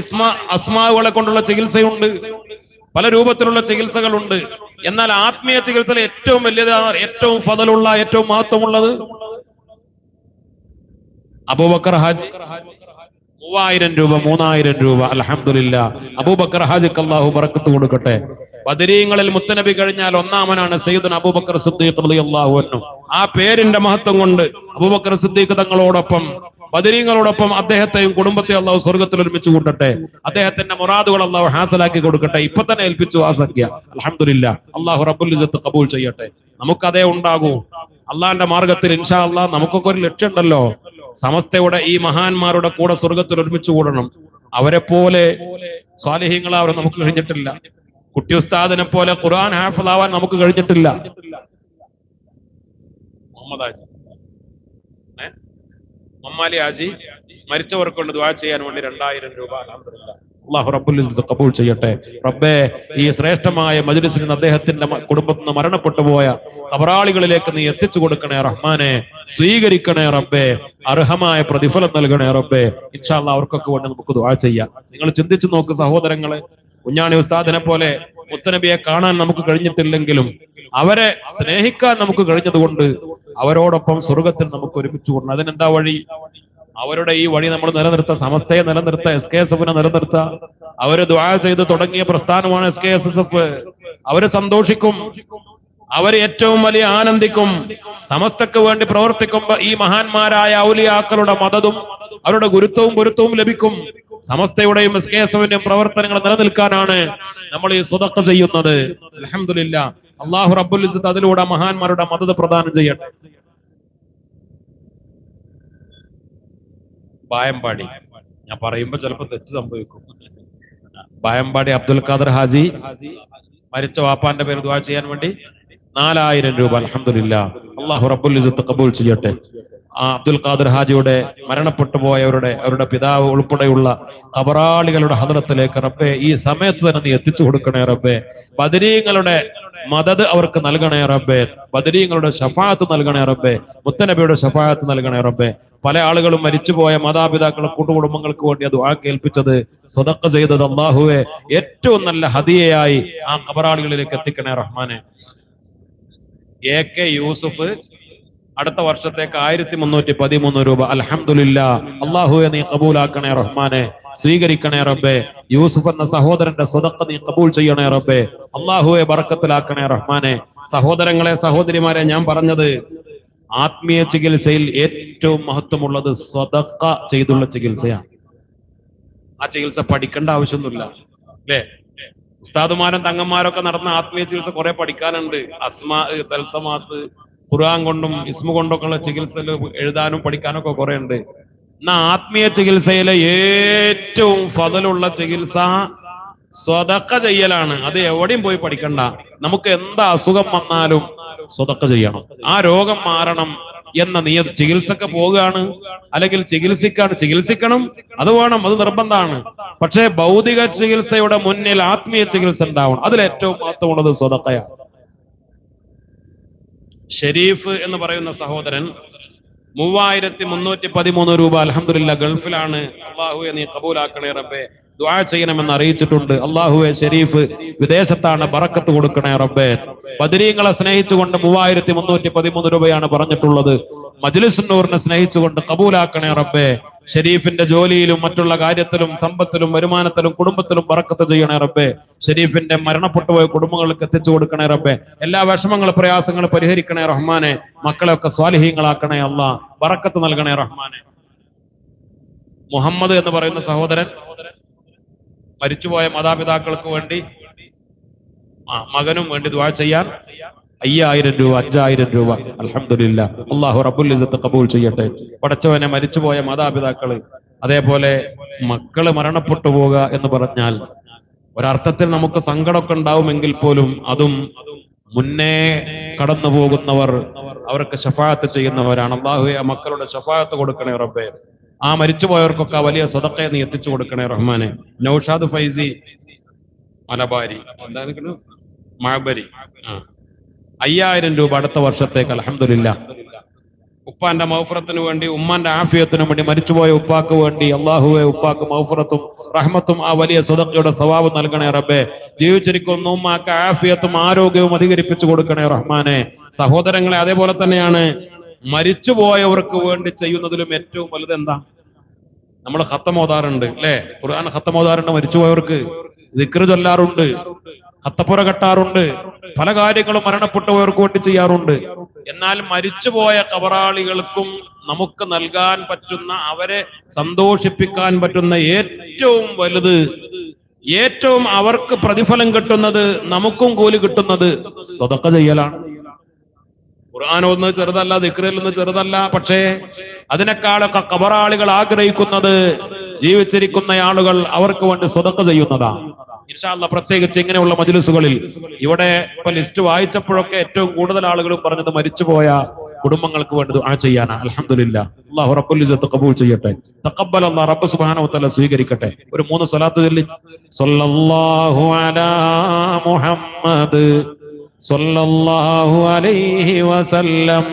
Speaker 1: അസ്മാവുകളെ കൊണ്ടുള്ള ചികിത്സയുണ്ട്, പല രൂപത്തിലുള്ള ചികിത്സകളുണ്ട്. എന്നാൽ ആത്മീയ ചികിത്സയിൽ ഏറ്റവും വലിയത്, ഏറ്റവും ഫദലുള്ള, ഏറ്റവും മഹത്വമുള്ളത് അബൂബക്കർ ഹാജി 3000 രൂപ 3000 രൂപ. അൽഹംദുലില്ലാഹ്, അബൂബക്കർ ഹാജിക്ക് അല്ലാഹു ബറക്കത്ത് കൊടുക്കട്ടെ. ബദരീങ്ങളിൽ മുത്തനബി കഴിഞ്ഞാൽ ഒന്നാമനാണ് സയ്യിദുന അബൂബക്കർ സിദ്ദീഖ് റളിയല്ലാഹു അൻഹു. ആ പേരിന്റെ മഹത്വം കൊണ്ട് അബൂബക്കർ സിദ്ദീഖ് തങ്ങളോടൊപ്പം ബദരീങ്ങളോടൊപ്പം അദ്ദേഹത്തെയും കുടുംബത്തെയും അല്ലാഹു സ്വർഗ്ഗത്തിൽ ഒരുമിച്ച് കൂട്ടട്ടെ. അദ്ദേഹത്തിന്റെ മുറാദുകൾ അല്ലാഹു ഹാസലാക്കി കൊടുക്കട്ടെ. ഇപ്പൊ തന്നെ ഏൽപ്പിച്ചു ആ സംഖ്യ. അൽഹംദുലില്ലാഹ്, അല്ലാഹു റബ്ബുൽ ഇസ്സത്ത് ഖബൂൽ ചെയ്യട്ടെ. നമുക്കതേ ഉണ്ടാകൂ. അള്ളാന്റെ മാർഗത്തിൽ ഇൻഷാ അല്ലാഹ് നമുക്കൊക്കെ ഒരു ലക്ഷ്യമുണ്ടല്ലോ, സമസ്തയുടെ ഈ മഹാന്മാരുടെ കൂടെ സ്വർഗത്തിൽ ഒരുമിച്ച് കൂടണം. അവരെ പോലെ സ്വാലിഹീങ്ങളാവാൻ നമുക്ക് കഴിഞ്ഞിട്ടില്ല. കുട്ടി ഉസ്താദിനെ പോലെ ഖുർആൻ ഹാഫിളാവാൻ നമുക്ക് കഴിഞ്ഞിട്ടില്ല. മുഹമ്മദ് ഹാജി, മമ്മാലി ഹാജി മരിച്ചവർക്ക് കൊണ്ട് ദുആ ചെയ്യാൻ വേണ്ടി 2000 രൂപ. അൽഹംദുലില്ലാഹ്, അല്ലാഹു റബ്ബുൽ ഇസ്സത്ത് ഖബൂൽ ചെയ്യട്ടെ. റബ്ബേ, ഈ ശ്രേഷ്ഠമായ മജ്‌ലിസിൽ നിന്ന് അദ്ദേഹത്തിന്റെ കുടുംബത്തിൽ നിന്ന് മരണപ്പെട്ടു പോയ ഖബറാളികളിലേക്ക് നീ എത്തിച്ചു കൊടുക്കണേ റഹ്മാനെ, സ്വീകരിക്കണേ റബ്ബേ, അർഹമായ പ്രതിഫലം നൽകണേ റബ്ബേ. ഇൻഷാ അല്ലാഹ് അവർക്കൊക്കെ വേണ്ടി നമുക്ക് ദുആ ചെയ്യാം. നിങ്ങൾ ചിന്തിച്ചു നോക്ക് സഹോദരങ്ങളെ, കുഞ്ഞാണി ഉസ്താദിനെ പോലെ മുത്തനബിയെ കാണാൻ നമുക്ക് കഴിഞ്ഞിട്ടില്ലെങ്കിലും അവരെ സ്നേഹിക്കാൻ നമുക്ക് കഴിഞ്ഞതുകൊണ്ട് അവരോടൊപ്പം സ്വർഗത്തിൽ നമുക്ക് ഒരുമിച്ച് കൂടണം. അതിനെന്താ വഴി? അവരുടെ ഈ വഴി നമ്മൾ നിലനിർത്താം, സമസ്തയെ നിലനിർത്താം, SKSF-നെ നിലനിർത്താം. അവര് ദുആ ചെയ്ത് തുടങ്ങിയ പ്രസ്ഥാനമാണ് SKSF. അവര് സന്തോഷിക്കും, അവര് ഏറ്റവും വലിയ ആനന്ദിക്കും. സമസ്തക്ക് വേണ്ടി പ്രവർത്തിക്കുമ്പോ ഈ മഹാന്മാരായ ഔലിയാക്കളുടെ മദതും അവരുടെ ഗുരുത്വവും ലഭിക്കും. സമസ്തയുടെയും SKSF-ന്റെയും പ്രവർത്തനങ്ങൾ നിലനിൽക്കാനാണ് നമ്മൾ ഈ സ്വതഖ ചെയ്യുന്നത്. അൽഹംദുലില്ലാഹ്, അല്ലാഹു റബ്ബുൽ ഇസ്സത്ത് അതിലൂടെ മഹാന്മാരുടെ മദത് പ്രദാനം ചെയ്യട്ടെ. ബായമ്പാടി, ഞാൻ പറയുമ്പോ ചിലപ്പോ തെറ്റ് സംഭവിക്കും. ബായമ്പാടി അബ്ദുൽ ഖാദർ ഹാജി മരിച്ച വാപ്പാന്റെ പേര് ദുആ ചെയ്യാൻ വേണ്ടി 4000 രൂപ. അൽഹംദുലില്ലാഹ്, അല്ലാഹു റബ്ബുൽ ഇസ്സത്ത് ഖബൂൽ ചെയ്യട്ടെ. ആ അബ്ദുൽ ഖാദർ ഹാജിയുടെ മരണപ്പെട്ടു അവരുടെ പിതാവ് ഉൾപ്പെടെയുള്ള ഖബറാളികളുടെ ഹദ്റത്തിലേക്ക് റബ്ബേ ഈ സമയത്ത് തന്നെ നീ എത്തിച്ചു കൊടുക്കണേ റബ്ബേ. ബദരീങ്ങളുടെ മദദ് അവർക്ക് നൽകണേ റബ്ബേ, ബദരീങ്ങളുടെ ശഫാഅത്ത് നൽകണേ റബ്ബേ, മുത്തനബിയുടെ ശഫാഅത്ത് നൽകണേ റബ്ബേ. പല ആളുകളും മരിച്ചുപോയ മാതാപിതാക്കളെ കൂട്ടുകുടുംബങ്ങൾക്ക് വേണ്ടി അത് ദുആ കേൾപ്പിച്ചത്, സ്വതഖ ചെയ്തത് അല്ലാഹുവേ ഏറ്റവും നല്ല ഹദിയയായി ആ ഖബറാളികളിലേക്ക് എത്തിക്കണേ റഹ്മാനെ. AK യൂസുഫ് അടുത്ത വർഷത്തേക്ക് 1313 രൂപ. അൽഹംദുലില്ലാഹ്, അല്ലാഹുവേ നീ കബൂലാക്കണേ റഹ്മാനെ, സ്വീകരിക്കണേ റബ്ബേ. യൂസുഫ് എന്ന സഹോദരന്റെ സ്വതഖ നീ കബൂൽ ചെയ്യണേ റബ്ബേ. അല്ലാഹുവേ ബറക്കത്തിലാക്കണേ റഹ്മാനെ. സഹോദരങ്ങളെ, സഹോദരിമാരെ, ഞാൻ പറഞ്ഞത് ആത്മീയ ചികിത്സയിൽ ഏറ്റവും മഹത്വമുള്ളത് സ്വതഖ ചെയ്തുള്ള ചികിത്സയാണ്. ആ ചികിത്സ പഠിക്കേണ്ട ആവശ്യമൊന്നുമില്ല അല്ലേ? ഉസ്താദുമാരും തങ്ങന്മാരൊക്കെ നടന്ന ആത്മീയ ചികിത്സ കുറെ പഠിക്കാനുണ്ട്. അസ്മാ, തൽസമാത്ത്, ഖുർആൻ കൊണ്ടും ഇസ്മു കൊണ്ടൊക്കെ ഉള്ള ചികിത്സയിൽ എഴുതാനും പഠിക്കാനും ഒക്കെ കുറെ ഉണ്ട്. എന്നാ ആത്മീയ ചികിത്സയിലെ ഏറ്റവും ഫദലുള്ള ചികിത്സ സ്വതക്ക ചെയ്യലാണ്. അത് എവിടെയും പോയി പഠിക്കണ്ട. നമുക്ക് എന്താ അസുഖം വന്നാലും സ്വതക്ക ചെയ്യണം. ആ രോഗം മാറണം എന്ന ചികിത്സക്ക് പോവുകയാണ്, അല്ലെങ്കിൽ ചികിത്സിക്കണം, അത് വേണം, അത് നിർബന്ധമാണ്. പക്ഷേ ഭൗതിക ചികിത്സയുടെ മുന്നിൽ ആത്മീയ ചികിത്സ ഉണ്ടാവണം. അതിൽ ഏറ്റവും മഹത്വമുള്ളത് സ്വതക്കയാണ്. ഷെരീഫ് എന്ന് പറയുന്ന സഹോദരൻ 3313 രൂപ അൽഹംദുലില്ലാ ഗൾഫിലാണ്. അള്ളാഹുവെ നീ കബൂലാക്കണേ റബ്ബേ, ദുആ ചെയ്യണമെന്ന് അറിയിച്ചിട്ടുണ്ട്. അള്ളാഹുവെ ഷെരീഫ് വിദേശത്താണ്, ബറക്കത്ത് കൊടുക്കണേ റബ്ബേ. ബദരീങ്ങളെ സ്നേഹിച്ചുകൊണ്ട് 3313 രൂപയാണ് പറഞ്ഞിട്ടുള്ളത്. മജ്ലിസുൻ നൂറിനെ സ്നേഹിച്ചുകൊണ്ട് കബൂലാക്കണേ റബ്ബേ. ഷെരീഫിന്റെ ജോലിയിലും മറ്റുള്ള കാര്യത്തിലും സമ്പത്തിലും വരുമാനത്തിലും കുടുംബത്തിലും ബറക്കത്ത് ചെയ്യണേ റബ്ബേ. ഷെരീഫിന്റെ മരണപ്പെട്ടുപോയ കുടുംബങ്ങൾക്ക് എത്തിച്ചു കൊടുക്കണേ റബ്ബേ. എല്ലാ വിഷമങ്ങളും പ്രയാസങ്ങളും പരിഹരിക്കണേ റഹ്മാനെ. മക്കളെയൊക്കെ സ്വാലിഹീങ്ങളാക്കണേ അല്ലാ, ബറക്കത്ത് നൽകണേ റഹ്മാനെ. മുഹമ്മദ് എന്ന് പറയുന്ന സഹോദരൻ മരിച്ചുപോയ മാതാപിതാക്കൾക്ക് വേണ്ടി മകനും വേണ്ടി ദുആ ചെയ്യാൻ 5000 രൂപ 5000 രൂപ അൽഹംദുലില്ലാ. അല്ലാഹു റബ്ബുൽ ഇസ്സത്ത് കബൂൽ ചെയ്യട്ടെ. പടച്ചവനെ, മരിച്ചുപോയ മാതാപിതാക്കള്, അതേപോലെ മക്കള് മരണപ്പെട്ടു പോകുക എന്ന് പറഞ്ഞാൽ ഒരർത്ഥത്തിൽ നമുക്ക് സങ്കടമൊക്കെ ഉണ്ടാവുമെങ്കിൽ പോലും അതും മുന്നേ കടന്നു പോകുന്നവർ, അവർക്ക് ശഫാഅത്ത് ചെയ്യുന്നവരാണ്. അല്ലാഹുവേ, ആ മക്കളുടെ ശഫാഅത്ത് കൊടുക്കണേ റബ്ബേ. ആ മരിച്ചുപോയവർക്കൊക്കെ വലിയ സദഖയെ നീ എത്തിച്ചു കൊടുക്കണേ റഹ്മാനെ. നൗഷാദ് ഫൈസി മലബാരി എന്താണ് മഅബരി 5000 രൂപ അടുത്ത വർഷത്തേക്ക് അൽഹംദുലില്ലാ. ഉപ്പാന്റെ മൗഫറത്തിന് വേണ്ടി, ഉമ്മാന്റെ ആഫിയത്തിനു വേണ്ടി, മരിച്ചുപോയ ഉപ്പാക്ക് വേണ്ടി അള്ളാഹുവെ ഉപ്പാക്ക് മൗഫറത്തും റഹ്മത്തും ആ വലിയ സദഖയുടെ സവാബ് നൽകണേ റബ്ബേ. ജീവിച്ചിരിക്കുന്ന ഉമ്മാക്ക് ആഫിയത്തും ആരോഗ്യവും അധികരിപ്പിച്ചു കൊടുക്കണേ റഹ്മാനെ. സഹോദരങ്ങളെ, അതേപോലെ തന്നെയാണ് മരിച്ചുപോയവർക്ക് വേണ്ടി ചെയ്യുന്നതിലും ഏറ്റവും വലുത് എന്താ? നമ്മൾ ഖത്തം ഓതാറുണ്ട് അല്ലെ? ഖുർആൻ ഖത്തം ഓതാറുണ്ട്, മരിച്ചുപോയവർക്ക് ദിക്ർ ചൊല്ലാറുണ്ട്, ഖത്തപ്പുര കെട്ടാറുണ്ട്, പല കാര്യങ്ങളും മരണപ്പെട്ടവർക്ക് വേണ്ടി ചെയ്യാറുണ്ട്. എന്നാൽ മരിച്ചുപോയ ഖബറാളികൾക്കും നമുക്ക് നൽകാൻ പറ്റുന്ന, അവരെ സന്തോഷിപ്പിക്കാൻ പറ്റുന്ന ഏറ്റവും വലുത്, ഏറ്റവും അവർക്ക് പ്രതിഫലം കിട്ടുന്നത്, നമുക്കും കൂലി കിട്ടുന്നത് സദഖ ചെയ്യലാണ്. ഖുർആൻ ഒന്ന് ചെറുതല്ല, ദിക്റിലൊന്നും ചെറുതല്ല. പക്ഷേ അതിനേക്കാളൊക്കെ ഖബറാളികൾ ആഗ്രഹിക്കുന്നത് ജീവിച്ചിരിക്കുന്ന ആളുകൾ അവർക്ക് വേണ്ടി സദഖ ചെയ്യുന്നതാണ്. ഇൻഷാ അല്ലാഹ് പ്രത്യേകിച്ച് ഇങ്ങനെയുള്ള മജ്ലിസുകളിൽ, ഇവിടെ ഇപ്പൊ ലിസ്റ്റ് വായിച്ചപ്പോഴൊക്കെ ഏറ്റവും കൂടുതൽ ആളുകളും പറഞ്ഞത് മരിച്ചുപോയ കുടുംബങ്ങൾക്ക് വേണ്ടി ദുആ ചെയ്യാനാണ്. അൽഹംദുലില്ലാ. അല്ലാഹു റബ്ബുൽ ഇസ്സത്ത് ഖബൂൽ ചെയ്യട്ടെ. തഖബ്ബൽ അല്ലാഹ്, റബ്ബ് സുബ്ഹാനഹു വ തആല സ്വീകരിക്കട്ടെ. ഒരു 3 സ്വലാത്ത് ചൊല്ലി. സല്ലല്ലാഹു അലാ മുഹമ്മദ് സല്ലല്ലാഹു അലൈഹി വസല്ലം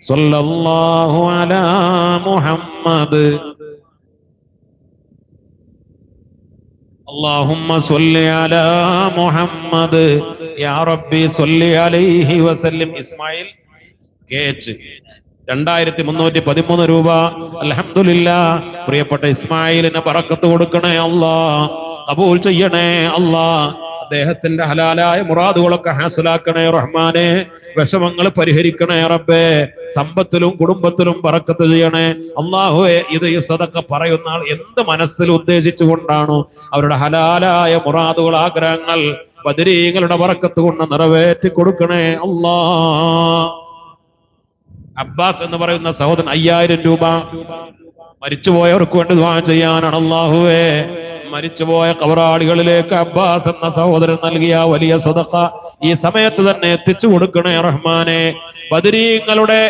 Speaker 1: സല്ലല്ലാഹു അലാ മുഹമ്മദ് അല്ലാഹുമ്മ സ്വല്ലി അലാ മുഹമ്മദ് യാ റബ്ബി സ്വല്ലി അലൈഹി വസല്ലം. ഇസ്മായിൽ കേച്ച് 2313 രൂപ അൽഹംദുലില്ലാ. പ്രിയപ്പെട്ട ഇസ്മായിലിന് ബറക്കത്ത് കൊടുക്കണേ അല്ലാ, കബൂൽ ചെയ്യണേ അല്ലാ. അദ്ദേഹത്തിന്റെ ഹലാലായ മുറാദുകളൊക്കെ ഹാസിലാക്കണേ റഹ്മാനെ. വിഷമങ്ങൾ പരിഹരിക്കണേ റബ്ബേ. സമ്പത്തിലും കുടുംബത്തിലും ബറക്കത്ത് ചെയ്യണേ അല്ലാഹുവേ. ഇത് ഈ സദഖ പറയുന്ന ആൾ എന്ത് മനസ്സിൽ ഉദ്ദേശിച്ചുകൊണ്ടാണോ അവരുടെ ഹലാലായ മുറാദുകൾ, ആഗ്രഹങ്ങൾ ബദരീങ്ങളുടെ ബറക്കത്ത് കൊണ്ട് നിറവേറ്റി കൊടുക്കണേ അല്ലാ. അബ്ബാസ് എന്ന് പറയുന്ന സഹോദരൻ 5000 രൂപ മരിച്ചുപോയവർക്ക് വേണ്ടി ദുആ ചെയ്യാനാണ്. അല്ലാഹുവേ, മരിച്ചുപോയ ഖബറാളികളിലേക്ക് അബ്ബാസ് എന്ന സഹോദരൻ നൽകിയ വലിയ സദഖ ഈ സമയത്ത് തന്നെ എത്തിച്ചു കൊടുക്കണേ റഹ്മാനെ. ബദരീങ്ങളുടെ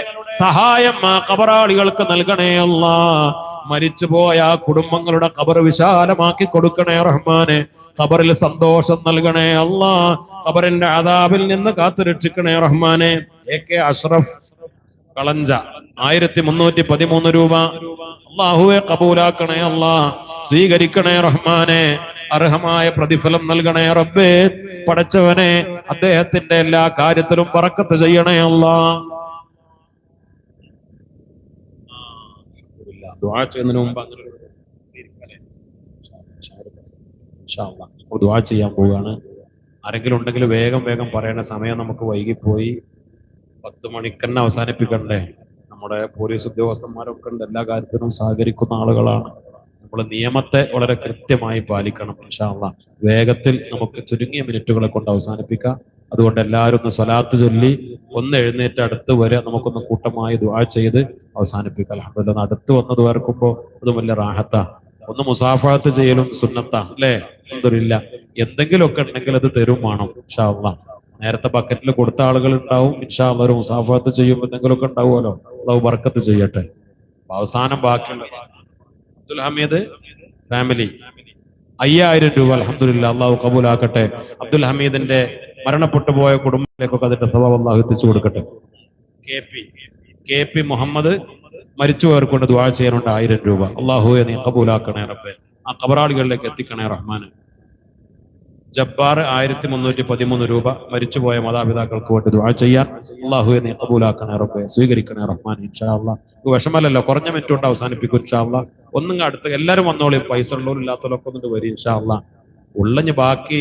Speaker 1: സഹായം ആ ഖബറാളികൾക്ക് നൽകണേ അല്ലാ. മരിച്ചുപോയ കുടുംബങ്ങളുടെ ഖബർ വിശാലമാക്കി കൊടുക്കണേ റഹ്മാനെ. ഖബറിൽ സന്തോഷം നൽകണേ അല്ലാ. ഖബറിന്റെ അദാബിൽ നിന്ന് കാത്തു രക്ഷിക്കണേ റഹ്മാനെ. AK അഷ്റഫ് കളഞ്ച 1313 രൂപ അല്ലാഹുവേ കബൂലാക്കണേ അല്ലാ. സ്വീകരിക്കണേ റഹ്മാനെ. അർഹമായ പ്രതിഫലം നൽകണേ റബ്ബേ. പടച്ചവനെ, അദ്ദേഹത്തിന്റെ എല്ലാ കാര്യത്തിലും ബറക്കത്ത് ചെയ്യണേ അല്ലാ. ദുആ ചെയ്യുന്നതിന് മുമ്പ് അങ്ങനെ ദുആ ചെയ്യാൻ പോവുകയാണ്. ആരെങ്കിലും ഉണ്ടെങ്കിൽ വേഗം പറയണ. സമയം നമുക്ക് വൈകിപ്പോയി. 10 മണിക്ക് തന്നെ അവസാനിപ്പിക്കണ്ടേ? നമ്മുടെ പോലീസ് ഉദ്യോഗസ്ഥന്മാരൊക്കെ ഉണ്ട്, എല്ലാ കാര്യത്തിനും സഹകരിക്കുന്ന ആളുകളാണ്. നമ്മൾ നിയമത്തെ വളരെ കൃത്യമായി പാലിക്കണം. ഇൻഷാ അല്ലാഹ് വേഗത്തിൽ നമുക്ക് ചുരുങ്ങിയ മിനിറ്റുകളെ കൊണ്ട് അവസാനിപ്പിക്കാം. അതുകൊണ്ട് എല്ലാവരും ഒന്ന് സ്വലാത്ത് ചൊല്ലി ഒന്ന് എഴുന്നേറ്റ് അടുത്ത് വരെ നമുക്കൊന്ന് കൂട്ടമായി ദുആ ചെയ്ത് അവസാനിപ്പിക്കാം. അൽഹംദുലില്ലാഹ്. അടുത്ത് വന്ന് ദ്വാരക്കുമ്പോൾ അത് വലിയ റാഹത്താ. ഒന്ന് മുസാഫഹത്ത് ചെയ്യലും സുന്നത്താ അല്ലേ? അൽഹംദുലില്ലാ. എന്തെങ്കിലുമൊക്കെ ഉണ്ടെങ്കിൽ അത് തരും വേണം ഇൻഷാ അല്ലാഹ്. നേരത്തെ ബക്കറ്റിൽ കൊടുത്ത ആളുകൾ ഉണ്ടാവും. ഇൻഷാ അല്ലാഹ് ഒരു മുസാഫഹത്ത് ചെയ്യുമ്പോൾ എന്തെങ്കിലുമൊക്കെ ഉണ്ടാവുമല്ലോ. അല്ലാഹു ബർക്കത്ത് ചെയ്യട്ടെ. അവസാനം ബാക്കിയുള്ള അബ്ദുൽ ഹമീദ് ഫാമിലി 5000 രൂപ അൽഹംദുലില്ലാ അല്ലാഹു കബൂലാക്കട്ടെ. അബ്ദുൽ ഹമീദിന്റെ മരണപ്പെട്ടു പോയ കുടുംബത്തിലേക്കൊക്കെ അതിന്റെ സവാബ് അല്ലാഹു എത്തിച്ചു കൊടുക്കട്ടെ. കെ പി മുഹമ്മദ് മരിച്ചുപോയവർക്കൊണ്ട് ദുആ ചെയ്യാനുണ്ട് 1000 രൂപ. അല്ലാഹുവേ നീ കബൂലാക്കണേ റബ്ബേ. ആ ഖബറാളികളിലേക്ക് എത്തിക്കണേ റഹ്മാനെ. ജബ്ബാർ 1313 രൂപ മരിച്ചുപോയ മാതാപിതാക്കൾക്ക് വേണ്ടി ദുആ ചെയ്യാൻ. അല്ലാഹുവേ നീ കബൂലാക്കണേ റബ്ബേ, സ്വീകരിക്കണേ റഹ്മാൻ. ഇൻഷാ അല്ലാഹ് വിഷമല്ലല്ലോ, കുറഞ്ഞ മിനിറ്റ് കൊണ്ട് അവസാനിപ്പിക്കും ഇൻഷാ അല്ലാഹ്. ഒന്നും അടുത്ത് എല്ലാവരും വന്നോളി, പൈസ ഉള്ളവരും ഇല്ലാത്തവരൊക്കെ ഒന്നിട്ട് വരും ഇൻഷാ അല്ലാഹ്. ഉള്ളഞ്ഞ് ബാക്കി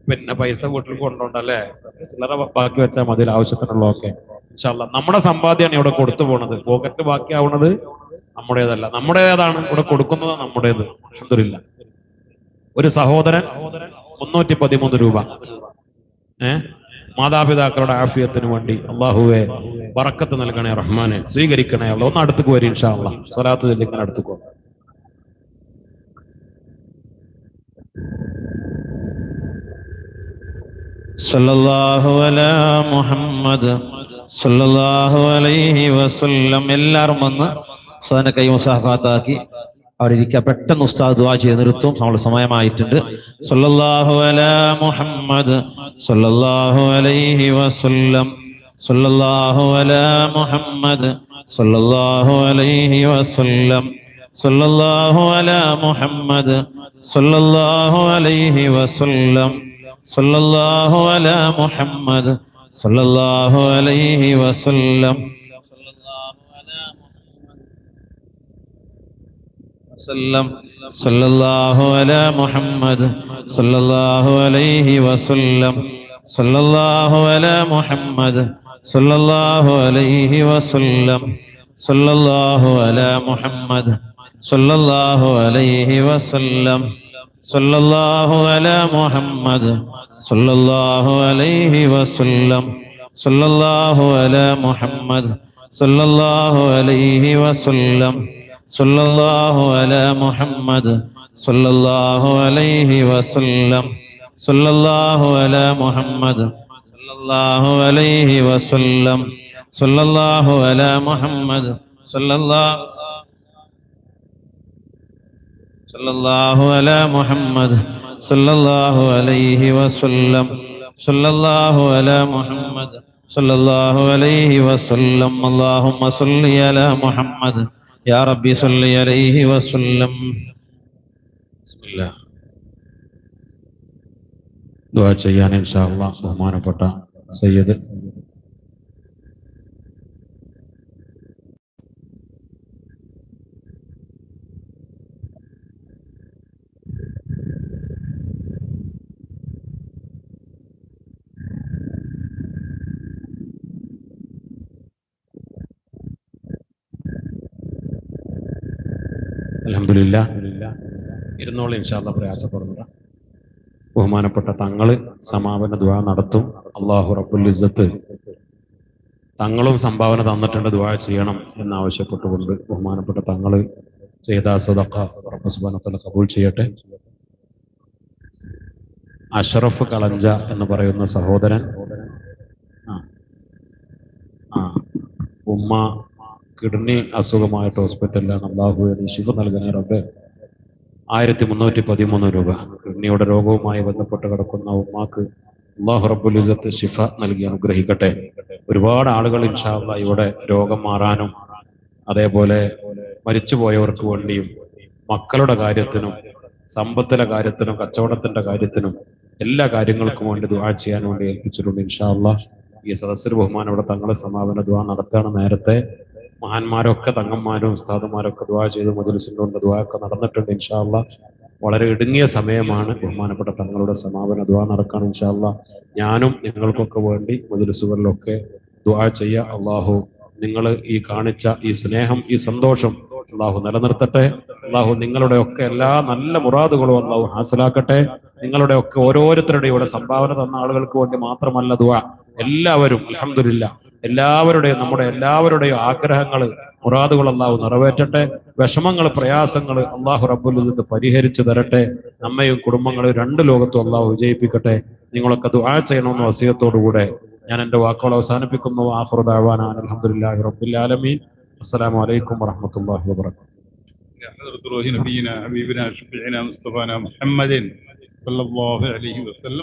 Speaker 1: പിന്നെ പൈസ വീട്ടിൽ കൊണ്ടോണ്ടല്ലേ, ചില്ലറ ബാക്കി വെച്ചാൽ മതി ആവശ്യത്തിനുള്ളതൊക്കെ ഇൻഷാ അല്ലാഹ്. നമ്മുടെ സമ്പാദ്യമാണ് ഇവിടെ കൊടുത്തു പോണത്. പോക്കറ്റ് ബാക്കിയാവുന്നത് നമ്മുടേതല്ല, നമ്മുടേതാണ് ഇവിടെ കൊടുക്കുന്നത് നമ്മുടേത്. അൽഹംദുലില്ലാ. ഒരു സഹോദരൻ 313 രൂപ മാതാപിതാക്കളുടെ ആഫിയത്തിന് വേണ്ടി. അല്ലാഹുവേ ബറക്കത്ത് നൽകണേ റഹ്മാനെ, സ്വീകരിക്കണേ അല്ലാഹ്. ഒന്ന് അടുത്തേക്ക് വരും ഇൻഷാ അല്ലാഹ്. സ്വലാത്ത് ചൊല്ലിങ്ങനെ അടുത്തേക്ക് വരും.
Speaker 2: സല്ലല്ലാഹു അലാ മുഹമ്മദ് സല്ലല്ലാഹു അലൈഹി വസല്ലം. എല്ലാവരും വന്ന് ഉസ്താദിന്റെ കൈ മുസാഫാത്താക്കി അവിടെ ഇരിക്കുക. പെട്ടെന്ന് ഉസ്താദ് ദുആ ചെയ്ത് നിർത്തും, നമ്മുടെ സമയമായിട്ടുണ്ട്. സല്ലല്ലാഹു അലാ മുഹമ്മദ് സല്ലല്ലാഹു അലൈഹി വസല്ലം. സല്ലല്ലാഹു അലാ മുഹമ്മദ് സല്ലല്ലാഹു അലൈഹി വസല്ലം. സല്ലല്ലാഹു അലാ മുഹമ്മദ് സല്ലല്ലാഹു അലൈഹി വസല്ലം. സല്ലല്ലാഹു അലാ മുഹമ്മദ് സല്ലല്ലാഹു അലൈഹി വസല്ലം. സല്ലല്ലാഹു അലാ മുഹമ്മദ് സല്ലല്ലാഹു അലൈഹി വസല്ലം. സല്ലല്ലാഹു അലാ മുഹമ്മദ് സല്ലല്ലാഹു അലൈഹി വസല്ലം. സല്ലല്ലാഹു അലാ മുഹമ്മദ് സല്ലല്ലാഹു അലൈഹി വസല്ലം. സല്ലല്ലാഹു അലാ മുഹമ്മദ് സല്ലല്ലാഹു അലൈഹി വസല്ലം. സല്ലല്ലാഹു അലാ മുഹമ്മദ് സല്ലല്ലാഹു അലൈഹി വസല്ലം. സല്ലല്ലാഹു അലാ മുഹമ്മദ് സല്ലല്ലാഹു അലൈഹി വസല്ലം. സല്ലല്ലാഹു അലാ മുഹമ്മദ് സല്ലല്ലാഹു അലൈഹി വസല്ലം. സല്ലല്ലാഹു അലാ മുഹമ്മദ് സല്ലല്ലാഹു അലാ മുഹമ്മദ് സല്ലല്ലാഹു അലൈഹി വസല്ലം. സല്ലല്ലാഹു അലാ മുഹമ്മദ് സല്ലല്ലാഹു അലൈഹി വസല്ലം. അല്ലാഹുമ്മ സല്ലി അലാ മുഹമ്മദ് യാ റബ്ബി സല്ലി അലൈഹി വസല്ലം.
Speaker 1: ബിസ്മില്ലാ. ദുആ ചെയ്യാൻ ഇൻഷാ അല്ലാഹ് ബഹുമാനപ്പെട്ട സയ്യിദ് അൽഹംദുലില്ലാ. ഇരുന്നോളി ഇൻഷാ അല്ലാഹ്, പ്രയാസപ്പെടുന്നില്ല. ബഹുമാനപ്പെട്ട തങ്ങള് സമാപന ദുആ നടത്തും. അല്ലാഹു റബ്ബുൽ ഇസ്സത്ത് തങ്ങളും സംഭാവന തന്നിട്ടുണ്ട്, ദുആ ചെയ്യണം എന്നാവശ്യപ്പെട്ടുകൊണ്ട് ബഹുമാനപ്പെട്ട തങ്ങള് ചെയ്ത സദഖ റബ്ബ് സുബ്ഹാനഹു വ തആല ഖബൂൽ ചെയ്യട്ടെ. അഷ്റഫ് കളഞ്ച എന്ന് പറയുന്ന സഹോദരൻ ഉമ്മ കിഡ്നി അസുഖമായിട്ട് ഹോസ്പിറ്റലിലാണ്. അല്ലാഹുവേ നീ ശിഫ നൽകണേ റബ്ബേ. 1313 രൂപ. കിഡ്നിയുടെ രോഗവുമായി ബന്ധപ്പെട്ട് കിടക്കുന്ന ഉമ്മാക്ക് അല്ലാഹു റബ്ബുൽ ഇസ്സത്ത് ശിഫ നൽകി അനുഗ്രഹിക്കട്ടെ. ഒരുപാട് ആളുകൾ ഇൻഷാ അല്ലാഹ് ഇവിടെ രോഗം മാറാനും അതേപോലെ മരിച്ചുപോയവർക്ക് വേണ്ടിയും മക്കളുടെ കാര്യത്തിനും സമ്പത്തിലെ കാര്യത്തിനും കച്ചവടത്തിന്റെ കാര്യത്തിനും എല്ലാ കാര്യങ്ങൾക്കും വേണ്ടി ദുആ ചെയ്യാൻ വേണ്ടി ഏൽപ്പിച്ചിട്ടുണ്ട് ഇൻഷാ അല്ലാഹ്. ഈ സദസ്സിൽ ബഹുമാനം ഇവിടെ തങ്ങളെ സമാപന ദുആ നടത്താണ്. നേരത്തെ മഹാന്മാരൊക്കെ തങ്ങന്മാരും ഉസ്താദുമാരൊക്കെ ദുആ ചെയ്ത് മജ്‌ലിസിന്റെ കൊണ്ട് ദുആ ഒക്കെ നടന്നിട്ടുണ്ട് ഇൻഷാ അല്ലാഹ്. വളരെ ഇടുങ്ങിയ സമയമാണ്. ബഹുമാനപ്പെട്ട തങ്ങളുടെ സമാപന ദുആ നടക്കാൻ ഇൻഷാ അല്ലാഹ്. ഞാനും നിങ്ങൾക്കൊക്കെ വേണ്ടി മജ്‌ലിസുകളിലൊക്കെ ദുആ ചെയ്യുക. അല്ലാഹു നിങ്ങൾ ഈ കാണിച്ച ഈ സ്നേഹം, ഈ സന്തോഷം അല്ലാഹു നിലനിർത്തട്ടെ. അല്ലാഹു നിങ്ങളുടെ ഒക്കെ എല്ലാ നല്ല മുറാദുകളും അല്ലാഹു ഹാസിലാക്കട്ടെ. നിങ്ങളുടെ ഒക്കെ ഓരോരുത്തരുടെയും ഇവിടെ സംഭാവന തന്ന ആളുകൾക്ക് വേണ്ടി മാത്രമല്ല ദുആ, എല്ലാവരും അൽഹംദുലില്ലാ എല്ലാവരുടെയും നമ്മുടെ എല്ലാവരുടെയും ആഗ്രഹങ്ങൾ മുറാദുകൾ അള്ളാഹു നിറവേറ്റട്ടെ. വിഷമങ്ങൾ പ്രയാസങ്ങൾ അള്ളാഹു റബ്ബുൽ ഇസ്സത്ത് പരിഹരിച്ചു തരട്ടെ. നമ്മയും കുടുംബങ്ങളെയും രണ്ട് ലോകത്തും അള്ളാഹു വിജയിപ്പിക്കട്ടെ. നിങ്ങളൊക്കെ ദുആ ചെയ്യണമെന്ന വസിയത്തോടുകൂടെ ഞാൻ എൻ്റെ വാക്കുകൾ അവസാനിപ്പിക്കുന്നു. ആഖിറു ദഅവാനാ അൽഹംദുലില്ലാഹി റബ്ബിൽ ആലമീൻ. അസ്സലാമു അലൈക്കും വറഹ്മത്തുള്ളാഹി വബറകാതുഹു.
Speaker 3: حضرة روح نبينا حبيبنا شفيعنا مصطفانا محمد صلى الله عليه وسلم.